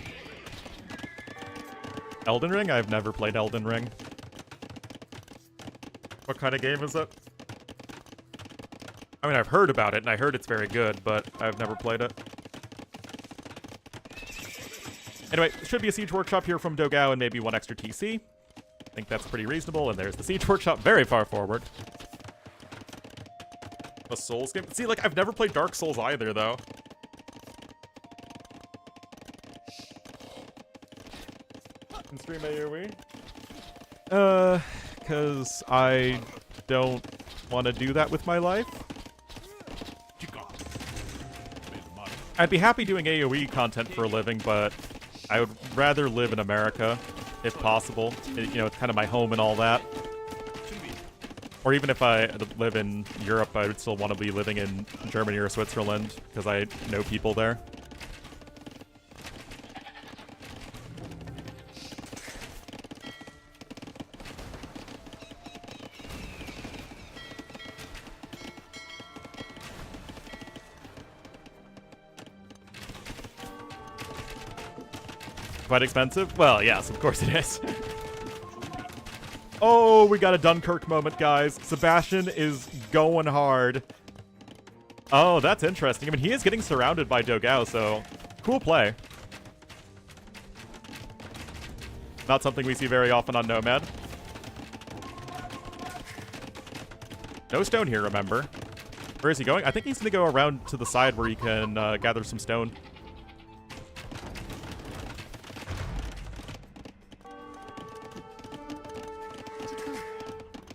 Speaker 1: Elden Ring? I've never played Elden Ring. What kind of game is it? I mean, I've heard about it, and I heard it's very good, but I've never played it. Anyway, should be a Siege Workshop here from Dogao and maybe one extra TC. I think that's pretty reasonable, and there's the Siege Workshop very far forward. A Souls game? See, like, I've never played Dark Souls either, though. In stream AoE? Because I don't want to do that with my life. I'd be happy doing AoE content for a living, but I would rather live in America, if possible. You know, it's kind of my home and all that. Or even if I live in Europe, I would still want to be living in Germany or Switzerland, because I know people there. Quite expensive? Well, yes, of course it is. Oh, we got a Dunkirk moment, guys. Sebastian is going hard. Oh, that's interesting. I mean, he is getting surrounded by Dogao, so cool play. Not something we see very often on Nomad. No stone here, remember. Where is he going? I think he's going to go around to the side where he can gather some stone.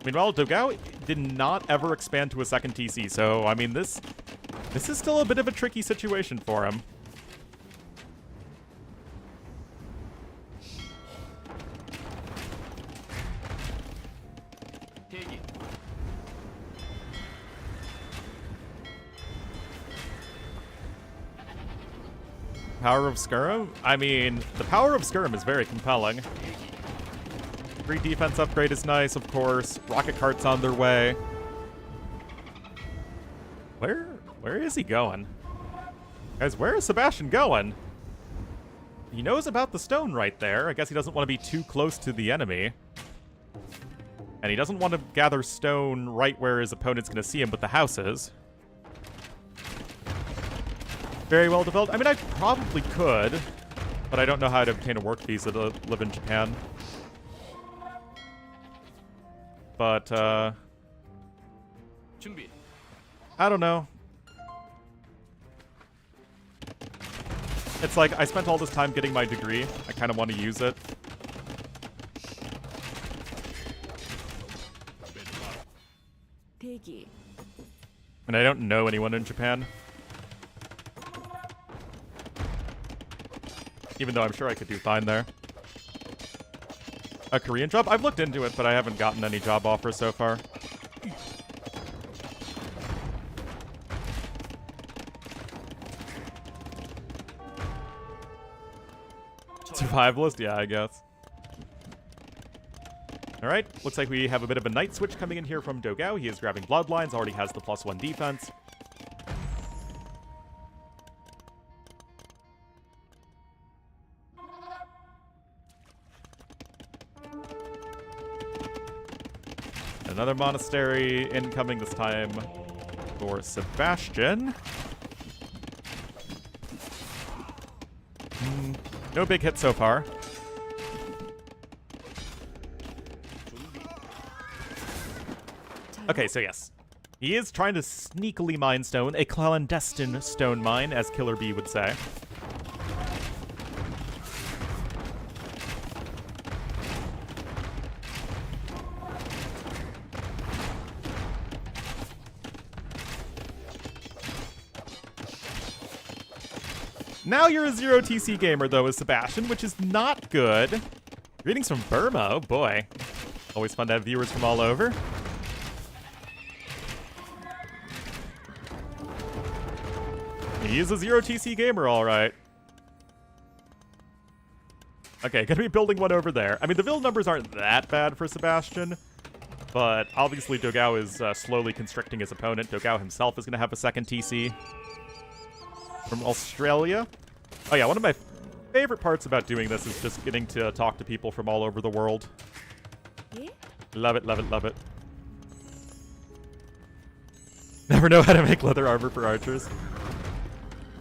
Speaker 1: Meanwhile, Dogao did not ever expand to a second TC, so, I mean, this is still a bit of a tricky situation for him. Power of Scurum? I mean, the power of Scurum is very compelling. Free defense upgrade is nice, of course. Rocket carts on their way. Where is he going? Guys, where is Sebastian going? He knows about the stone right there. I guess he doesn't want to be too close to the enemy. And he doesn't want to gather stone right where his opponent's going to see him, but the house is. Very well developed. I mean, I probably could, but I don't know how to obtain a work visa to live in Japan. But, I don't know. It's like, I spent all this time getting my degree. I kind of want to use it. And I don't know anyone in Japan. Even though I'm sure I could do fine there. A Korean job? I've looked into it, but I haven't gotten any job offers so far. Survivalist? Yeah, I guess. Alright, looks like we have a bit of a night switch coming in here from Dogao. He is grabbing Bloodlines, already has the +1 defense. Another monastery incoming, this time for Sebastian. No big hit so far. Okay, so yes. He is trying to sneakily mine stone, a clandestine stone mine, as Killer B would say. Now you're a 0 TC gamer, though, as Sebastian, which is not good. Greetings from Burma, oh boy. Always fun to have viewers from all over. He is a 0 TC gamer, alright. Okay, gonna be building one over there. I mean, the build numbers aren't that bad for Sebastian, but obviously Dogao is slowly constricting his opponent. Dogao himself is gonna have a second TC. From Australia. Oh yeah, one of my favorite parts about doing this is just getting to talk to people from all over the world.
Speaker 4: Yeah?
Speaker 1: Love it, love it, love it. Never know how to make leather armor for archers.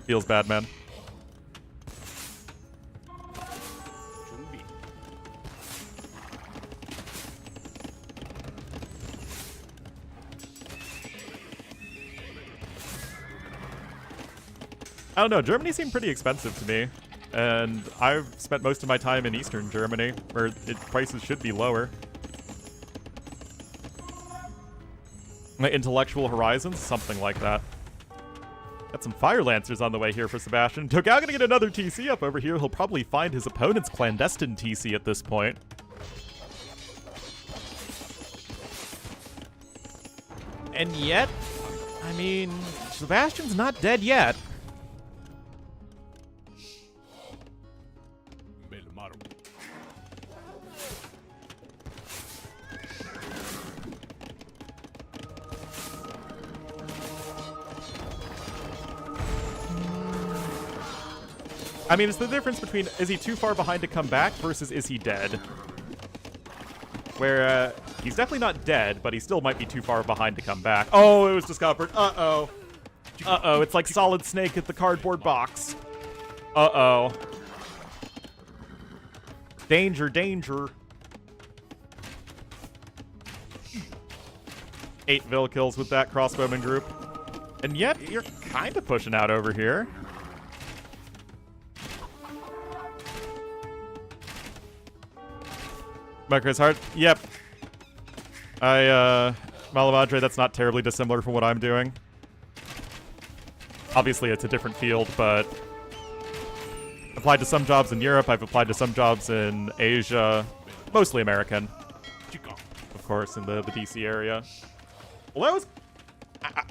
Speaker 1: Feels bad, man. I don't know, Germany seemed pretty expensive to me, and I've spent most of my time in Eastern Germany, where prices should be lower. My intellectual horizons, something like that. Got some Fire Lancers on the way here for Sebastian. Dogao gonna get another TC up over here. He'll probably find his opponent's clandestine TC at this point. And yet, I mean, Sebastian's not dead yet. I mean, it's the difference between is he too far behind to come back versus is he dead? Where he's definitely not dead, but he still might be too far behind to come back. Oh, it was discovered. Uh-oh. Uh-oh, it's like Solid Snake at the cardboard box. Uh-oh. Danger, danger. 8 Vil kills with that crossbowman group. And yet, you're kind of pushing out over here. Chris Hart. Yep. Malamadre, that's not terribly dissimilar from what I'm doing. Obviously, it's a different field, but applied to some jobs in Europe. I've applied to some jobs in Asia, mostly American, of course, in the DC area. Well,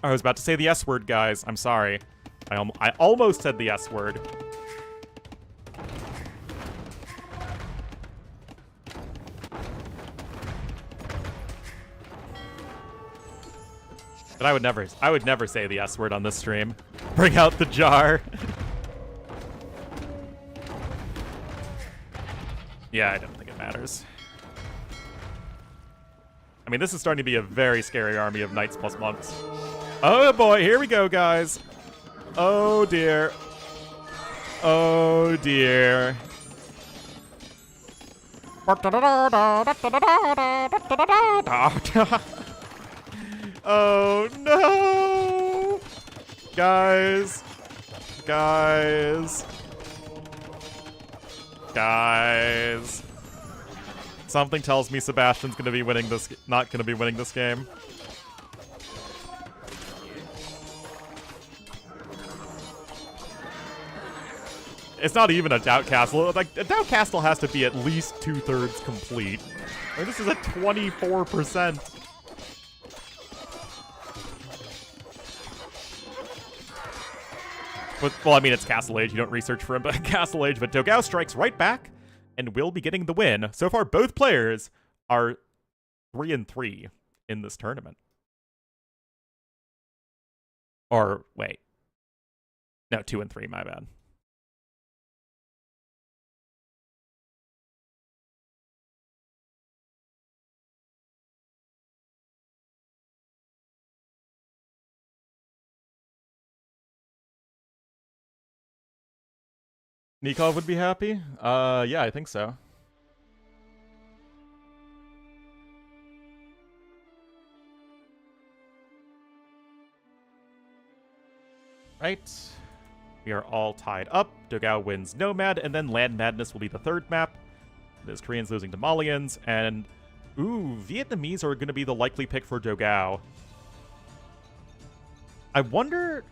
Speaker 1: I was about to say the S word, guys. I'm sorry. I almost said the S word. But I would never say the S word on this stream. Bring out the jar. Yeah, I don't think it matters. I mean, this is starting to be a very scary army of knights plus monks. Oh boy, here we go, guys. Oh dear. Oh dear. Oh no! Guys. Guys. Guys. Something tells me Sebastian's gonna be winning this, not gonna be winning this game. It's not even a doubt castle. Like, a doubt castle has to be at least 2/3 complete. I mean, this is at 24%. Well, I mean, it's Castle Age. You don't research for him, but Castle Age. But Dogao strikes right back and will be getting the win. So far, both players are 3-3 in this tournament. Or, wait. No, 2-3, my bad. Nikov would be happy? Yeah, I think so. Right. We are all tied up. Dogao wins Nomad, and then Land Madness will be the third map. There's Koreans losing to Malians, and ooh, Vietnamese are going to be the likely pick for Dogao. I wonder...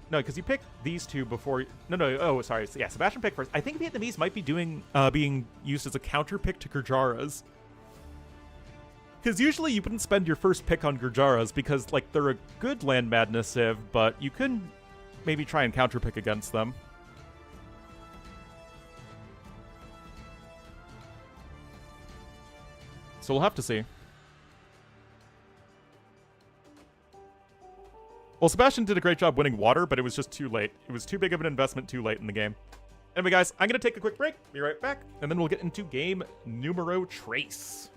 Speaker 1: No, because you picked these two before... No, oh, sorry. Yeah, Sebastian picked first. I think Vietnamese might be being used as a counter pick to Gurjaras. Because usually you wouldn't spend your first pick on Gurjaras because, like, they're a good Land Madness civ, but you can maybe try and counter pick against them. So we'll have to see. Well, Sebastian did a great job winning water, but it was just too late. It was too big of an investment too late in the game. Anyway, guys, I'm going to take a quick break. Be right back, and then we'll get into game numero tres.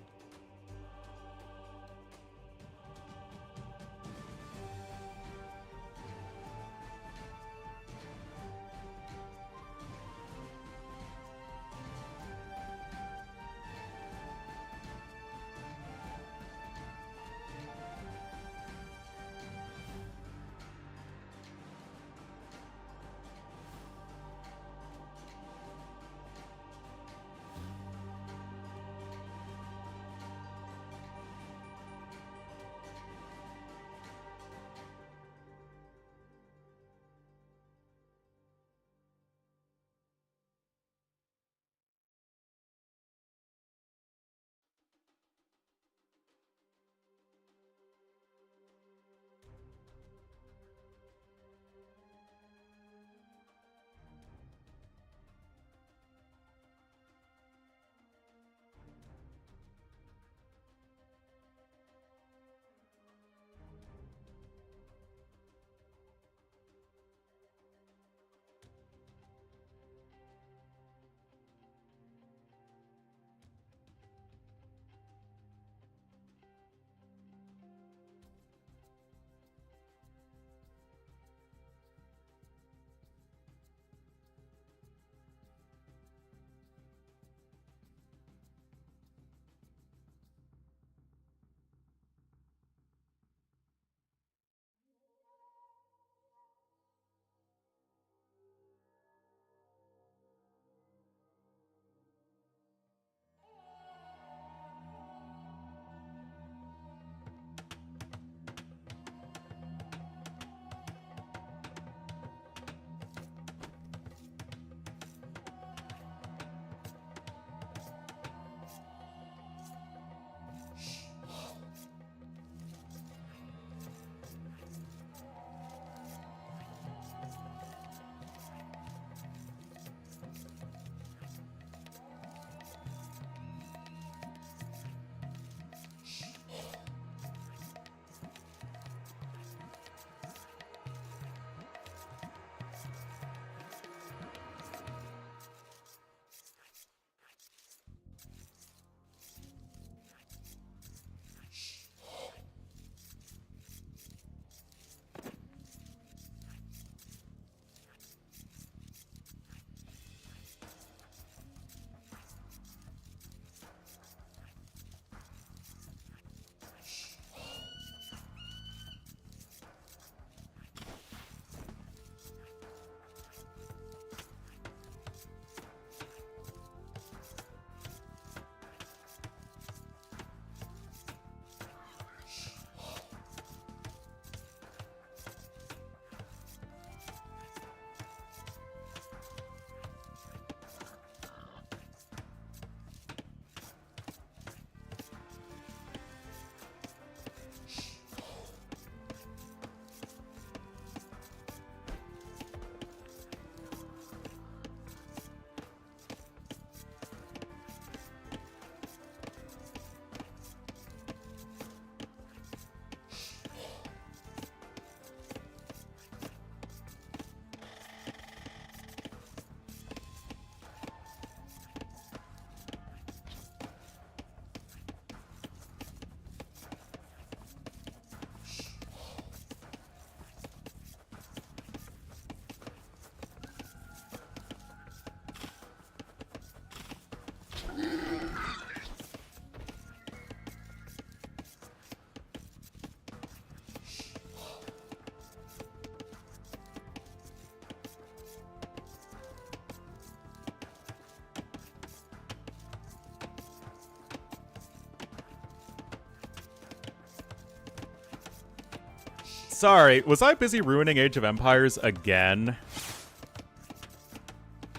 Speaker 1: Sorry, was I busy ruining Age of Empires again?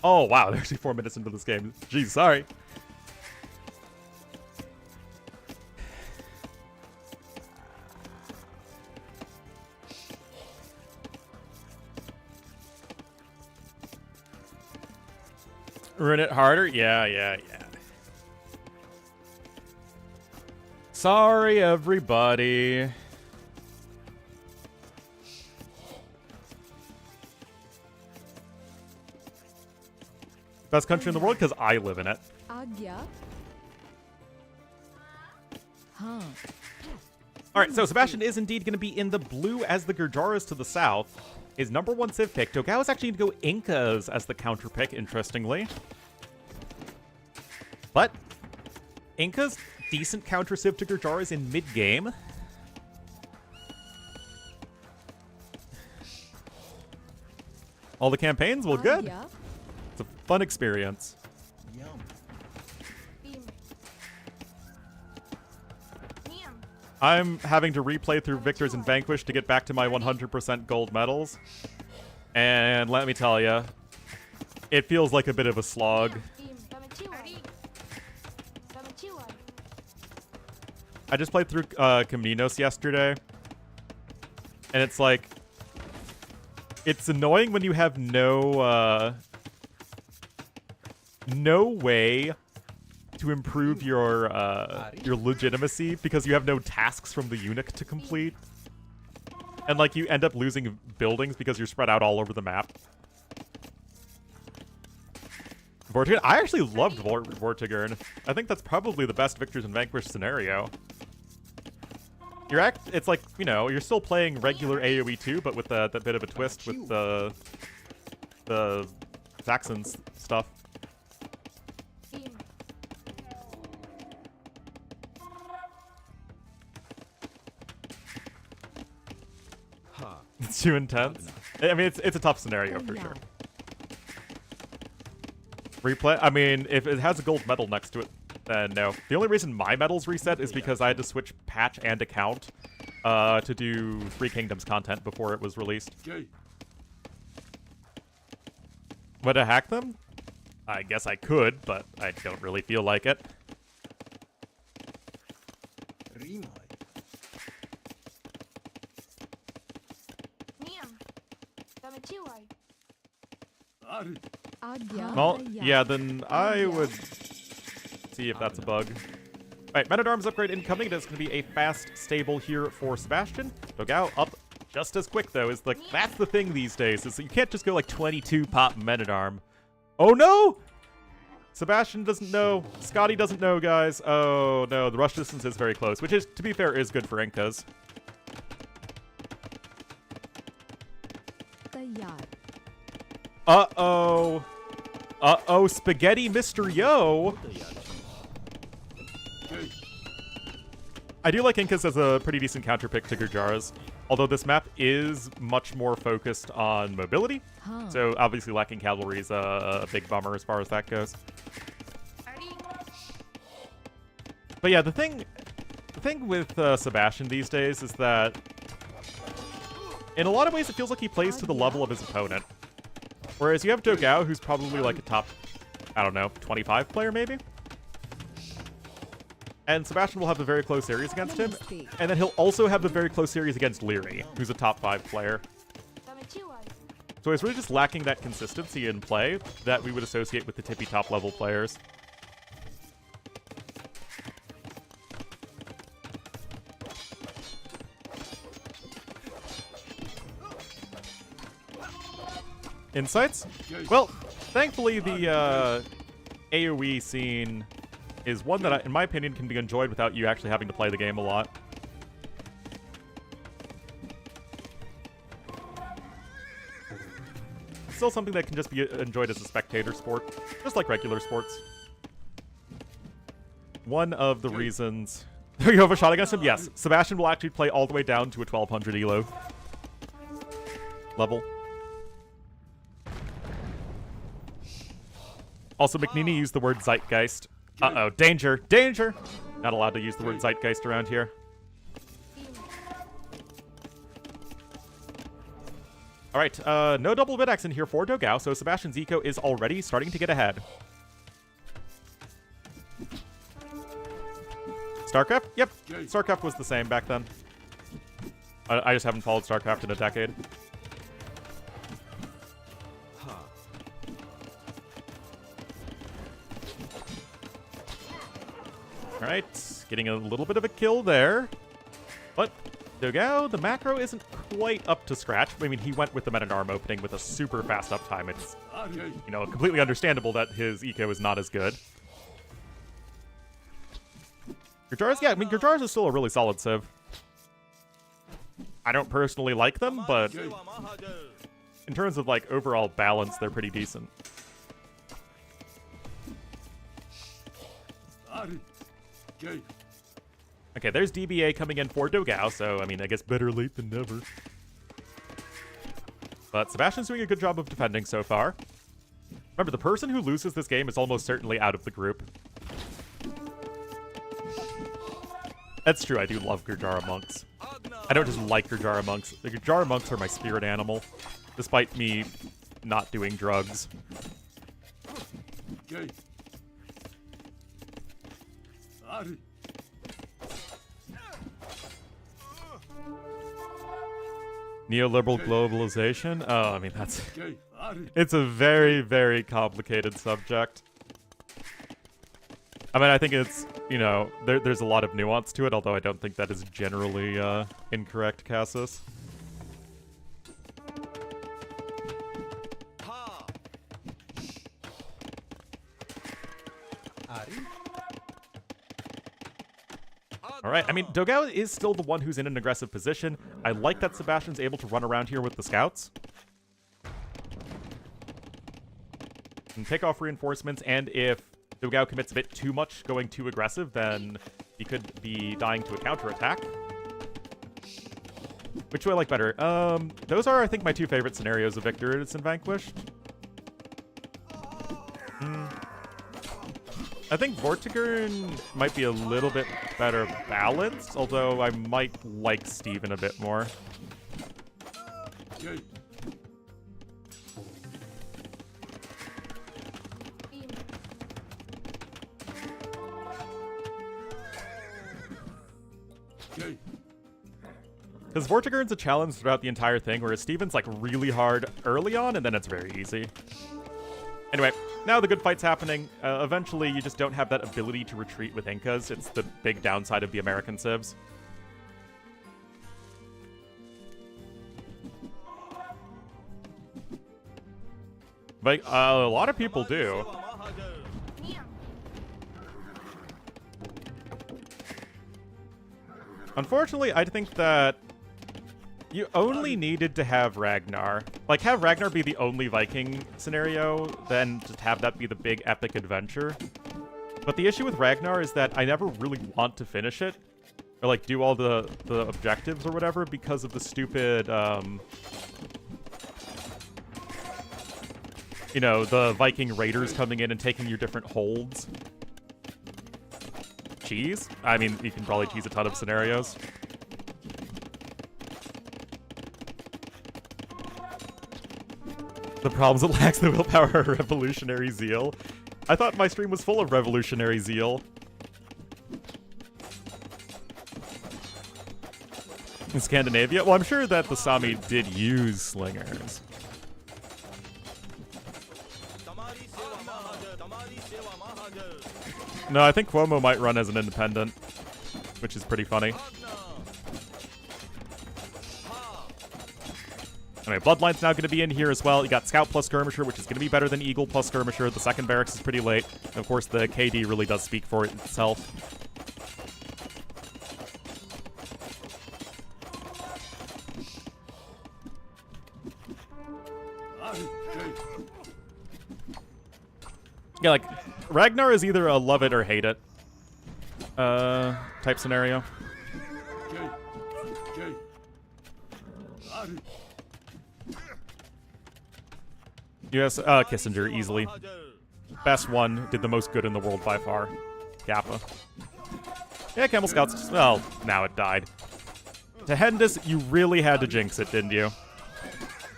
Speaker 1: Oh, wow, they're actually 4 minutes into this game. Jeez, sorry. Ruin it harder? Yeah. Sorry, everybody. Best country in the world because I live in it.
Speaker 4: आज्ञा हाँ
Speaker 1: Alright, so Sebastian is indeed going to be in the blue as the Gurjaras to the south. His number 1 Civ pick. TaToH is actually going to go Incas as the counter pick, interestingly. But Incas, decent counter Civ to Gurjaras in mid-game. All the campaigns? Well, good.
Speaker 4: आज्ञा
Speaker 1: It's a fun experience. I'm having to replay through Victors and Vanquish to get back to my 100% gold medals. And let me tell you, it feels like a bit of a slog. I just played through Caminos yesterday. And it's like, it's annoying when you have no way to improve your legitimacy because you have no tasks from the eunuch to complete. And like you end up losing buildings because you're spread out all over the map. Vortigern, I actually loved Vortigern. I think that's probably the best Victors and Vanquish scenario. It's like, you know, you're still playing regular AoE 2, but with that bit of a twist with the Saxons stuff. It's too intense. I mean, it's a tough scenario for sure. Replay? I mean, if it has a gold medal next to it, then no. The only reason my medals reset is because I had to switch patch and account to do Three Kingdoms content before it was released. Would I hack them? I guess I could, but I don't really feel like it.
Speaker 4: आज्ञा
Speaker 1: Well, yeah, then I would see if that's a bug. Alright, Men at Arms upgrade incoming. That's going to be a fast stable here for Sebastian. TaToH up just as quick, though. Is like that's the thing these days. Is you can't just go like 22 pop Men at Arm. Oh no! Sebastian doesn't know. Scotty doesn't know, guys. Oh no, the rush distance is very close, which is, to be fair, is good for Incas.
Speaker 4: तैयार
Speaker 1: Uh-oh. Uh-oh, Spaghetti Mr. Yo. I do like Incas as a pretty decent counter pick to Gurjaras, although this map is much more focused on mobility, so obviously lacking cavalry is a big bummer as far as that goes. But yeah, the thing with Sebastian these days is that in a lot of ways it feels like he plays to the level of his opponent. Whereas you have TaToH, who's probably like a top, I don't know, 25 player maybe? And Sebastian will have the very close series against him, and then he'll also have the very close series against Leary, who's a top 5 player. So he's really just lacking that consistency in play that we would associate with the tippy top level players. Insights? Well, thankfully the AoE scene is one that, in my opinion, can be enjoyed without you actually having to play the game a lot. It's still something that can just be enjoyed as a spectator sport, just like regular sports. One of the reasons... you have a shot against him? Yes. Sebastian will actually play all the way down to a 1200 elo level. Also, McNeely used the word zeitgeist. Uh-oh, danger, danger! Not allowed to use the word zeitgeist around here. Alright, no double mid-X in here for Dogao, so Sebastian's eco is already starting to get ahead. StarCraft? Yep, StarCraft was the same back then. I just haven't followed StarCraft in a decade. Alright, getting a little bit of a kill there. But Dogao, the macro isn't quite up to scratch. I mean, he went with the Meta-Arm opening with a super fast uptime. It's, you know, completely understandable that his eco is not as good. Gurjars, yeah, I mean, Gurjars is still a really solid civ. I don't personally like them, but in terms of, like, overall balance, they're pretty decent. Okay, there's DBA coming in for Dogao, so, I mean, I guess better late than never. But Sebastian's doing a good job of defending so far. Remember, the person who loses this game is almost certainly out of the group. That's true, I do love Gurjara monks. I don't just like Gurjara monks. The Gurjara monks are my spirit animal, despite me not doing drugs. Neoliberal globalization? Oh, I mean, that's... It's a very, very complicated subject. I mean, I think it's, you know, there's a lot of nuance to it, although I don't think that is generally incorrect, Cassis. Alright, I mean, Dogao is still the one who's in an aggressive position. I like that Sebastian's able to run around here with the scouts. And take off reinforcements, and if Dogao commits a bit too much going too aggressive, then he could be dying to a counterattack. Which do I like better? Those are, I think, my two favorite scenarios of Victorious and Vanquished. I think Vortigern might be a little bit better balanced, although I might like Steven a bit more. Because Vortigern's a challenge throughout the entire thing, whereas Steven's like really hard early on, and then it's very easy. Anyway, now the good fight's happening. Eventually, you just don't have that ability to retreat with Incas. It's the big downside of the American civs. But a lot of people do. Unfortunately, I think that you only needed to have Ragnar. Like, have Ragnar be the only Viking scenario, then just have that be the big epic adventure. But the issue with Ragnar is that I never really want to finish it, or, like, do all the objectives or whatever because of the stupid, you know, the Viking raiders coming in and taking your different holds. Cheese? I mean, you can probably cheese a ton of scenarios. The problems, it lacks the willpower or revolutionary zeal. I thought my stream was full of revolutionary zeal. In Scandinavia? Well, I'm sure that the Sami did use slingers. No, I think Cuomo might run as an independent, which is pretty funny. Anyway, Bloodline's now going to be in here as well. You got Scout plus Skirmisher, which is going to be better than Eagle plus Skirmisher. The second barracks is pretty late. And of course, the KD really does speak for it itself. Yeah, like, Ragnar is either a love it or hate it type scenario. Yes, Kissinger, easily. Best one, did the most good in the world by far. Kappa. Yeah, Camel Scouts, well, now it died. To Hendis, you really had to jinx it, didn't you?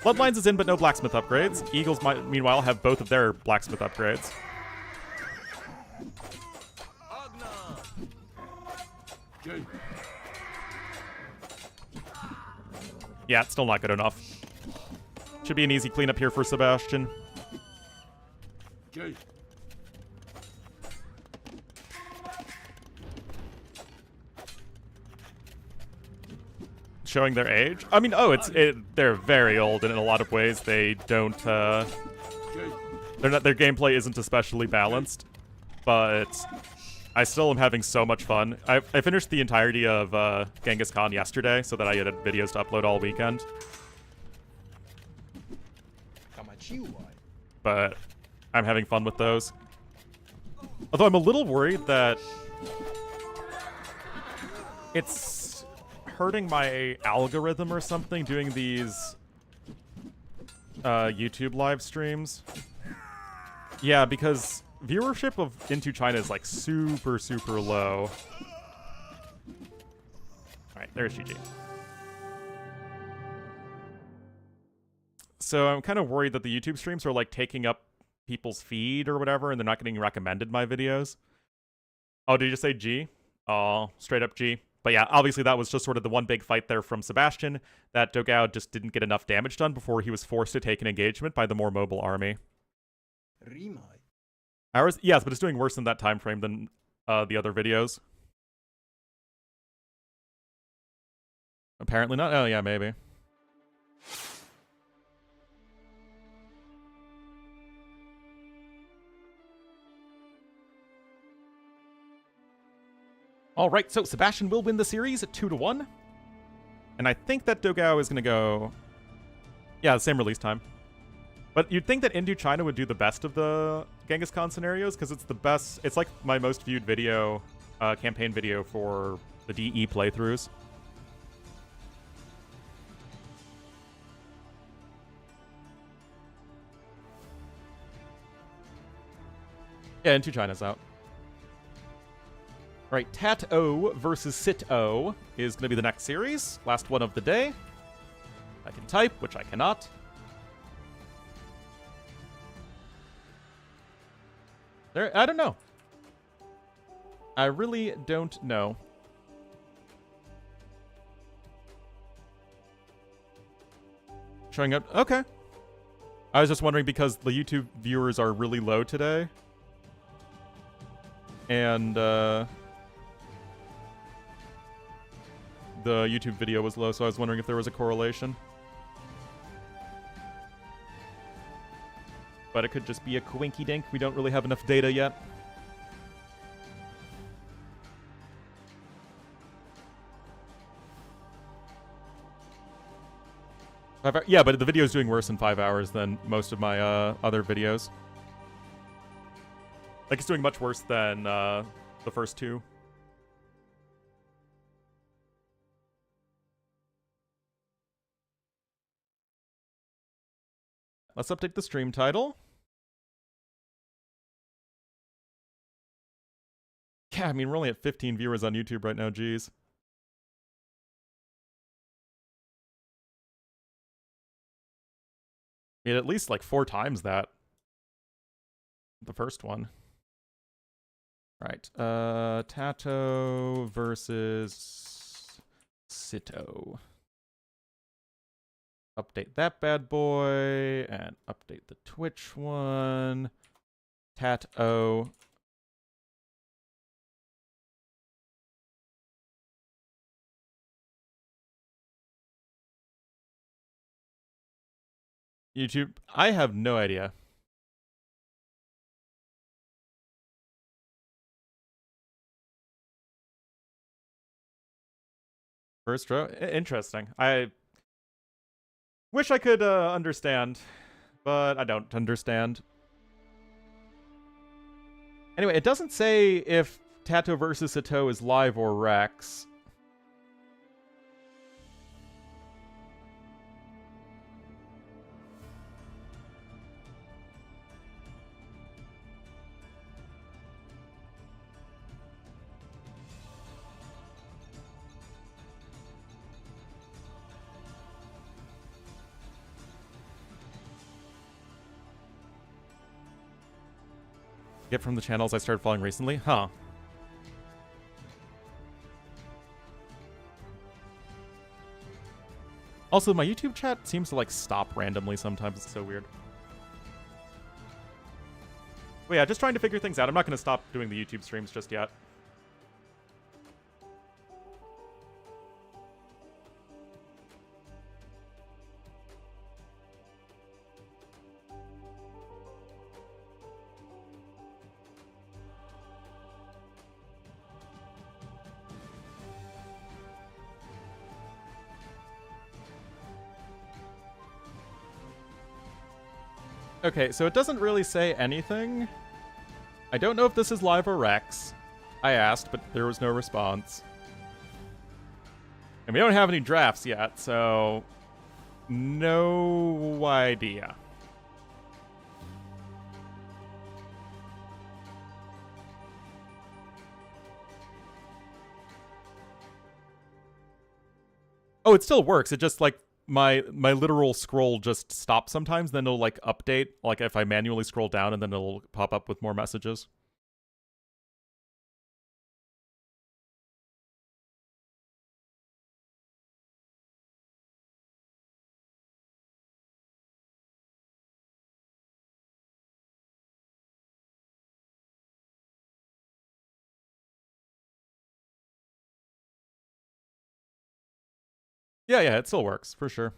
Speaker 1: Bloodlines is in, but no blacksmith upgrades. Eagles, might, meanwhile, have both of their blacksmith upgrades. Yeah, it's still not good enough. Should be an easy cleanup here for Sebastian. Showing their age? I mean, they're very old, and in a lot of ways they don't, their gameplay isn't especially balanced, but I still am having so much fun. I finished the entirety of Genghis Khan yesterday, so that I had videos to upload all weekend. But I'm having fun with those. Although I'm a little worried that it's hurting my algorithm or something doing these YouTube live streams. Yeah, because viewership of Into China is like super, super low. Alright, there's GG. So I'm kind of worried that the YouTube streams are like taking up people's feed or whatever, and they're not getting recommended my videos. Oh, did you just say G? Oh, straight up G. But yeah, obviously that was just sort of the one big fight there from Sebastian, that TaToH just didn't get enough damage done before he was forced to take an engagement by the more mobile army. Hours? Yes, but it's doing worse in that time frame than the other videos. Apparently not. Oh yeah, maybe. Alright, so Sebastian will win the series at 2-1. And I think that TaToH is going to go... Yeah, the same release time. But you'd think that Into China would do the best of the Genghis Khan scenarios, because it's the best... It's like my most viewed video, campaign video for the DE playthroughs. Yeah, Into China's out. All right, TaToH versus Sitaux is going to be the next series. Last one of the day. I can type, which I cannot. I don't know. I really don't know. Showing up. Okay. I was just wondering because the YouTube viewers are really low today. And, the YouTube video was low, so I was wondering if there was a correlation. But it could just be a coinky-dink. We don't really have enough data yet. Yeah, but the video's doing worse in 5 hours than most of my other videos. Like, it's doing much worse than the first two. Let's update the stream title. Yeah, I mean, we're only at 15 viewers on YouTube right now, geez. We had at least like 4 times that. The first one. Right. TaToH versus Sitaux. Update that bad boy, and update the Twitch one. TaToH. YouTube, I have no idea. First row? Interesting. I wish I could understand, but I don't understand. Anyway, it doesn't say if TaToH versus Sitaux is live or Rex. get from the channels I started following recently? Huh. Also, my YouTube chat seems to, like, stop randomly sometimes. It's so weird. But yeah, just trying to figure things out. I'm not going to stop doing the YouTube streams just yet. Okay, so it doesn't really say anything. I don't know if this is live or Rex. I asked, but there was no response. And we don't have any drafts yet, so no idea. Oh, it still works. It just, like, my literal scroll just stops sometimes, then it'll, like, update, like, if I manually scroll down, and then it'll pop up with more messages. Yeah, it still works, for sure.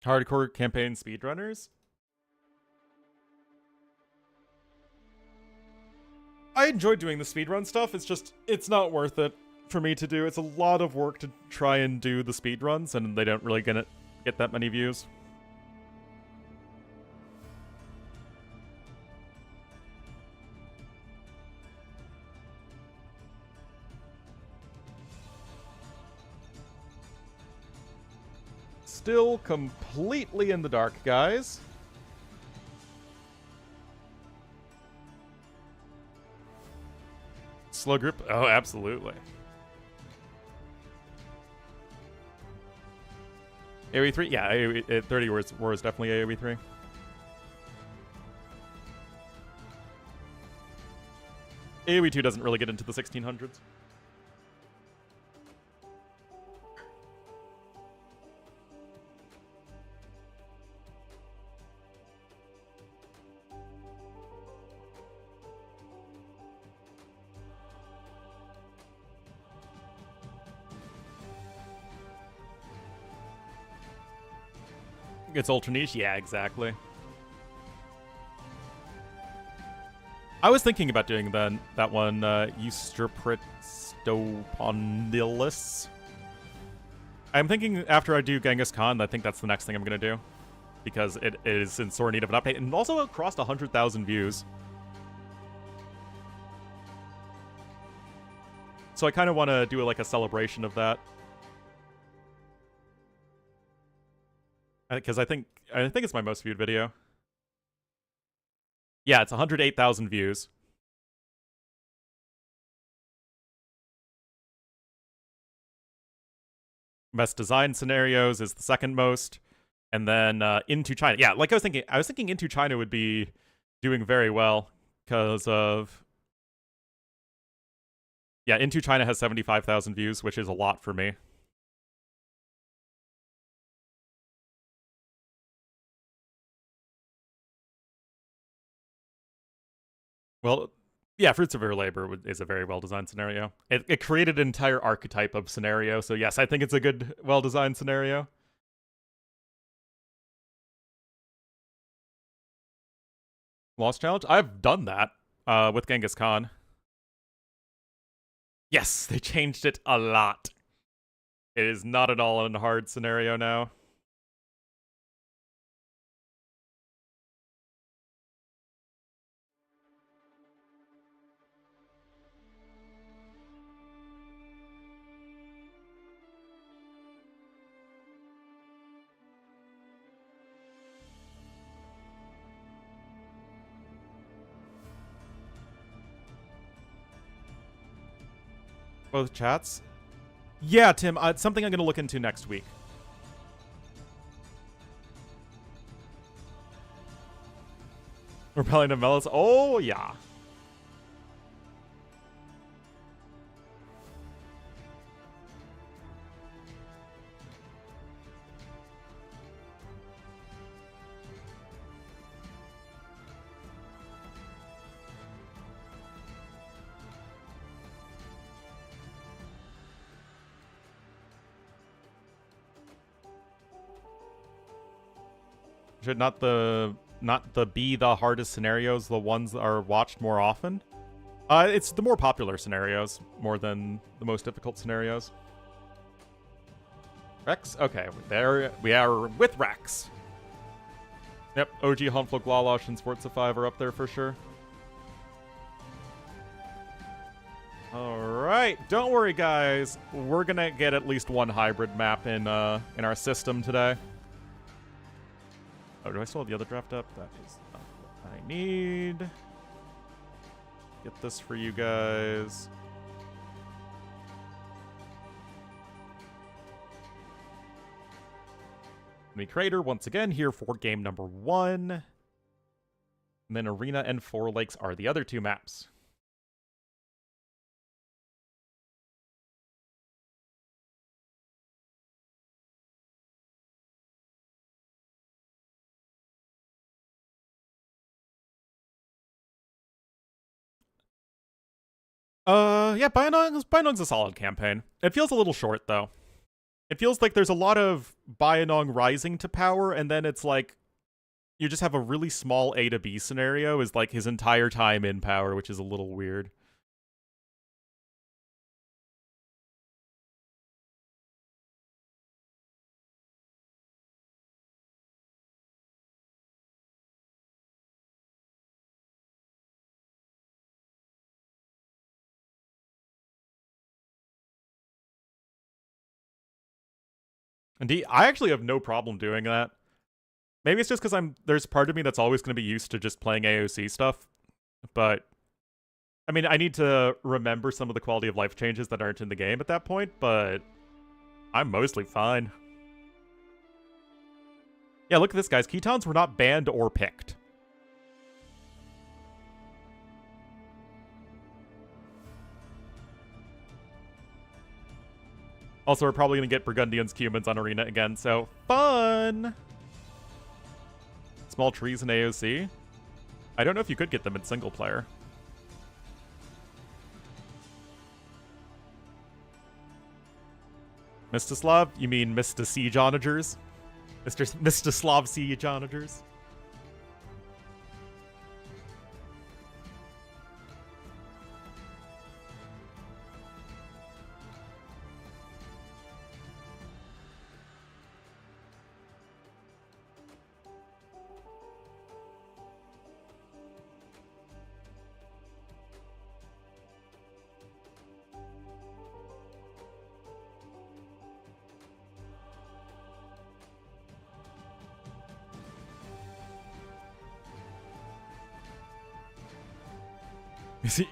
Speaker 1: Hardcore campaign speedrunners? I enjoy doing the speedrun stuff, it's just, it's not worth it for me to do. It's a lot of work to try and do the speedruns, and they don't really get that many views. Still completely in the dark, guys. Slow grip? Oh, absolutely. AoE 3? Yeah, AoE, 30 War is definitely AoE 3. AoE 2 doesn't really get into the 1600s. It's ultra niche? Yeah, exactly. I was thinking about doing that one, Eustrapritstopondylus. I'm thinking after I do Genghis Khan, I think that's the next thing I'm going to do. Because it is in sore need of an update. And also it crossed 100,000 views. So I kind of want to do like a celebration of that. Because I think it's my most viewed video. Yeah, it's 108,000 views. Best design scenarios is the second most, and then Into China. Yeah, like I was thinking Into China would be doing very well because of. Yeah, Into China has 75,000 views, which is a lot for me. Well, yeah, Fruits of Her Labor is a very well-designed scenario. It created an entire archetype of scenario, so yes, I think it's a good, well-designed scenario. Lost Challenge? I've done that with Genghis Khan. Yes, they changed it a lot. It is not at all a hard scenario now. Both chats? Yeah, Tim, it's something I'm going to look into next week. Repelling to Melis? Oh, yeah. Should not the be the hardest scenarios the ones that are watched more often? It's the more popular scenarios more than the most difficult scenarios. Rex? Okay, there we are with Rex. Yep, OG Huntflow, Glalosh, and Sports of 5 are up there for sure. Alright, don't worry guys. We're gonna get at least one hybrid map in our system today. Oh, do I still have the other draft up? That is not what I need. Get this for you guys. Me Crater once again here for game number 1. And then Arena and Four Lakes are the other two maps. Yeah, Bainong's a solid campaign. It feels a little short, though. It feels like there's a lot of Bainong rising to power, and then it's like, you just have a really small A to B scenario is like his entire time in power, which is a little weird. Indeed, I actually have no problem doing that. Maybe it's just because there's part of me that's always going to be used to just playing AOC stuff. But, I mean, I need to remember some of the quality of life changes that aren't in the game at that point, but I'm mostly fine. Yeah, look at this, guys. Ketons were not banned or picked. Also, we're probably going to get Burgundians, Cumans on Arena again, so fun! Small trees in AOC? I don't know if you could get them in single player. Mstislav? You mean Mr. Siege Onagers? Mr. Slav Siege Onagers?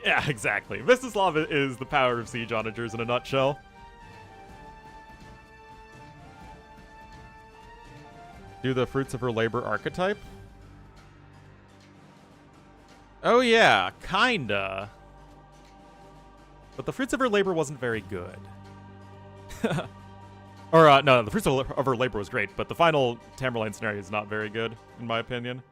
Speaker 1: Yeah, exactly. Mstislav is the power of Siege Onagers in a nutshell. Do the Fruits of Her Labor archetype? Oh yeah, kinda. But the Fruits of Her Labor wasn't very good. Or, no, the Fruits of Her Labor was great, but the final Tamerlane scenario is not very good, in my opinion.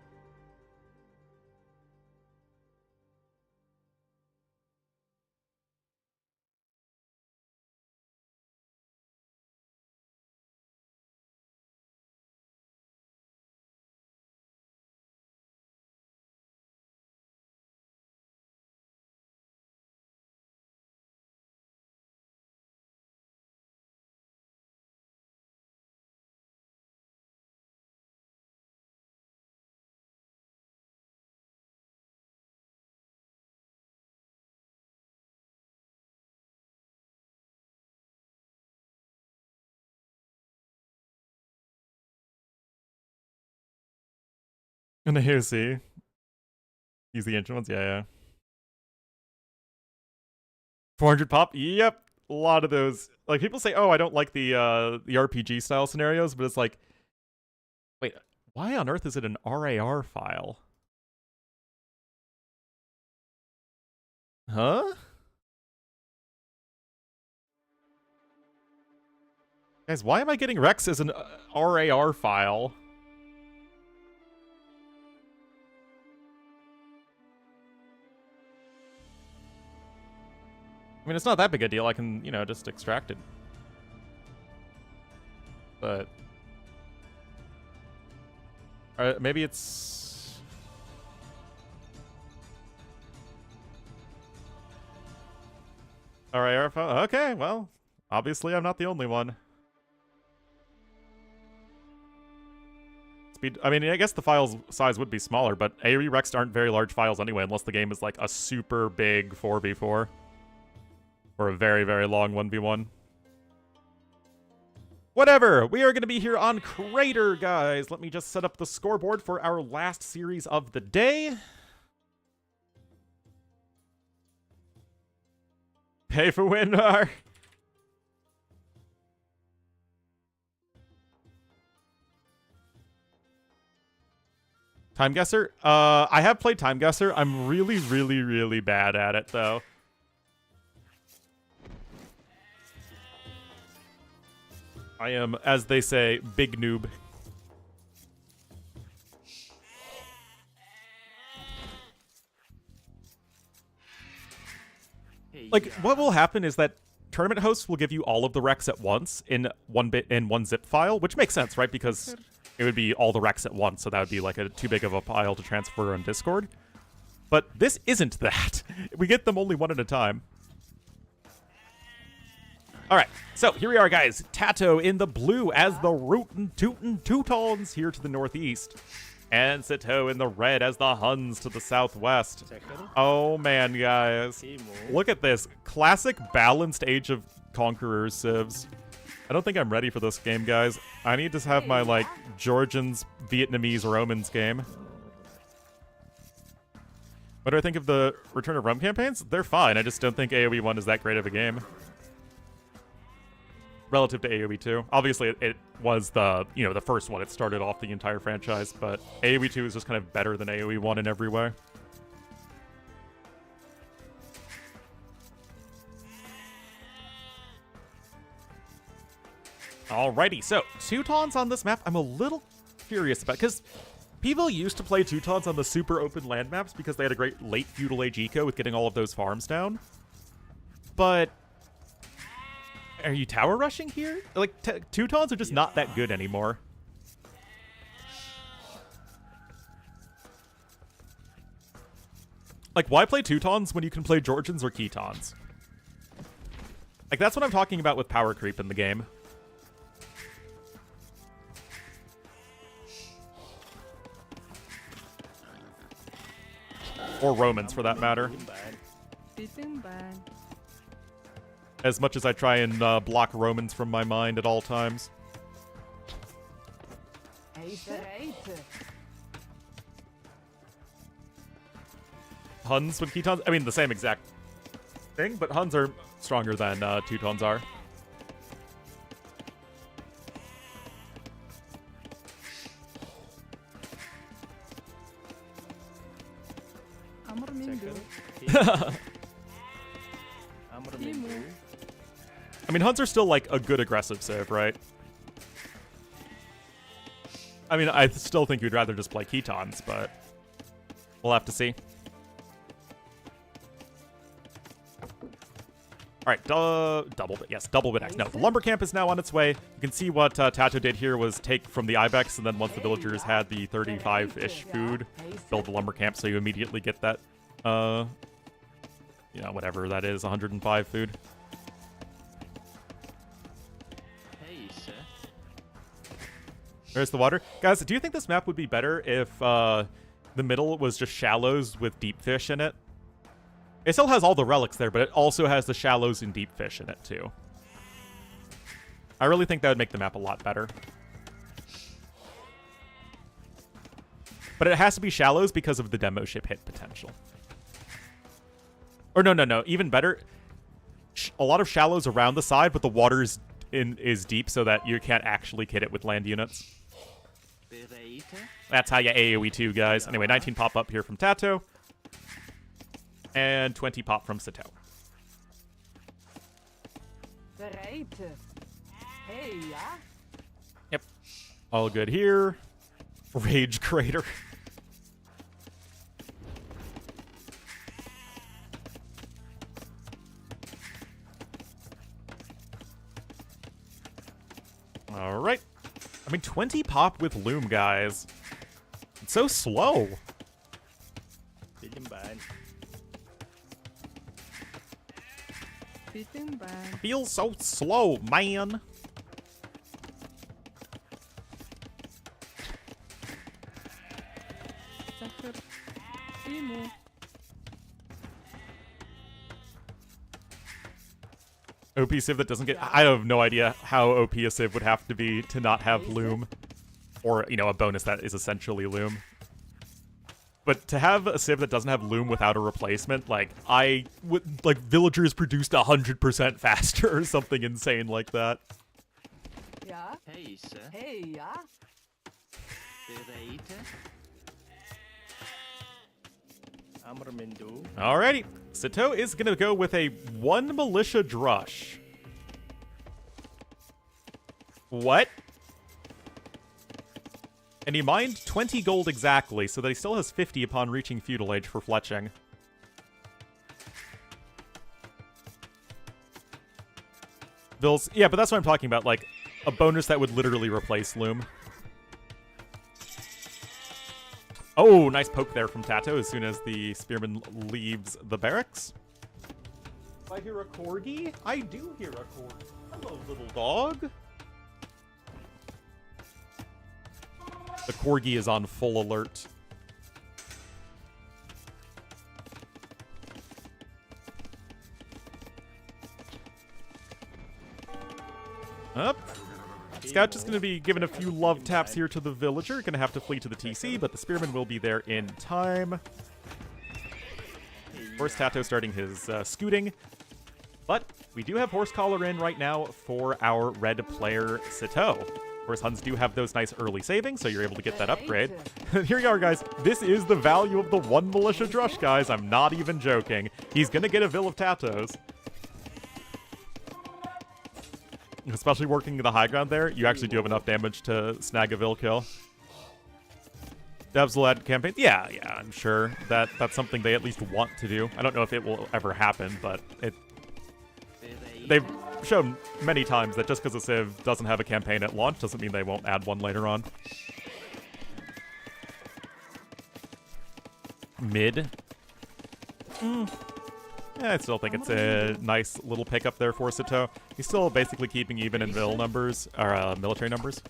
Speaker 1: And the AOC. Use the ancient ones? Yeah, yeah. 400 pop? Yep. a lot of those, like, people say, oh, I don't like the RPG style scenarios, but it's like, wait, why on earth is it an RAR file? Huh? Guys, why am I getting Rex as an RAR file? I mean, it's not that big a deal. I can, you know, just extract it. But... maybe it's... RAR file? Okay, well, obviously I'm not the only one. I mean, I guess the file's size would be smaller, but AoE Rex aren't very large files anyway, unless the game is like a super big 4v4. Or a very, very long 1v1. Whatever! We are going to be here on Crater, guys! Let me just set up the scoreboard for our last series of the day. Pay for winner! Time Guesser? I have played Time Guesser. I'm really, really, really bad at it, though. I am, as they say, big noob. Like, what will happen is that tournament hosts will give you all of the Recs at once in one zip file, which makes sense, right? Because it would be all the Recs at once, so that would be like too big of a file to transfer on Discord. But this isn't that. We get them only one at a time. All right, so here we are, guys. TaToH in the blue as the Rootin' Tootin' Teutons here to the northeast. And Sitaux in the red as the Huns to the southwest. Oh, man, guys. Look at this. Classic balanced Age of Conquerors civs. I don't think I'm ready for this game, guys. I need to have my, like, Georgians, Vietnamese, Romans game. What do I think of the Return of Rome campaigns? They're fine. I just don't think AoE 1 is that great of a game. Relative to AoE 2. Obviously, it was the, you know, the first one. It started off the entire franchise, but AoE 2 is just kind of better than AoE 1 in every way. Alrighty, so Teutons on this map, I'm a little curious about, because people used to play Teutons on the super open land maps because they had a great late feudal age eco with getting all of those farms down. But are you tower rushing here? Like, Teutons are just not that good anymore. Like, why play Teutons when you can play Georgians or Ketons? Like, that's what I'm talking about with power creep in the game. Or Romans, for that matter. As much as I try and block Romans from my mind at all times. Huns with Ketons? I mean, the same exact thing, but Huns are stronger than Teutons are. I mean, Huns are still, like, a good aggressive civ, right? I mean, I still think you'd rather just play Ketons, but we'll have to see. Alright, double bit. Yes, double bit X. No, the lumber camp is now on its way. You can see what TaToH did here was take from the Ibex, and then once the villagers had the 35-ish food, build the lumber camp, so you immediately get that, you know, whatever that is, 105 food. There's the water. Guys, do you think this map would be better if the middle was just shallows with deep fish in it? It still has all the relics there, but it also has the shallows and deep fish in it, too. I really think that would make the map a lot better. But it has to be shallows because of the demo ship hit potential. Or no. Even better. a lot of shallows around the side, but the water is deep so that you can't actually hit it with land units. That's how you AoE 2, guys. Anyway, 19 pop up here from TaToH. And 20 pop from Sitaux. Yep. All good here. Rage Crater. Alright. I mean, 20 pop with Loom, guys. It's so slow. Feels so slow, man. OP Civ that doesn't get... I have no idea how OP a Civ would have to be to not have Loom. Or, you know, a bonus that is essentially Loom. But to have a Civ that doesn't have Loom without a replacement, like, I would... Like, villagers produced 100% faster or something insane like that.
Speaker 2: Yeah.
Speaker 5: Hey, sir.
Speaker 2: Hey, yeah.
Speaker 1: Alrighty. Sitaux is going to go with a 1 militia drush. What? And he mined 20 gold exactly, so that he still has 50 upon reaching feudal age for fletching. Bills, yeah, but that's what I'm talking about, like, a bonus that would literally replace Loom. Oh, nice poke there from TaToH as soon as the spearman leaves the barracks. If I hear a corgi, I do hear a corgi. Hello, little dog. The corgi is on full alert. Up. Scout just going to be giving a few love taps here to the villager. Going to have to flee to the TC, but the spearman will be there in time. Of course, TaToH starting his scooting. But we do have Horse Collar in right now for our red player Sitaux. Of course, Huns do have those nice early savings, so you're able to get that upgrade. Here you are, guys. This is the value of the 1 militia drush, guys. I'm not even joking. He's going to get a Vill of TaToHs. Especially working the high ground there, you actually do have enough damage to snag a Vill kill. Devs will add campaign. Yeah, I'm sure that's something they at least want to do. I don't know if it will ever happen, but they've shown many times that just because a Civ doesn't have a campaign at launch doesn't mean they won't add one later on. Mid. Yeah, I still think it's a nice little pickup there for Sitaux. He's still basically keeping even in Vill numbers, or military numbers.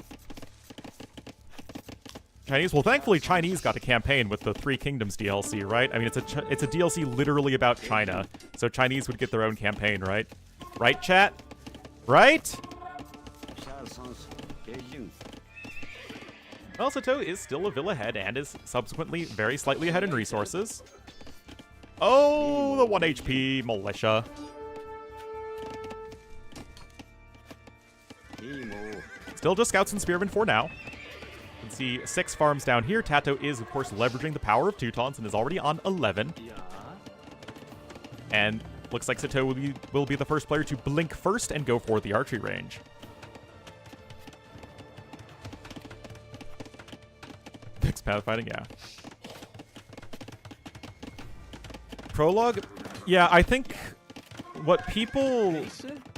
Speaker 1: Chinese, well, thankfully Chinese got a campaign with the Three Kingdoms DLC, right? I mean, it's a DLC literally about China, so Chinese would get their own campaign, right? Right, chat? Right? Well, Sitaux is still a Vill ahead and is subsequently very slightly ahead in resources. Oh, the 1 HP militia. Still just scouts and spearmen for now. You can see 6 farms down here. TaToH is, of course, leveraging the power of Teutons and is already on 11. And looks like Sitaux will be the first player to blink first and go for the archery range. Fixed pathfinding, yeah. Prologue? Yeah, I think what people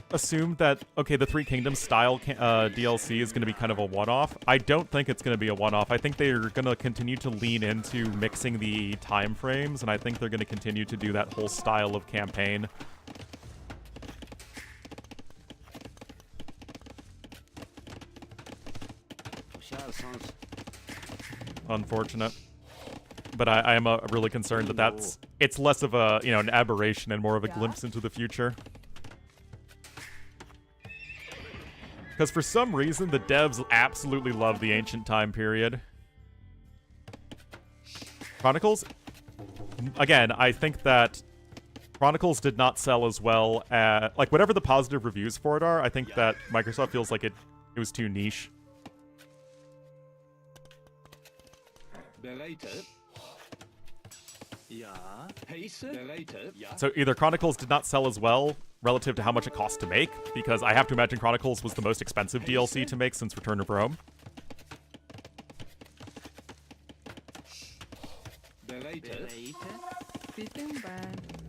Speaker 1: assumed that, okay, the Three Kingdoms style DLC is going to be kind of a one-off. I don't think it's going to be a one-off. I think they're going to continue to lean into mixing the time frames, and I think they're going to continue to do that whole style of campaign. Unfortunate. But I am really concerned that it's less of a, an aberration and more of a glimpse into the future. Because for some reason, the devs absolutely love the ancient time period. Chronicles, again, I think that Chronicles did not sell as well at, like, whatever the positive reviews for it are, I think that Microsoft feels like it was too niche. So either Chronicles did not sell as well relative to how much it cost to make, because I have to imagine Chronicles was the most expensive DLC to make since Return of Rome.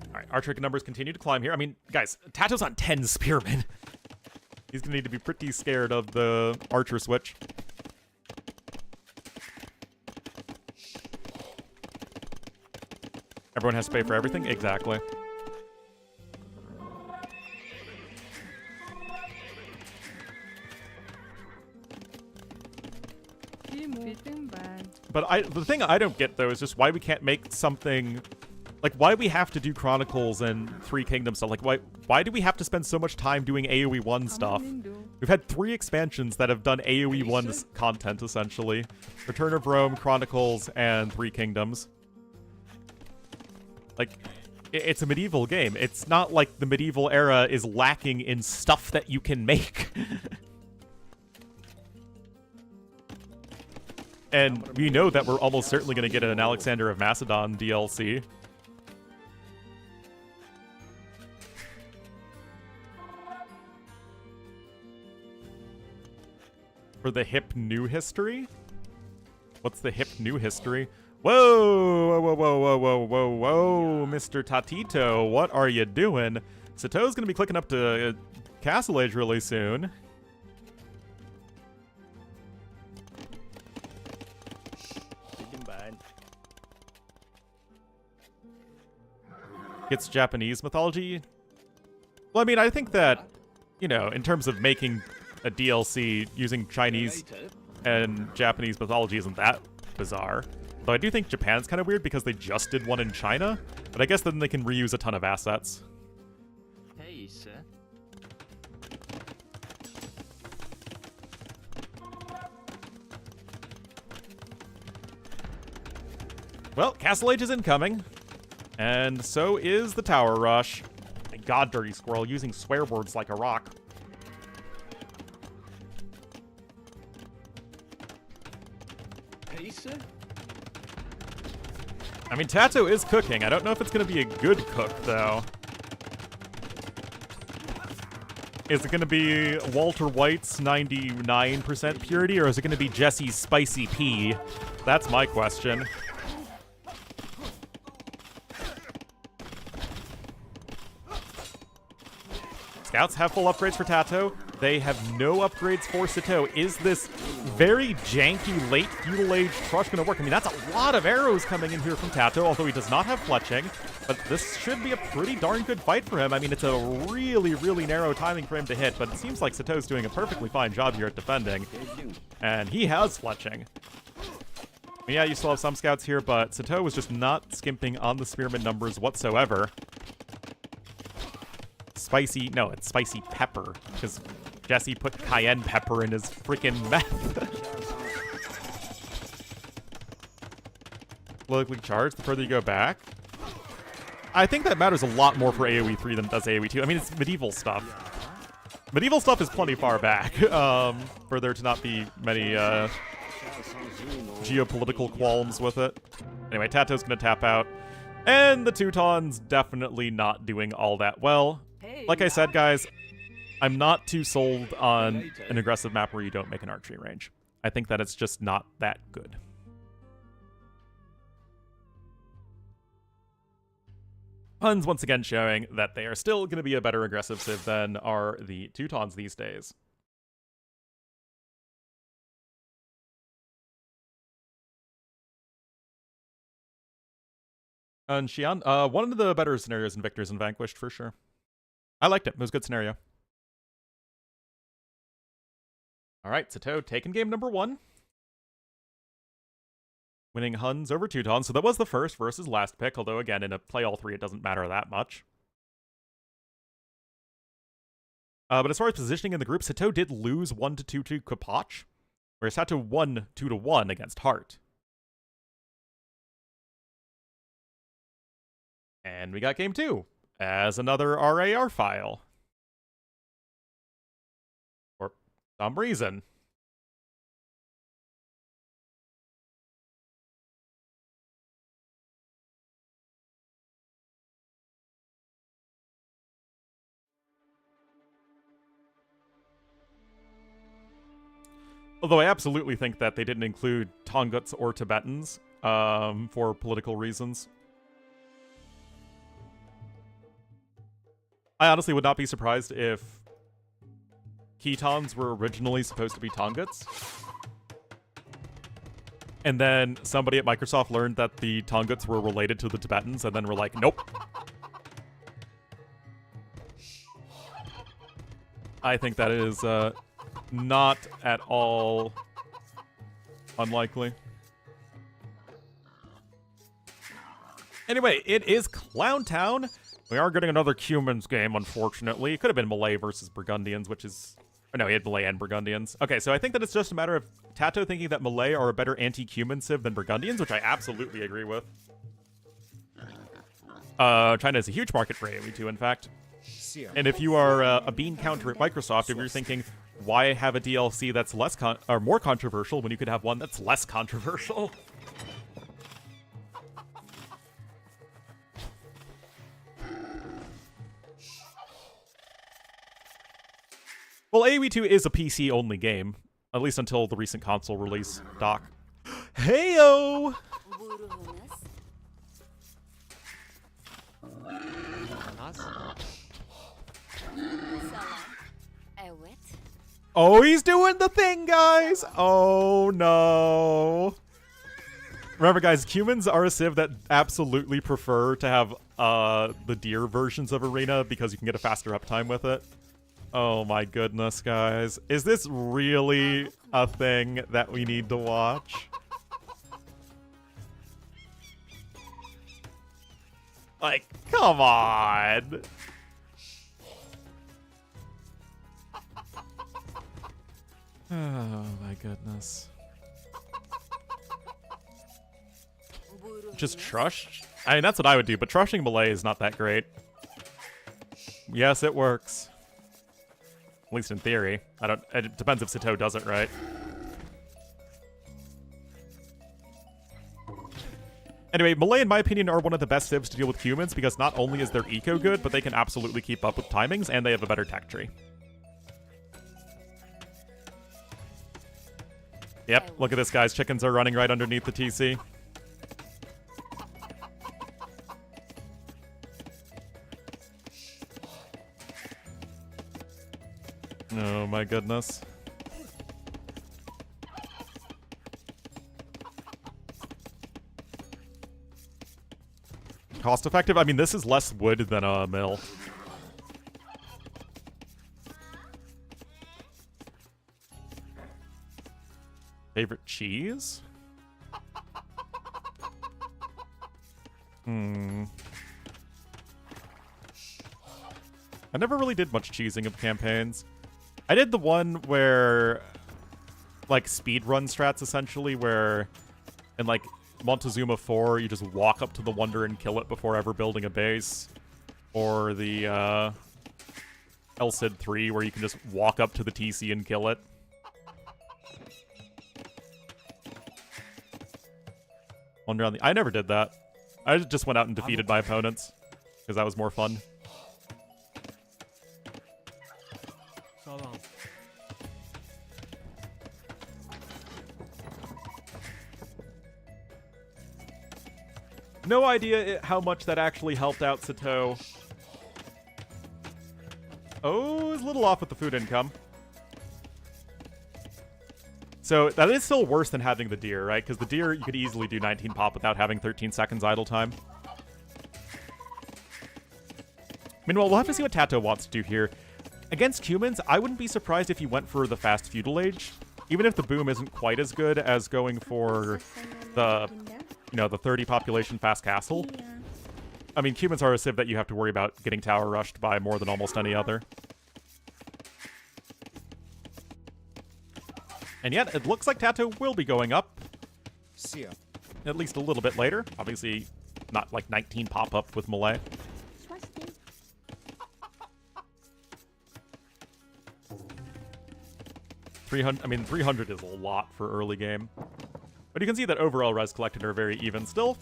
Speaker 1: Alright, Archer numbers continue to climb here. I mean, guys, TaToH's on 10 Spearmen. He's gonna need to be pretty scared of the Archer switch. Everyone has to pay for everything? Exactly. But the thing I don't get, though, is just why we can't make something... Like, why we have to do Chronicles and Three Kingdoms stuff. Like, why do we have to spend so much time doing AoE 1 stuff? We've had 3 expansions that have done AoE 1 content, essentially. Return of Rome, Chronicles, and Three Kingdoms. Like, it's a medieval game. It's not like the medieval era is lacking in stuff that you can make. And we know that we're almost certainly going to get an Alexander of Macedon DLC. For the hip new history? What's the hip new history? Whoa, whoa, whoa, whoa, whoa, whoa, whoa, Mr. TaToH, what are you doing? Sitaux's gonna be clicking up to Castle Age really soon. Gets Japanese mythology. Well, I mean, I think that, you know, in terms of making a DLC using Chinese and Japanese mythology isn't that bizarre. Though I do think Japan's kind of weird because they just did one in China, but I guess then they can reuse a ton of assets. Well, Castle Age is incoming, and so is the Tower Rush. My god, Dirty Squirrel, using swear words like a rock. I mean, TaToH is cooking. I don't know if it's going to be a good cook, though. Is it going to be Walter White's 99% purity, or is it going to be Jesse's spicy pea? That's my question. Scouts have full upgrades for TaToH. They have no upgrades for Sitaux. Is this very janky late feudal age crush going to work? I mean, that's a lot of arrows coming in here from TaToH, although he does not have fletching. But this should be a pretty darn good fight for him. I mean, it's a really, really narrow timing for him to hit, but it seems like Sitaux's doing a perfectly fine job here at defending. And he has fletching. I mean, yeah, you still have some scouts here, but Sitaux was just not skimping on the spearman numbers whatsoever. Spicy, no, it's spicy pepper, because Jesse put cayenne pepper in his freaking meth. Politically charged the further you go back. I think that matters a lot more for AoE 3 than it does AoE 2. I mean, it's medieval stuff. Medieval stuff is plenty far back, for there to not be many geopolitical qualms with it. Anyway, TaToH's gonna tap out, and the Teutons definitely not doing all that well. Like I said, guys, I'm not too sold on an aggressive map where you don't make an archery range. I think that it's just not that good. Huns once again showing that they are still going to be a better aggressive civ than are the Teutons these days. And Xi'an, one of the better scenarios in Victors and Vanquished, for sure. I liked it. It was a good scenario. All right, TaToH taking game number 1. Winning Huns over Teutons. So that was the first versus last pick, although, again, in a play all 3, it doesn't matter that much. But as far as positioning in the group, TaToH did lose 1-2 to Kapach, whereas TaToH won 2-1 against Hart. And we got game 2. as another RAR file. For some reason. Although I absolutely think that they didn't include Tongans or Tibetans for political reasons. I honestly would not be surprised if Khitans were originally supposed to be Tongans. And then somebody at Microsoft learned that the Tongans were related to the Tibetans and then were like, nope. I think that is not at all unlikely. Anyway, it is Clown Town. We are getting another Cumans game, unfortunately. It could have been Malay versus Burgundians, which is... Or no, he had Malay and Burgundians. Okay, so I think that it's just a matter of TaToH thinking that Malay are a better anti-Cuman civ than Burgundians, which I absolutely agree with. China is a huge market for AoE2, in fact. And if you are a bean counter at Microsoft, if you're thinking, why have a DLC that's less or more controversial when you could have one that's less controversial? Well, AoE2 is a PC-only game, at least until the recent console release, Doc. Heyo! Oh, he's doing the thing, guys! Oh, no. Remember, guys, Cumans are a civ that absolutely prefer to have the deer versions of Arena because you can get a faster uptime with it. Oh my goodness, guys. Is this really a thing that we need to watch? Like, come on! Oh my goodness. Just trush? I mean, that's what I would do, but trushing Malay is not that great. Yes, it works. At least in theory. It depends if Sitaux does it right. Anyway, Malay, in my opinion, are one of the best civs to deal with humans because not only is their eco good, but they can absolutely keep up with timings, and they have a better tech tree. Yep, look at this, guys. Chickens are running right underneath the TC. Oh my goodness. Cost effective? I mean, this is less wood than a mill. Favorite cheese? I never really did much cheesing of campaigns. I did the one where, like, speedrun strats, essentially, where in, like, Montezuma 4, you just walk up to the Wonder and kill it before ever building a base. Or the, El Cid 3, where you can just walk up to the TC and kill it. Wonder on the... I never did that. I just went out and defeated my opponents, because that was more fun. No idea how much that actually helped out Sitaux. Oh, it's a little off with the food income. So that is still worse than having the deer, right? Because the deer, you could easily do 19 pop without having 13 seconds idle time. Meanwhile, we'll have to see what TaToH wants to do here. Against humans, I wouldn't be surprised if he went for the fast feudal age. Even if the boom isn't quite as good as going for the, you know, the 30 population fast castle. I mean, humans are a civ that you have to worry about getting tower rushed by more than almost any other. And yet, it looks like TaToH will be going up. At least a little bit later. Obviously, not like 19 pop-up with Malay. 300. I mean, 300 is a lot for early game. But you can see that overall res collected are very even still.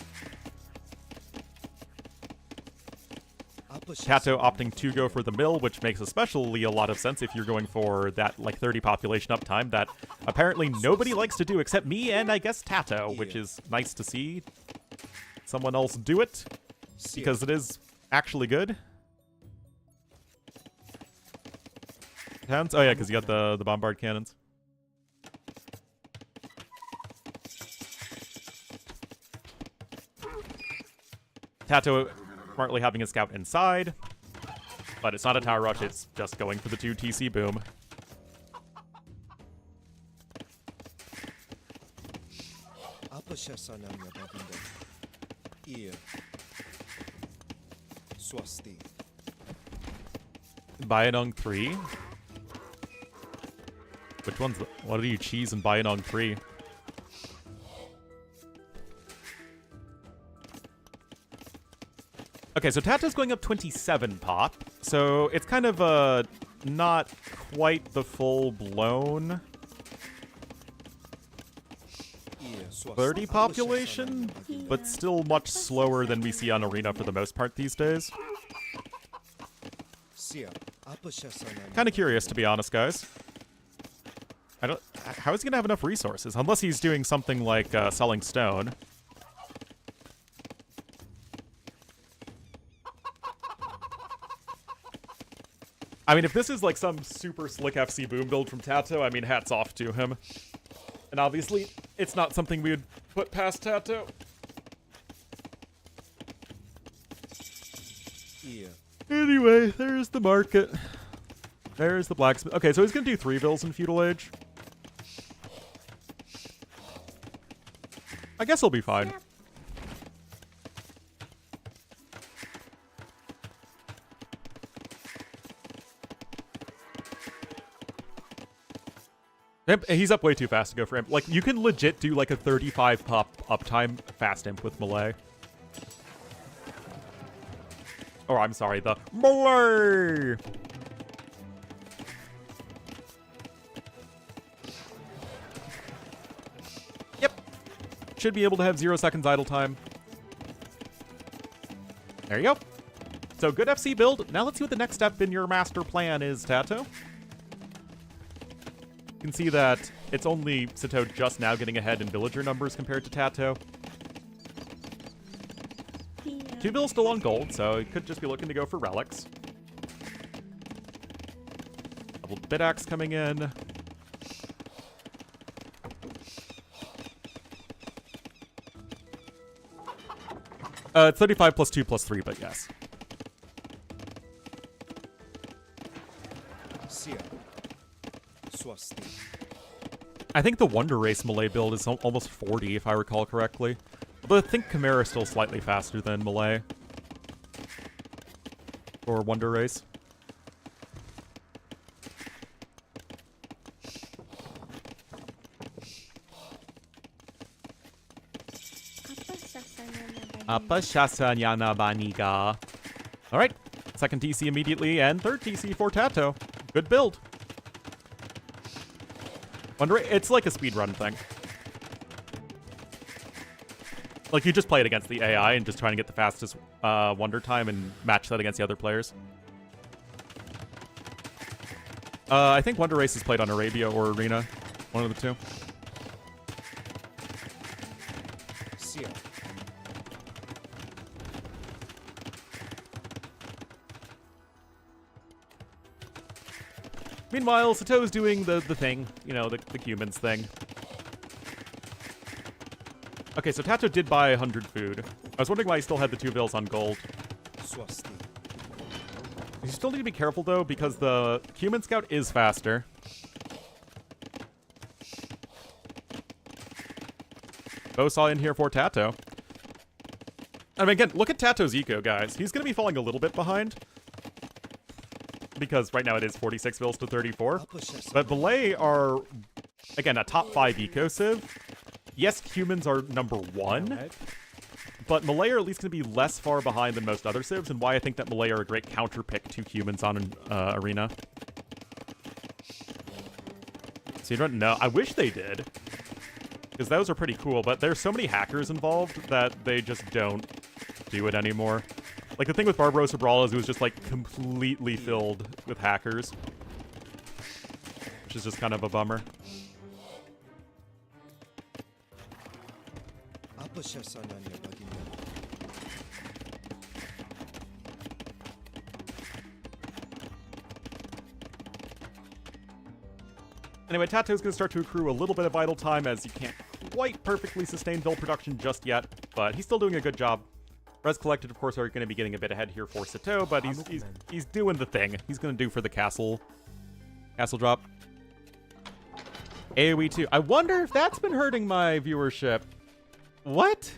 Speaker 1: TaToH opting to go for the mill, which makes especially a lot of sense if you're going for that, like, 30 population uptime that apparently nobody likes to do except me and I guess TaToH, which is nice to see someone else do it, because it is actually good. Towns? Oh yeah, because you got the bombard cannons. TaToH smartly having a scout inside, but it's not a tower rush, it's just going for the 2 TC boom. Bayanong 3? Which one's the, what do you cheese in Bayanong 3? Okay, so TaToH's going up 27 pop, so it's kind of not quite the full-blown 30 population, but still much slower than we see on Arena for the most part these days. Kind of curious, to be honest, guys. How is he gonna have enough resources? Unless he's doing something like selling stone. I mean, if this is like some super slick FC boom build from TaToH, I mean, hats off to him. And obviously, it's not something we would put past TaToH. Anyway, there's the market. There's the blacksmith. Okay, so he's gonna do 3 vills in Feudal Age. I guess he'll be fine. He's up way too fast to go for imp. Like, you can legit do like a 35 pop uptime fast imp with melee. Or, I'm sorry, the melee! Yep. Should be able to have 0 seconds idle time. There you go. So, good FC build. Now let's see what the next step in your master plan is, TaToH. You can see that it's only Sitaux just now getting ahead in villager numbers compared to TaToH. 2 bills still on gold, so he could just be looking to go for relics. Double bit axe coming in. It's 35 plus 2 plus 3, but yes. I think the Wonder Race melee build is almost 40, if I recall correctly. But I think Chimera is still slightly faster than melee. Or Wonder Race. Apa sasanya na baniga. Alright, second TC immediately, and third TC for TaToH. Good build. It's like a speedrun thing. Like, you just play it against the AI and just trying to get the fastest wonder time and match that against the other players. I think Wonder Race is played on Arabia or Arena. One of the two. Meanwhile, Sitaux is doing the thing, you know, the humans thing. Okay, so TaToH did buy 100 food. I was wondering why he still had the 2 bills on gold. You still need to be careful, though, because the human scout is faster. Bosaw in here for TaToH. I mean, again, look at TaToH's eco, guys. He's going to be falling a little bit behind. Because right now it is 46 bills to 34. But Belay are, again, a top 5 eco civ. Yes, humans are number 1. But Malay are at least going to be less far behind than most other civs, and why I think that Malay are a great counter pick to humans on Arena. So you don't know. I wish they did. Because those are pretty cool, but there's so many hackers involved that they just don't do it anymore. Like, the thing with Barbarossa Brawl is it was just, like, completely filled with hackers. Which is just kind of a bummer. Anyway, TaToH's going to start to accrue a little bit of idle time as you can't quite perfectly sustain build production just yet, but he's still doing a good job. Res Collected, of course, are going to be getting a bit ahead here for Sitaux, but he's doing the thing. He's going to do for the castle drop. AoE 2. I wonder if that's been hurting my viewership. What?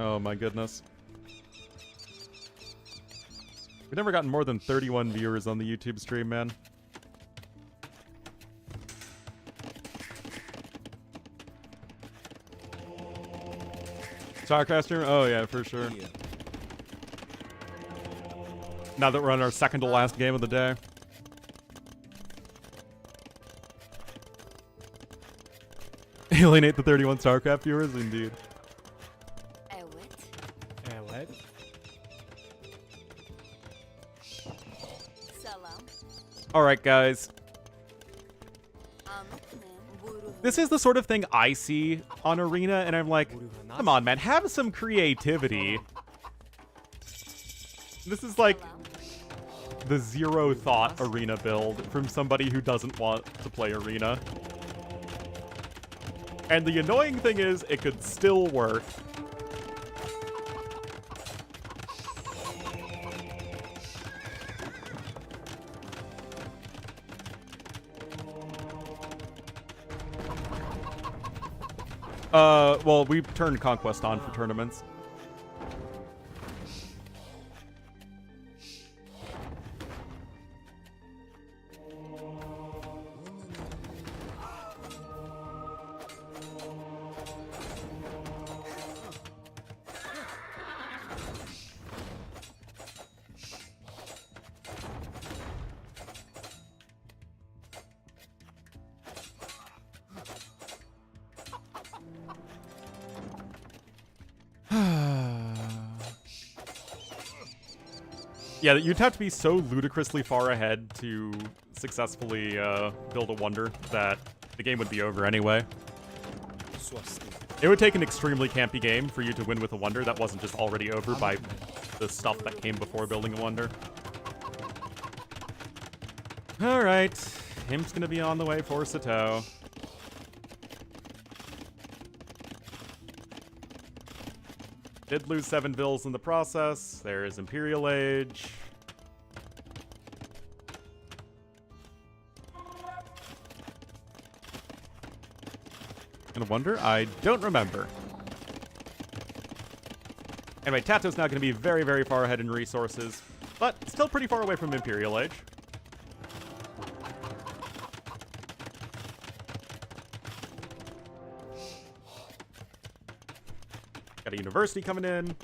Speaker 1: Oh my goodness. We've never gotten more than 31 viewers on the YouTube stream, man. StarCraft stream? Oh yeah, for sure. Now that we're on our second to last game of the day. Alienate the 31 StarCraft viewers, indeed. Alright, guys. This is the sort of thing I see on Arena, and I'm like, come on, man, have some creativity. This is like the zero thought Arena build from somebody who doesn't want to play Arena. And the annoying thing is, it could still work. Well, we turned Conquest on for tournaments. Yeah, you'd have to be so ludicrously far ahead to successfully build a wonder that the game would be over anyway. It would take an extremely campy game for you to win with a wonder that wasn't just already over by the stuff that came before building a wonder. Alright, Imp's gonna be on the way for Sitaux. Did lose 7 vills in the process. There is Imperial Age. Gonna wonder? I don't remember. Anyway, TaToH's now gonna be very, very far ahead in resources, but still pretty far away from Imperial Age. Got a university coming in.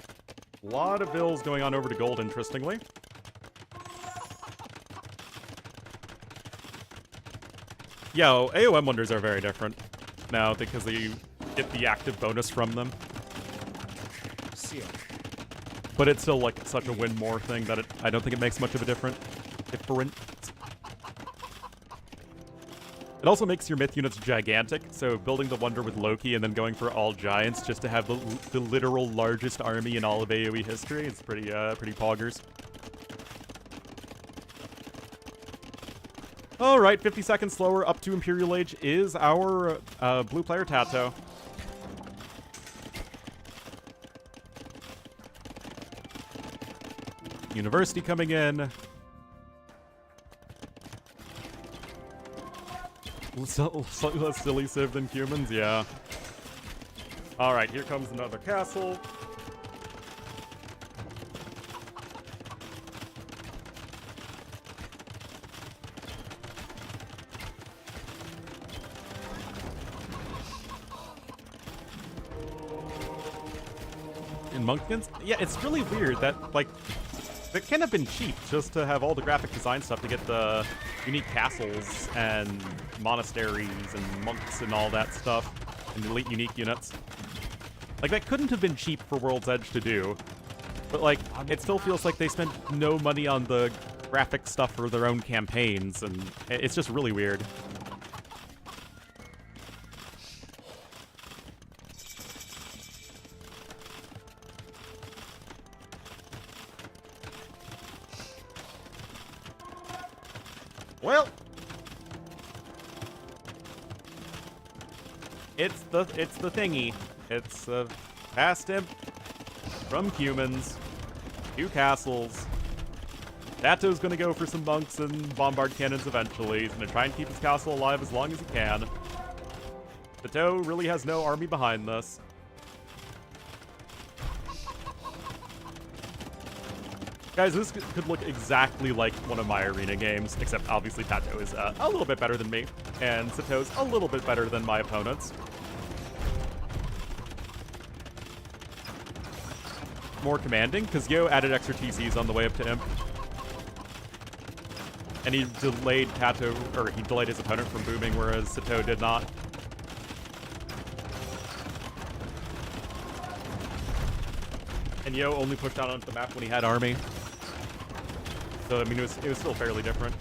Speaker 1: A lot of bills going on over to gold, interestingly. Yo, AOM wonders are very different now because you get the active bonus from them. But it's still like such a win more thing that I don't think it makes much of a difference. It also makes your myth units gigantic, so building the wonder with Loki and then going for all giants just to have the literal largest army in all of AoE history is pretty poggers. Alright, 50 seconds slower up to Imperial Age is our blue player TaToH. University coming in. Slightly less silly civ than humans, yeah. Alright, here comes another castle. and monk skins. Yeah, it's really weird that, like, it can have been cheap just to have all the graphic design stuff to get the unique castles and monasteries and monks and all that stuff, and elite unique units. Like, that couldn't have been cheap for World's Edge to do, but, like, it still feels like they spent no money on the graphic stuff for their own campaigns, and it's just really weird. Well, it's the thingy. It's past him from humans, 2 castles. TaToH's gonna go for some monks and bombard cannons eventually. He's gonna try and keep his castle alive as long as he can. TaToH really has no army behind this. Guys, this could look exactly like one of my arena games, except obviously TaToH is a little bit better than me, and Sitaux's a little bit better than my opponents. More commanding, because Yo added extra TCs on the way up to Imp. And he delayed TaToH, or he delayed his opponent from booming, whereas Sitaux did not. And Yo only pushed out onto the map when he had army. So, I mean, it was still fairly different.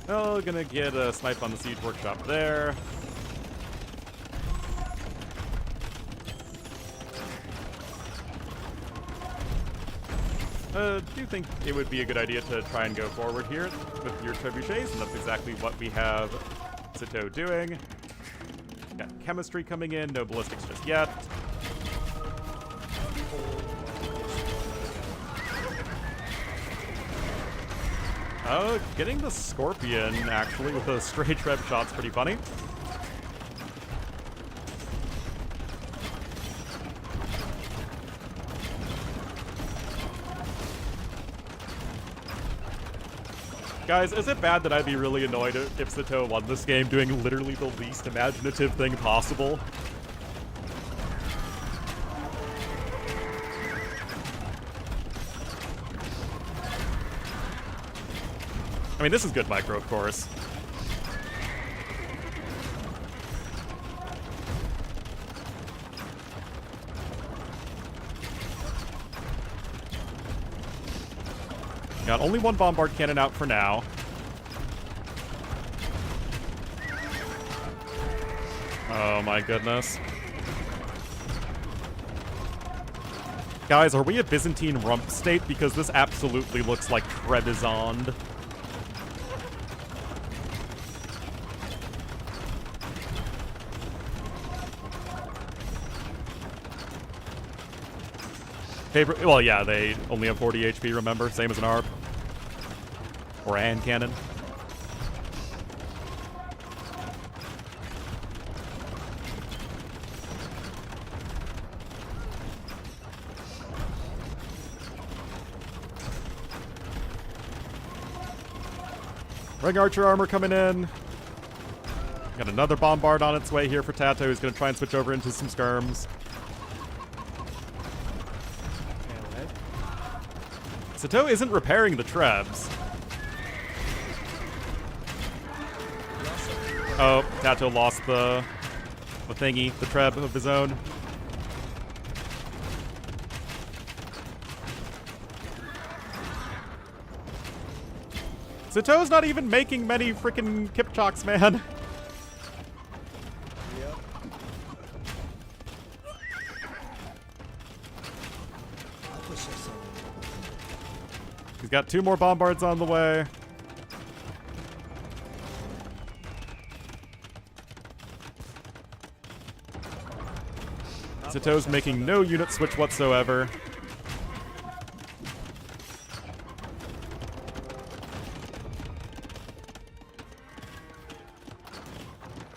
Speaker 1: Oh, gonna get a snipe on the Siege Workshop there. Do think it would be a good idea to try and go forward here with your trebuchets, and that's exactly what we have Sitaux doing. Got chemistry coming in, no ballistics just yet. Oh, getting the Scorpion, actually, with a stray treb shot's pretty funny. Guys, is it bad that I'd be really annoyed if Sitaux won this game doing literally the least imaginative thing possible? I mean, this is good micro, of course. Got only 1 bombard cannon out for now. Oh my goodness. Guys, are we a Byzantine rump state? Because this absolutely looks like Trebizond. Favorite? Well, yeah, they only have 40 HP, remember? Same as an ARP. Or a hand cannon. Ring Archer armor coming in. Got another bombard on its way here for TaToH, who's going to try and switch over into some skirms. Sitaux isn't repairing the trebs. Oh, TaToH lost the thingy, the treb of his own. Sitaux's not even making many freaking Kipchoks, man. He's got 2 more bombards on the way. Sitaux's making no unit switch whatsoever.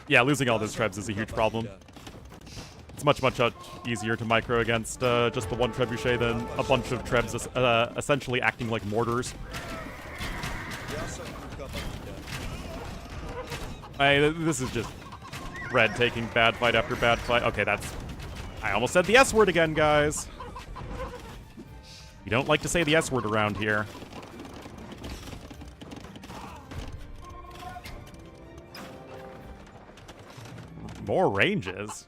Speaker 1: Yeah, losing all those trebs is a huge problem. It's much easier to micro against just the 1 trebuchet than a bunch of trebs essentially acting like mortars. This is just red taking bad fight after bad fight. Okay, that's... I almost said the S word again, guys. You don't like to say the S word around here. More ranges?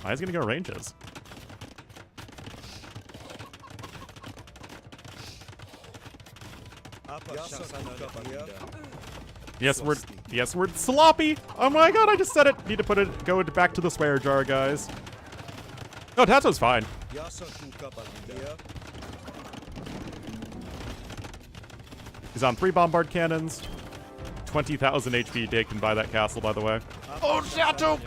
Speaker 1: Why is he gonna go ranges? Yes, word sloppy. Oh my god, I just said it. Need to put it, go back to the swear jar, guys. Oh, TaToH's fine. He's on 3 bombard cannons. 20,000 HP taken by that castle, by the way. Oh, TaToH!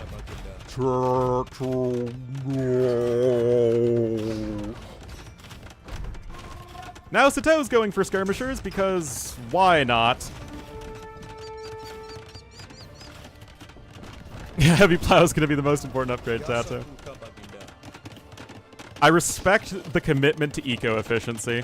Speaker 1: Now Sitaux's going for skirmishers because why not? Heavy plow is going to be the most important upgrade, TaToH. I respect the commitment to eco-efficiency.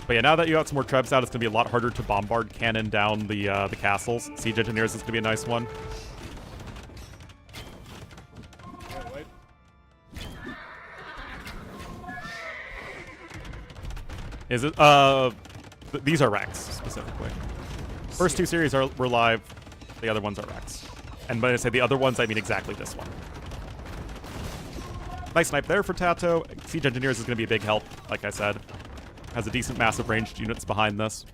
Speaker 1: But yeah, now that you got some more trebs out, it's going to be a lot harder to bombard cannon down the castles. Siege engineers is going to be a nice one. Is it? These are Rex, specifically. First 2 series were live. The other ones are Rex. And when I say the other ones, I mean exactly this one. Nice snipe there for TaToH. Siege Engineers is going to be a big help, like I said. Has a decent massive ranged units behind this.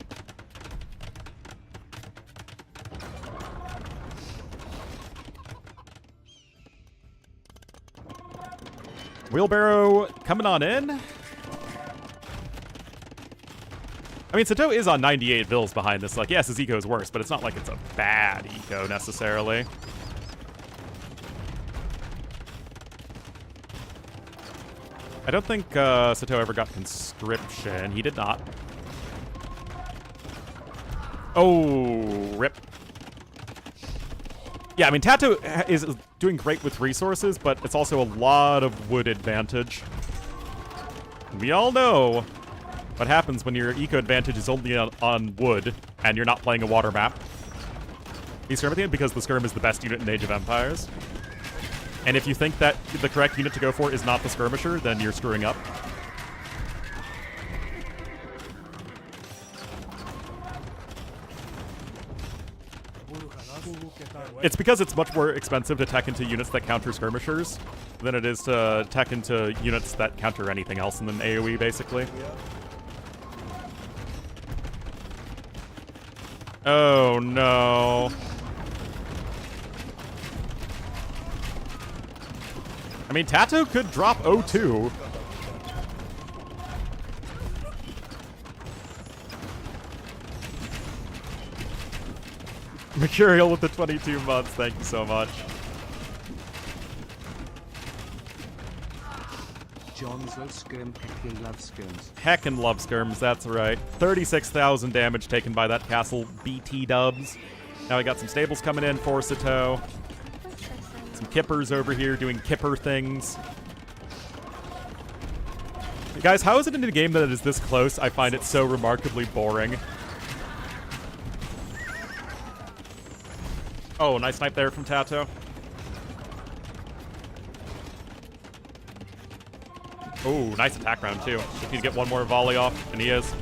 Speaker 1: Wheelbarrow coming on in. I mean, TaToH is on 98 bills behind this. Like, yes, his eco is worse, but it's not like it's a bad eco, necessarily. I don't think Sitaux ever got conscription. He did not. Oh, rip. Yeah, I mean, TaToH is doing great with resources, but it's also a lot of wood advantage. We all know what happens when your eco advantage is only on wood and you're not playing a water map. He's Skirmithian because the Skirm is the best unit in Age of Empires. And if you think that the correct unit to go for is not the Skirmisher, then you're screwing up. It's because it's much more expensive to tech into units that counter Skirmishers than it is to tech into units that counter anything else in an AoE, basically. Oh, no. I mean, TaToH could drop O2. Mercurial with the 22 months, thank you so much.
Speaker 2: John's low skirm, heckin' love skirms.
Speaker 1: Heckin' love skirms, that's right. 36,000 damage taken by that castle, BT dubs. Now we got some stables coming in for Sitaux. Some kippers over here doing kipper things. Guys, how is it in a game that is this close? I find it so remarkably boring. Oh, nice snipe there from TaToH. Oh, nice attack round, too. If he'd get one more volley off, and he is.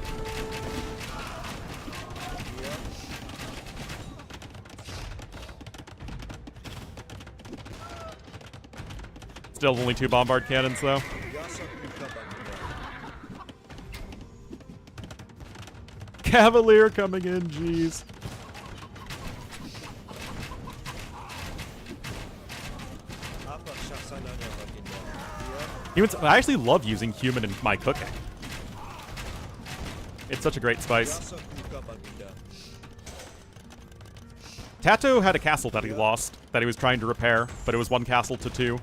Speaker 1: Still only 2 bombard cannons, though. Cavalier coming in, jeez. Humans, I actually love using human in my cooking. It's such a great spice. TaToH had a castle that he lost, that he was trying to repair, but it was 1 castle to 2.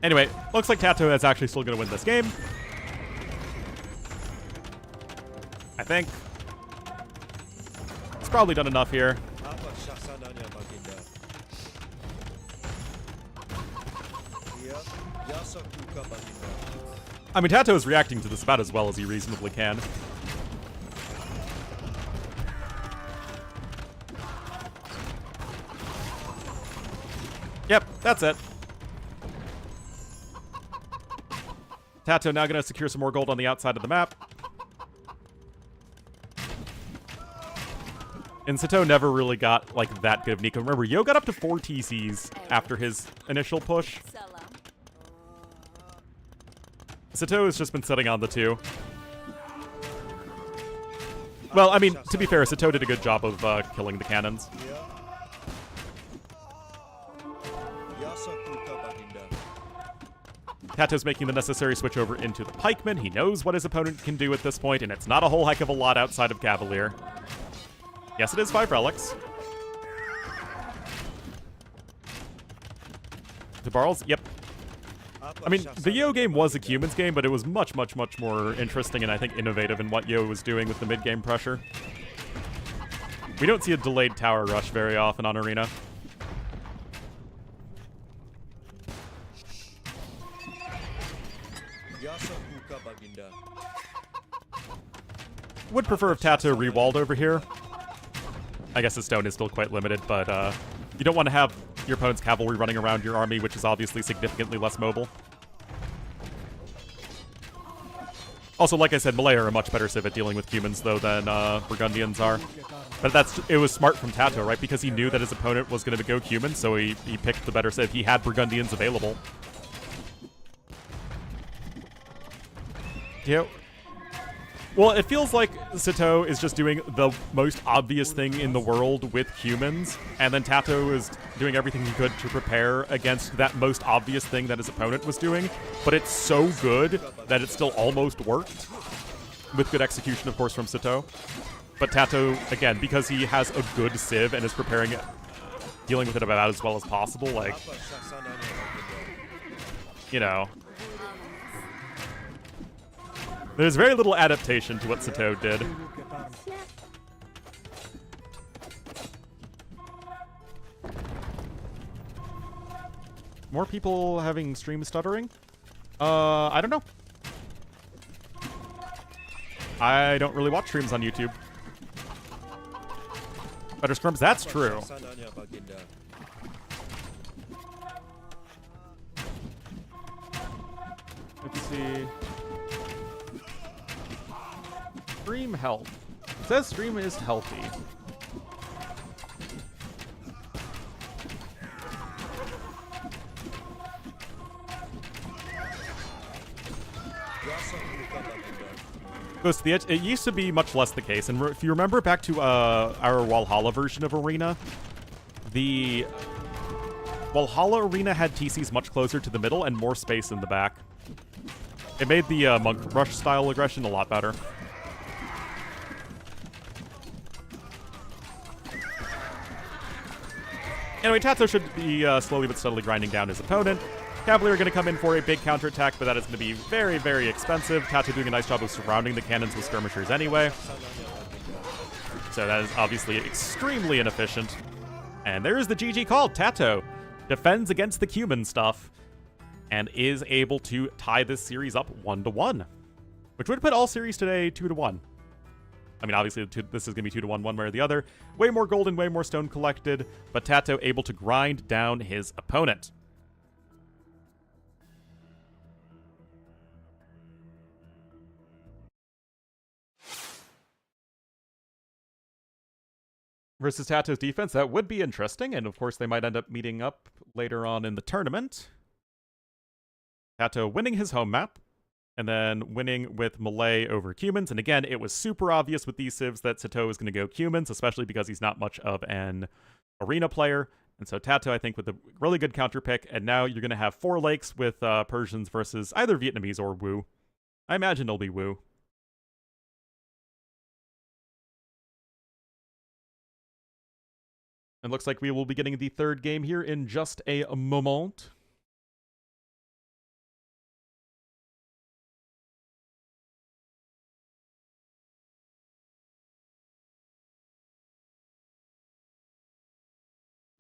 Speaker 1: Anyway, looks like TaToH is actually still going to win this game. I think. He's probably done enough here. I mean, TaToH is reacting to this about as well as he reasonably can. Yep, that's it. TaToH now gonna secure some more gold on the outside of the map. And Sitaux never really got, like, that good of Nico. Remember, Yo got up to 4 TCs after his initial push. Sitaux has just been sitting on the 2. Well, I mean, to be fair, Sitaux did a good job of killing the cannons. TaToH's making the necessary switch over into the pikeman. He knows what his opponent can do at this point, and it's not a whole heck of a lot outside of Cavalier. Yes, it is 5 relics. The Barles? Yep. I mean, the Yo game was a Cuman's game, but it was much, much, much more interesting and I think innovative in what Yo was doing with the mid-game pressure. We don't see a delayed tower rush very often on Arena. Would prefer if TaToH rewalled over here. I guess his stone is still quite limited, but you don't want to have your opponent's cavalry running around your army, which is obviously significantly less mobile. Also, like I said, Malay are a much better civ at dealing with humans, though, than Burgundians are. But it was smart from TaToH, right? Because he knew that his opponent was going to go human, so he picked the better civ. He had Burgundians available. Yep. Well, it feels like Sitaux is just doing the most obvious thing in the world with humans, and then TaToH is doing everything he could to prepare against that most obvious thing that his opponent was doing, but it's so good that it still almost worked, with good execution, of course, from Sitaux. But TaToH, again, because he has a good civ and is preparing it, dealing with it about as well as possible, like, you know... There's very little adaptation to what Sitaux did. More people having stream stuttering? I don't know. I don't really watch streams on YouTube. Better scrums, that's true. Let's see. Stream health. It says stream is healthy. Goes to the edge. It used to be much less the case, and if you remember back to our Valhalla version of Arena, the Valhalla Arena had TCs much closer to the middle and more space in the back. It made the Monk Rush style aggression a lot better. Anyway, TaToH should be slowly but steadily grinding down his opponent. Cavalier are going to come in for a big counterattack, but that is going to be very, very expensive. TaToH doing a nice job of surrounding the cannons with skirmishers anyway. So that is obviously extremely inefficient. And there is the GG call. TaToH defends against the Cuman stuff and is able to tie this series up 1-1, which would put all series today 2-1. I mean, obviously, this is going to be 2-1 one way or the other. Way more gold and way more stone collected, but TaToH able to grind down his opponent. Versus TaToH's defense, that would be interesting, and of course they might end up meeting up later on in the tournament. TaToH winning his home map, and then winning with Malay over Cumans. And again, it was super obvious with these civs that Sitaux is going to go Cumans, especially because he's not much of an arena player. And so TaToH, I think, with a really good counter pick. And now you're going to have 4 lakes with Persians versus either Vietnamese or Wu. I imagine it'll be Wu. It looks like we will be getting the third game here in just a moment.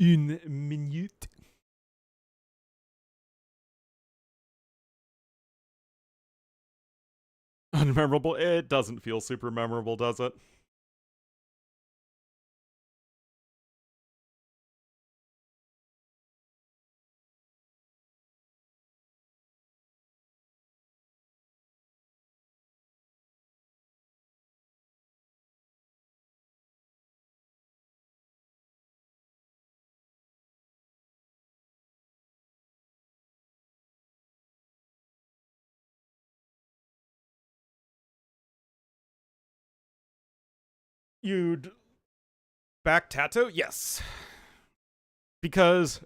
Speaker 1: Une minute. Unmemorable? It doesn't feel super memorable, does it? You'd back TaToH? Yes. Because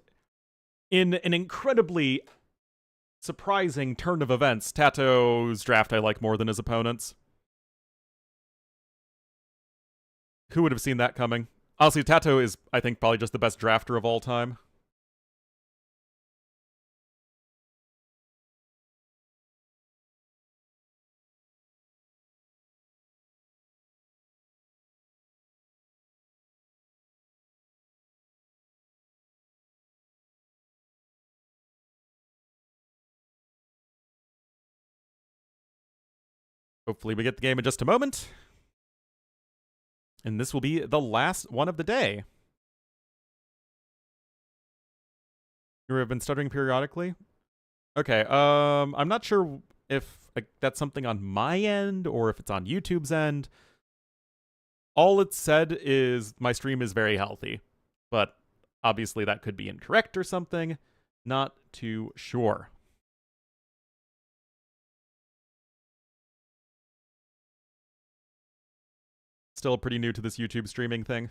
Speaker 1: in an incredibly surprising turn of events, TaToH's draft I like more than his opponent's. Who would have seen that coming? Honestly, TaToH is, I think, probably just the best drafter of all time. Hopefully we get the game in just a moment. And this will be the last one of the day. You have been stuttering periodically? Okay, I'm not sure if that's something on my end or if it's on YouTube's end. All it said is my stream is very healthy, but obviously that could be incorrect or something. Not too sure. Still pretty new to this YouTube streaming thing.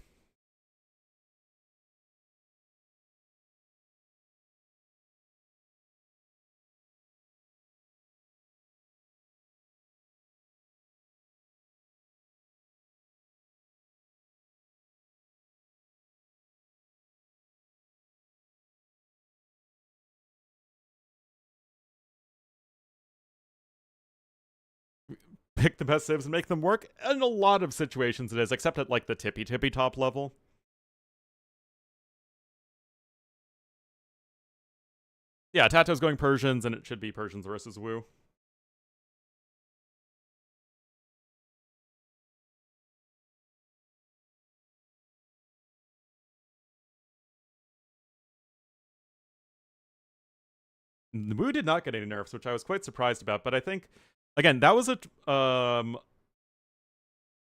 Speaker 1: Pick the best civs and make them work. In a lot of situations it is, except at like the tippy top level. Yeah, TaToH's going Persians, and it should be Persians versus Wu. Wu did not get any nerfs, which I was quite surprised about, but I think, again, that was a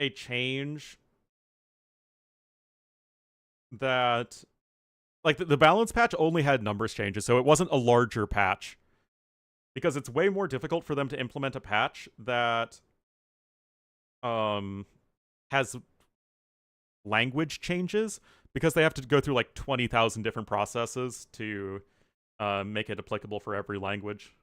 Speaker 1: change that, like, the balance patch only had numbers changes, so it wasn't a larger patch. Because it's way more difficult for them to implement a patch that has language changes, because they have to go through like 20,000 different processes to make it applicable for every language.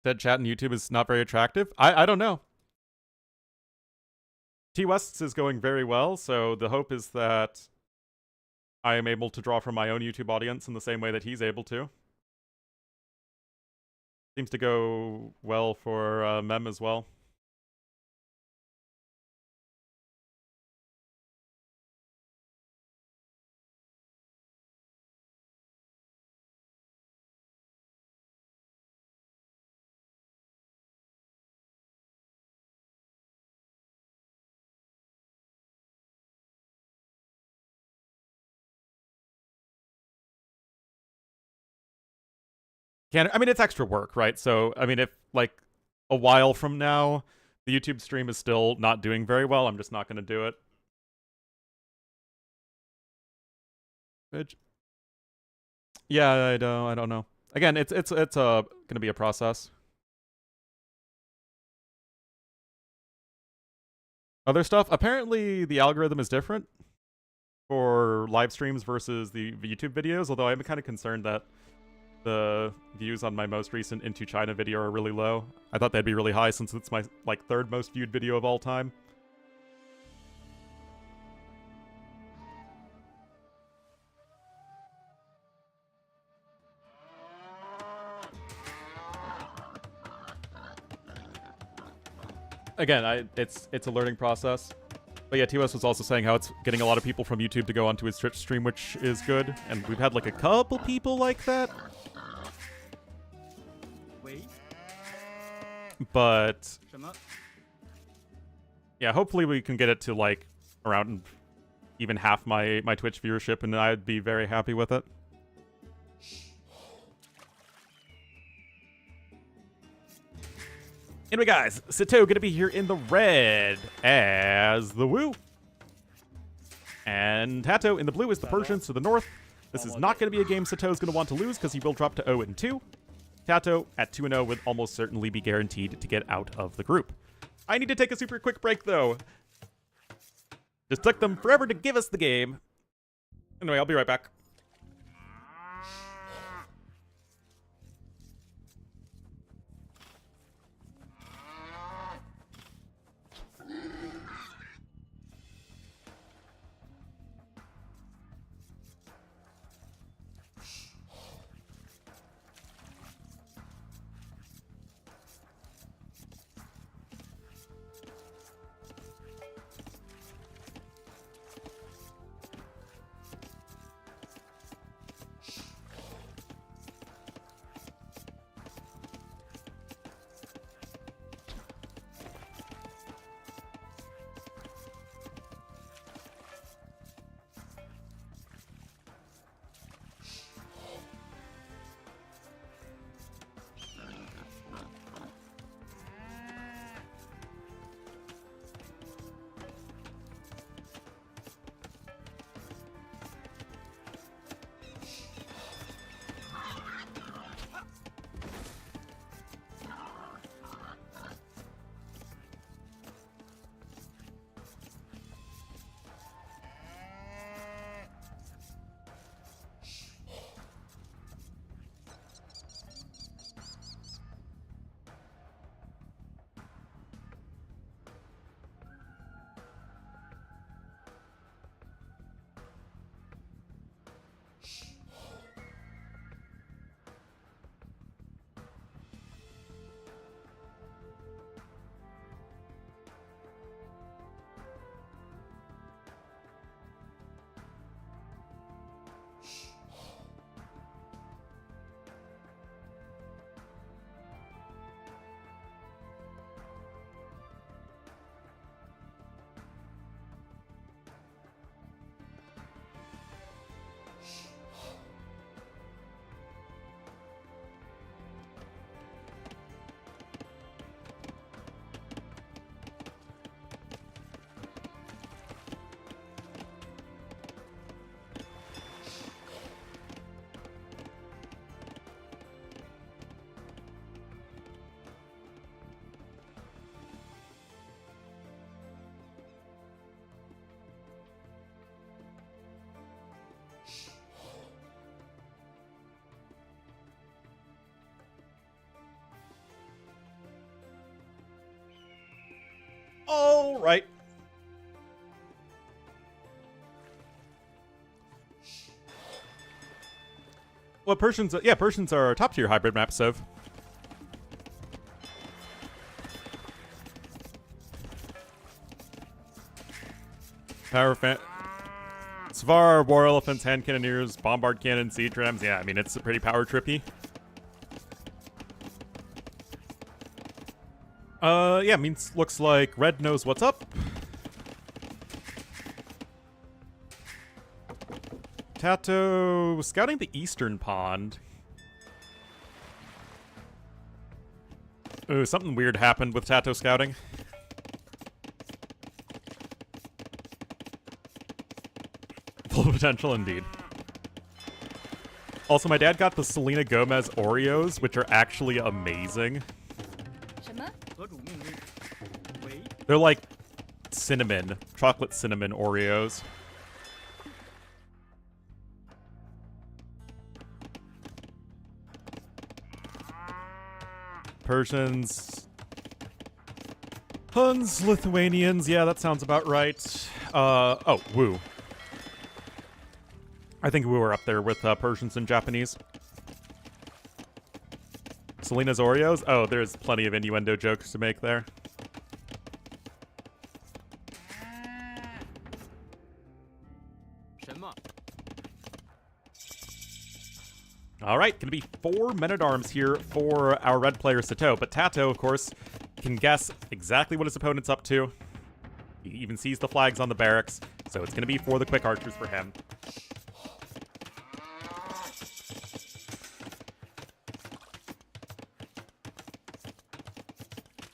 Speaker 1: Dead chat on YouTube is not very attractive? I don't know. T West's is going very well, so the hope is that I am able to draw from my own YouTube audience in the same way that he's able to. Seems to go well for Mem as well. I mean, it's extra work, right? So, I mean, if, like, a while from now, the YouTube stream is still not doing very well, I'm just not going to do it. Yeah, I don't know. Again, it's going to be a process. Other stuff, apparently the algorithm is different for live streams versus the YouTube videos, although I'm kind of concerned that the views on my most recent Into China video are really low. I thought they'd be really high since it's my, like, third most viewed video of all time. Again, it's a learning process. But yeah, TaToH was also saying how it's getting a lot of people from YouTube to go onto his Twitch stream, which is good. And we've had like a couple people like that. But yeah, hopefully we can get it to like around even half my Twitch viewership, and I'd be very happy with it. Anyway, guys, Sitaux gonna be here in the red as the Woo. And TaToH in the blue is the Persians to the north. This is not gonna be a game Sitaux's gonna want to lose because he will drop to 0-2. TaToH at 2-0 would almost certainly be guaranteed to get out of the group. I need to take a super quick break, though. Just took them forever to give us the game. Anyway, I'll be right back. All right. Well, Persians, yeah, Persians are a top-tier hybrid map, Sov. Power fan... Svar, War Elephants, Hand Cannoneers, Bombard Cannon, Siege Rams. Yeah, I mean, it's pretty power trippy. Yeah, means looks like Red knows what's up. TaToH scouting the eastern pond. Ooh, something weird happened with TaToH scouting. Full potential indeed. Also, my dad got the Selena Gomez Oreos, which are actually amazing. They're like cinnamon, chocolate cinnamon Oreos. Persians. Huns, Lithuanians, yeah, that sounds about right. Oh, Woo. I think Woo are up there with Persians and Japanese. Selena's Oreos? Oh, there's plenty of innuendo jokes to make there. All right, gonna be 4 men-at-arms here for our red player Sitaux, but TaToH, of course, can guess exactly what his opponent's up to. He even sees the flags on the barracks, so it's gonna be for the quick archers for him.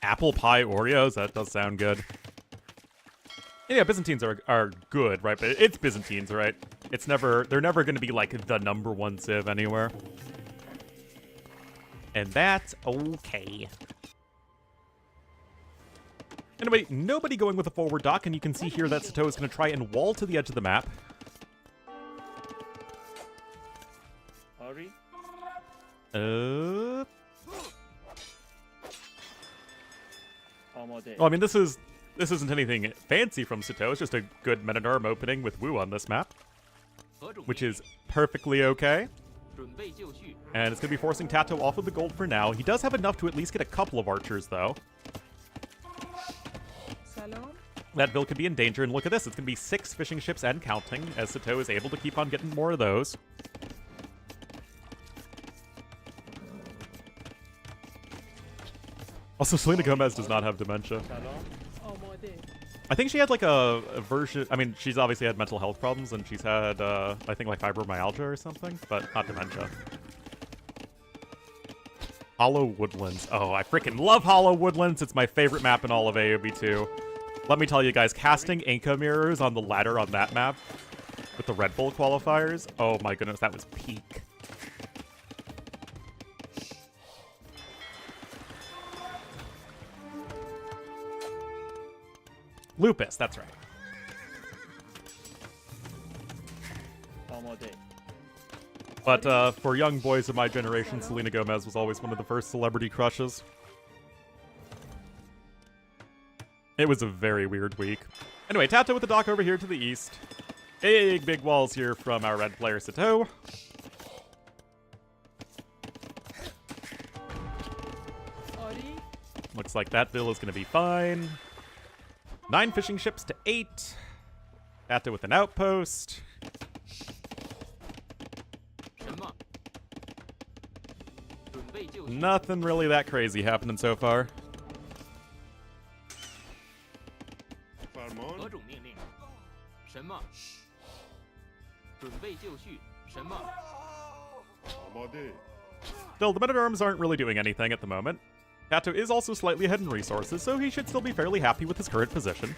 Speaker 1: Apple pie Oreos, that does sound good. Yeah, Byzantines are good, right? But it's Byzantines, right? They're never gonna be like the #1 civ anywhere. And that's okay. Anyway, nobody going with a forward dock, and you can see here that Sitaux is gonna try and wall to the edge of the map.
Speaker 5: Hurry.
Speaker 1: Well, I mean, this isn't anything fancy from Sitaux. It's just a good men-at-arm opening with Wu on this map, which is perfectly okay. And it's going to be forcing TaToH off of the gold for now. He does have enough to at least get a couple of archers, though. That build could be in danger, and look at this. It's going to be 6 fishing ships and counting, as Sitaux is able to keep on getting more of those. Also, Selena Gomez does not have dementia. I think she had like a version. I mean, she's obviously had mental health problems, and she's had, I think, like fibromyalgia or something, but not dementia. Hollow Woodlands. Oh, I freaking love Hollow Woodlands. It's my favorite map in all of AOB2. Let me tell you guys, casting Inca mirrors on the ladder on that map with the Red Bull qualifiers. Oh my goodness, that was peak. Lupus, that's right. But for young boys of my generation, Selena Gomez was always one of the first celebrity crushes. It was a very weird week. Anyway, TaToH with the dock over here to the east. Big walls here from our red player Sitaux. Looks like that bill is going to be fine. 9 fishing ships to 8. TaToH with an outpost. Nothing really that crazy happening so far. Still, the men-at-arms aren't really doing anything at the moment. TaToH is also slightly ahead in resources, so he should still be fairly happy with his current position.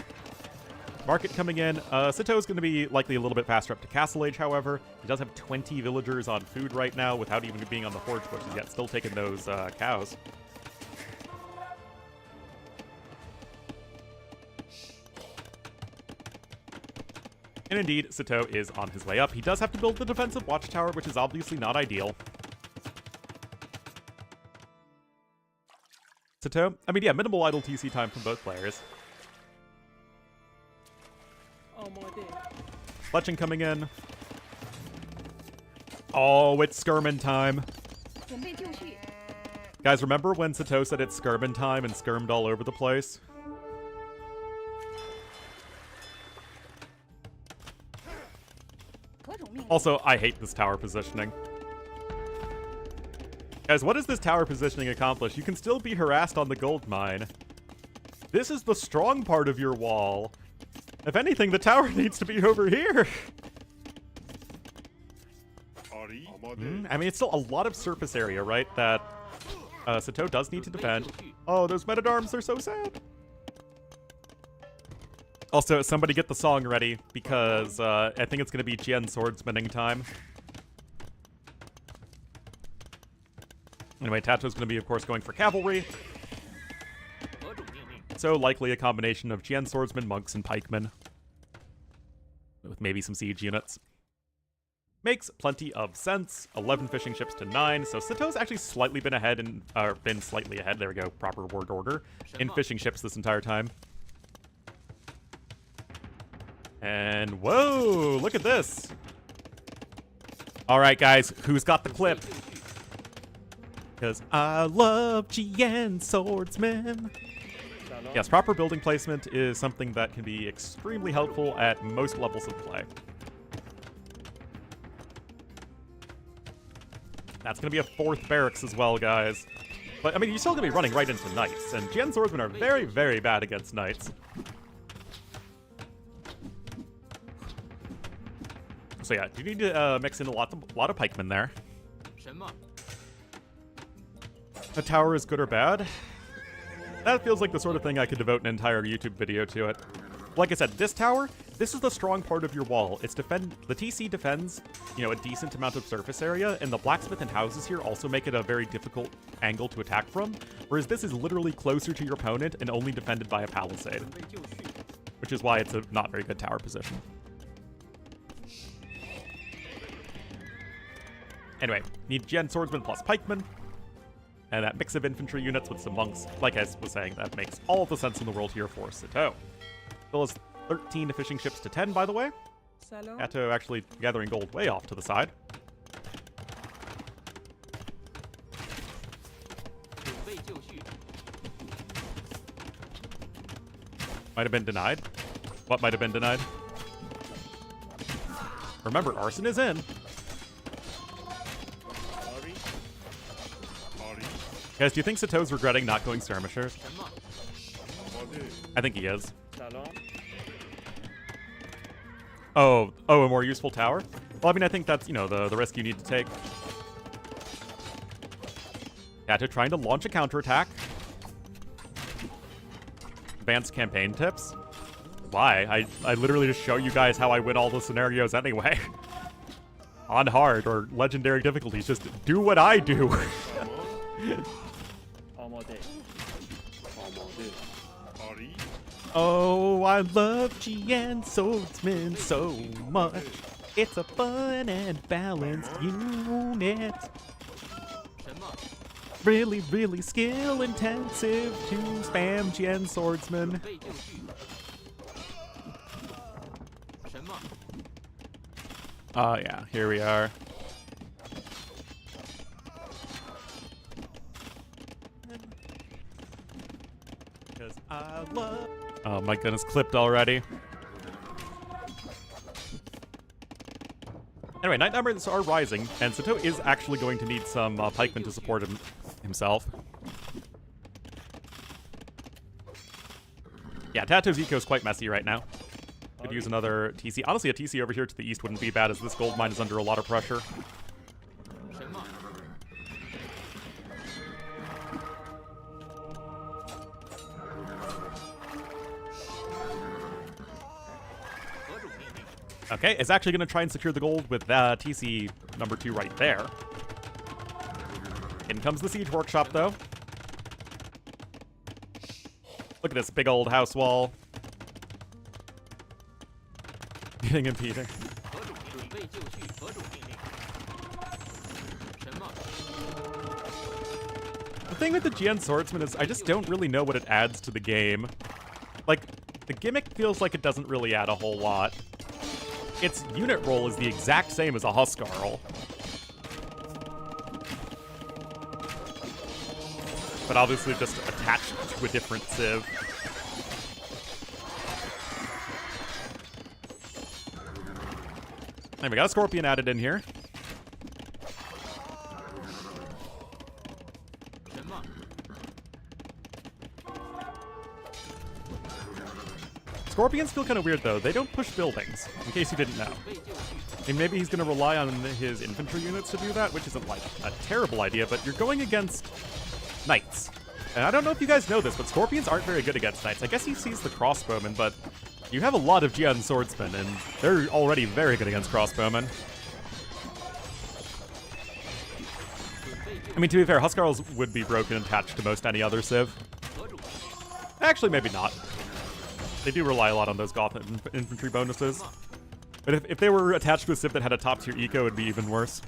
Speaker 1: Market coming in. Sitaux is going to be likely a little bit faster up to Castle Age, however. He does have 20 villagers on food right now without even being on the forge bushes yet, still taking those cows. And indeed, Sitaux is on his way up. He does have to build the defensive watchtower, which is obviously not ideal. Sitaux, I mean, yeah, minimal idle TC time from both players. Fletching coming in. Oh, it's skirmin time. Guys, remember when Sitaux said it's skirmin time and skirmed all over the place? Also, I hate this tower positioning. Guys, what does this tower positioning accomplish? You can still be harassed on the gold mine. This is the strong part of your wall. If anything, the tower needs to be over here. I mean, it's still a lot of surface area, right? That Sitaux does need to defend. Oh, those men-at-arms are so sad. Also, somebody get the song ready, because I think it's going to be Jian swordsmaning time. Anyway, TaToH's going to be, of course, going for cavalry. So likely a combination of Jian swordsmen, monks, and pikemen. With maybe some siege units. Makes plenty of sense. 11 fishing ships to 9. So Sitaux's actually slightly been ahead and been slightly ahead. There we go. Proper word order. In fishing ships this entire time. And whoa, look at this. All right, guys, who's got the clip? Because I love Jian swordsmen. Yes, proper building placement is something that can be extremely helpful at most levels of play. That's going to be a 4th barracks as well, guys. But, I mean, you're still going to be running right into knights, and Gen Swordsmen are very, very bad against knights. So yeah, you need to mix in a lot of pikemen there. The tower is good or bad? That feels like the sort of thing I could devote an entire YouTube video to it. Like I said, this tower, this is the strong part of your wall. The TC defends, you know, a decent amount of surface area, and the blacksmith and houses here also make it a very difficult angle to attack from, whereas this is literally closer to your opponent and only defended by a palisade, which is why it's a not very good tower position. Anyway, need Gen Swordsman plus Pikemen, and that mix of infantry units with some monks. Like I was saying, that makes all of the sense in the world here for Sitaux. Bill is 13 fishing ships to 10, by the way. TaToH actually gathering gold way off to the side. Might have been denied. What might have been denied? Remember, arson is in. Guys, do you think Sitaux's regretting not going skirmishers? I think he is. Oh, a more useful tower? Well, I mean, I think that's, you know, the risk you need to take. TaToH trying to launch a counterattack. Advanced campaign tips? Why? I literally just show you guys how I win all the scenarios anyway. On hard or legendary difficulties, just do what I do. Oh, I love GN Swordsman so much. It's a fun and balanced unit. Really, really skill intensive to spam GN Swordsman. Oh yeah, here we are. Because I love... Oh my goodness, clipped already. Anyway, knight numbers are rising, and Sitaux is actually going to need some pikemen to support himself. Yeah, TaToH's eco is quite messy right now. Could use another TC. Honestly, a TC over here to the east wouldn't be bad, as this gold mine is under a lot of pressure. Okay, it's actually going to try and secure the gold with TC number 2 right there. In comes the siege workshop, though. Look at this big old house wall. Getting impeding. The thing with the GN Swordsman is I just don't really know what it adds to the game. Like, the gimmick feels like it doesn't really add a whole lot. Its unit roll is the exact same as a Huskarl. But obviously just attached to a different civ. And we got a Scorpion added in here. Scorpions feel kind of weird, though. They don't push buildings, in case you didn't know. And maybe he's going to rely on his infantry units to do that, which isn't, like, a terrible idea, but you're going against knights. And I don't know if you guys know this, but Scorpions aren't very good against knights. I guess he sees the crossbowmen, but you have a lot of GN Swordsmen, and they're already very good against crossbowmen. I mean, to be fair, Huskarls would be broken and attached to most any other civ. Actually, maybe not. They do rely a lot on those Goth infantry bonuses. But if they were attached to a civ that had a top-tier eco, it would be even worse.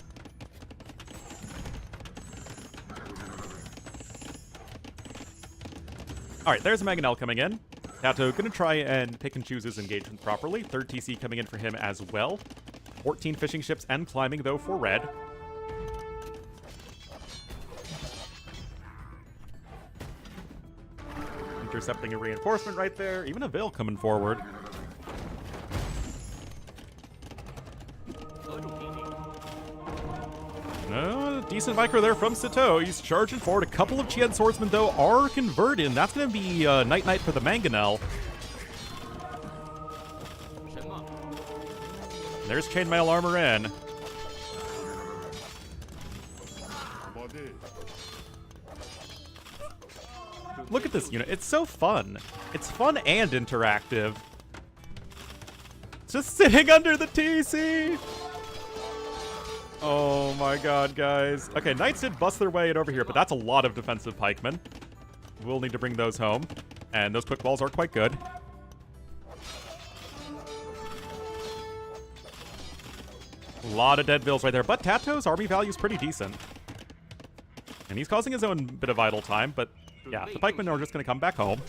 Speaker 1: Alright, there's a Mangonel coming in. TaToH gonna try and pick and choose his engagement properly. 3rd TC coming in for him as well. 14 fishing ships and climbing, though, for red. Intercepting a reinforcement right there. Even a Veil coming forward. decent micro there from Sitaux. He's charging forward. A couple of Qian swordsmen, though, are converted. And that's going to be night-night for the Mangonel. There's chainmail armor in. Look at this unit. It's so fun. It's fun and interactive. Just sitting under the TC. Oh my god, guys. Okay, Knights did bust their way in over here, but that's a lot of defensive pikemen. We'll need to bring those home. And those quick balls are quite good. A lot of dead vills right there, but TaToH's army value is pretty decent. And he's causing his own bit of idle time, but yeah, the pikemen are just going to come back home.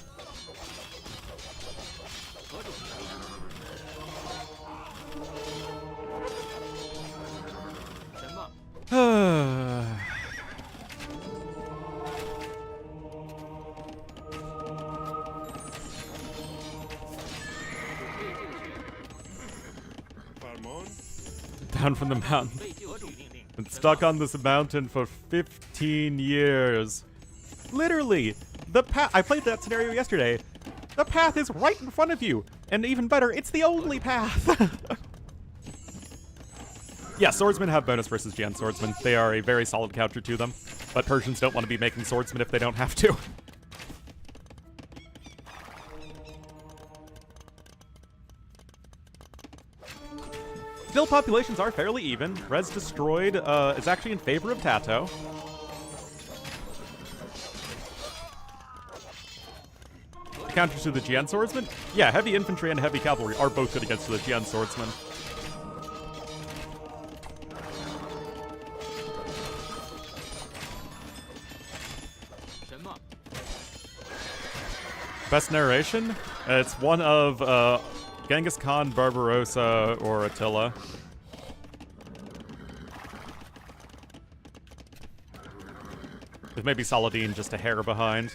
Speaker 1: Down from the mountain. Been stuck on this mountain for 15 years. Literally, the path. I played that scenario yesterday. The path is right in front of you. And even better, it's the only path. Yeah, swordsmen have bonus versus Jian swordsmen. They are a very solid counter to them. But Persians don't want to be making swordsmen if they don't have to. Still, populations are fairly even. Res destroyed is actually in favor of TaToH. Counter to the Jian swordsman? Yeah, heavy infantry and heavy cavalry are both good against the Jian swordsman. Best narration? It's one of Genghis Khan, Barbarossa, or Attila. With maybe Saladin just a hair behind.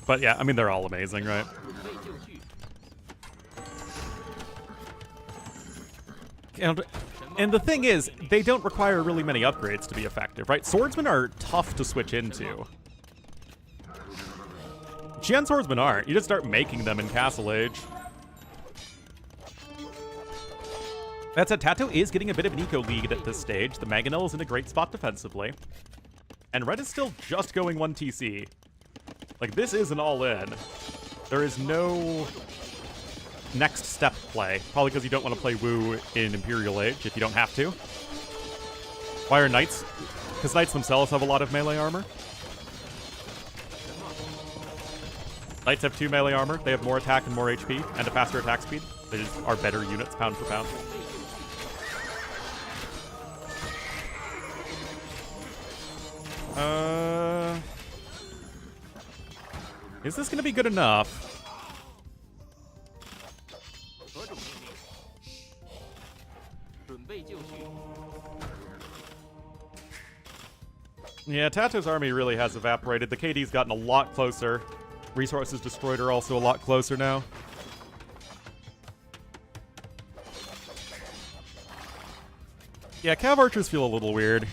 Speaker 1: But yeah, I mean, they're all amazing, right? And the thing is, they don't require really many upgrades to be effective, right? Swordsmen are tough to switch into. Jian swordsmen aren't. You just start making them in Castle Age. That said, TaToH is getting a bit of an eco lead at this stage. The Mangonel is in a great spot defensively. And Red is still just going 1 TC. Like, this is an all-in. There is no next step play. Probably because you don't want to play Wu in Imperial Age if you don't have to. Why are Knights? Because Knights themselves have a lot of melee armor. Knights have 2 melee armor. They have more attack and more HP, and a faster attack speed. They just are better units pound for pound. Is this going to be good enough? Yeah, TaToH's army really has evaporated. The KD's gotten a lot closer. Resources destroyed are also a lot closer now. Yeah, Cav archers feel a little weird.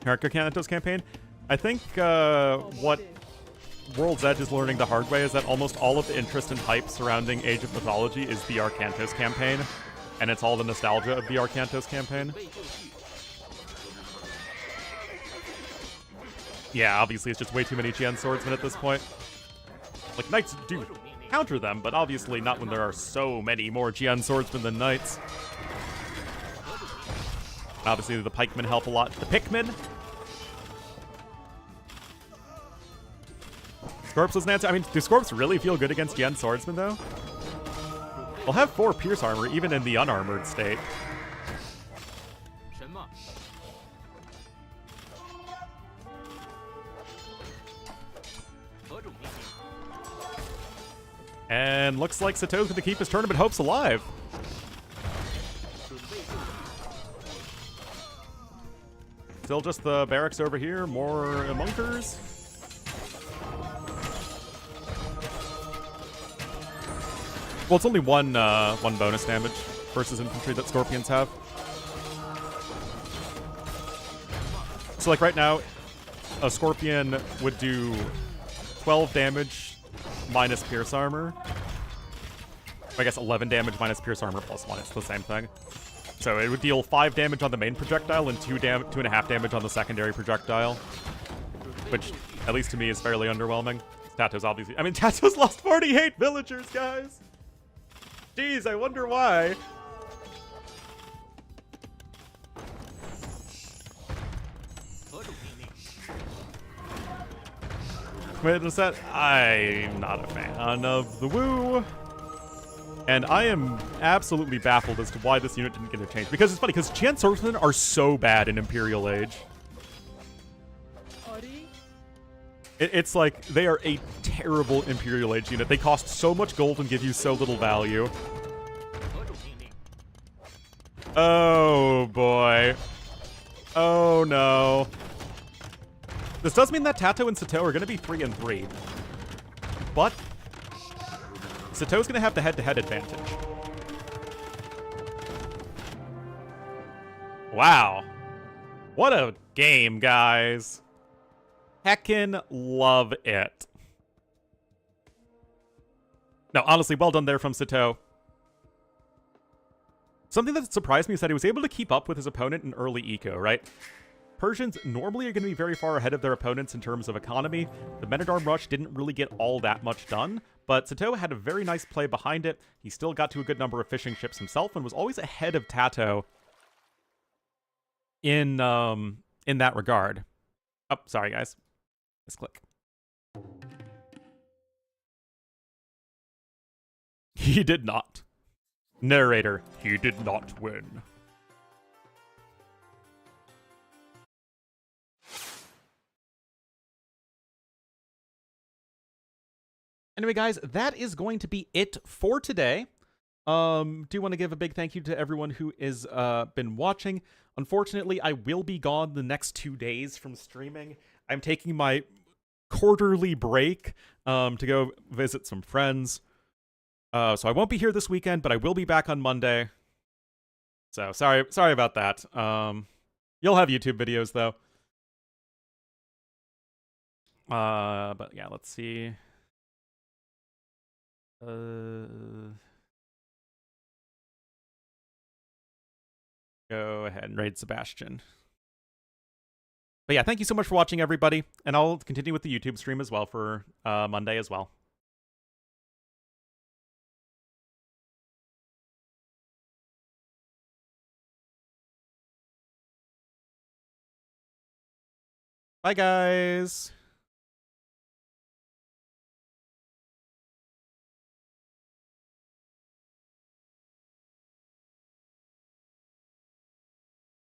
Speaker 1: TaToH's campaign? I think what World's Edge is learning the hard way is that almost all of the interest and hype surrounding Age of Mythology is the TaToH's campaign. And it's all the nostalgia of the TaToH's campaign. Yeah, obviously it's just way too many Jian swordsmen at this point. Like, Knights do counter them, but obviously not when there are so many more Jian swordsmen than Knights. Obviously the pikemen help a lot. The pickmen. Scorps was an answer. I mean, do Scorps really feel good against Jian swordsmen, though? They'll have 4 pierce armor, even in the unarmored state. And looks like Sitaux's going to keep his tournament hopes alive. Still just the barracks over here. More monkers. Well, it's only one bonus damage versus infantry that Scorpions have. So, like, right now, a Scorpion would do 12 damage minus Pierce Armor. I guess 11 damage minus Pierce Armor plus 1. It's the same thing. So it would deal 5 damage on the main projectile and 2.5 damage on the secondary projectile. Which, at least to me, is fairly underwhelming. TaToH's obviously... I mean, TaToH's lost 48 villagers, guys! Jeez, I wonder why. Wait, is that... I'm not a fan of the woo. And I am absolutely baffled as to why this unit didn't get a change. Because it's funny, because Chance Swordsmen are so bad in Imperial Age. It's like, they are a terrible Imperial Age unit. They cost so much gold and give you so little value. Oh, boy. Oh, no. This does mean that TaToH and Sitaux are going to be 3-3. But Sitaux's going to have the head-to-head advantage. Wow. What a game, guys. Heckin' love it. No, honestly, well done there from Sitaux. Something that surprised me is that he was able to keep up with his opponent in early eco, right? Persians normally are going to be very far ahead of their opponents in terms of economy. The Men-at-Arm Rush didn't really get all that much done, but Sitaux had a very nice play behind it. He still got to a good number of fishing ships himself and was always ahead of TaToH in that regard. Oh, sorry, guys. Misclick. He did not. Narrator, he did not win. Anyway, guys, that is going to be it for today. Do want to give a big thank you to everyone who has been watching. Unfortunately, I will be gone the next 2 days from streaming. I'm taking my quarterly break to go visit some friends. So I won't be here this weekend, but I will be back on Monday. So sorry about that. You'll have YouTube videos though. But yeah, let's see. Go ahead and raid Sebastian. But yeah, thank you so much for watching, everybody. And I'll continue with the YouTube stream as well for Monday as well. Bye, guys.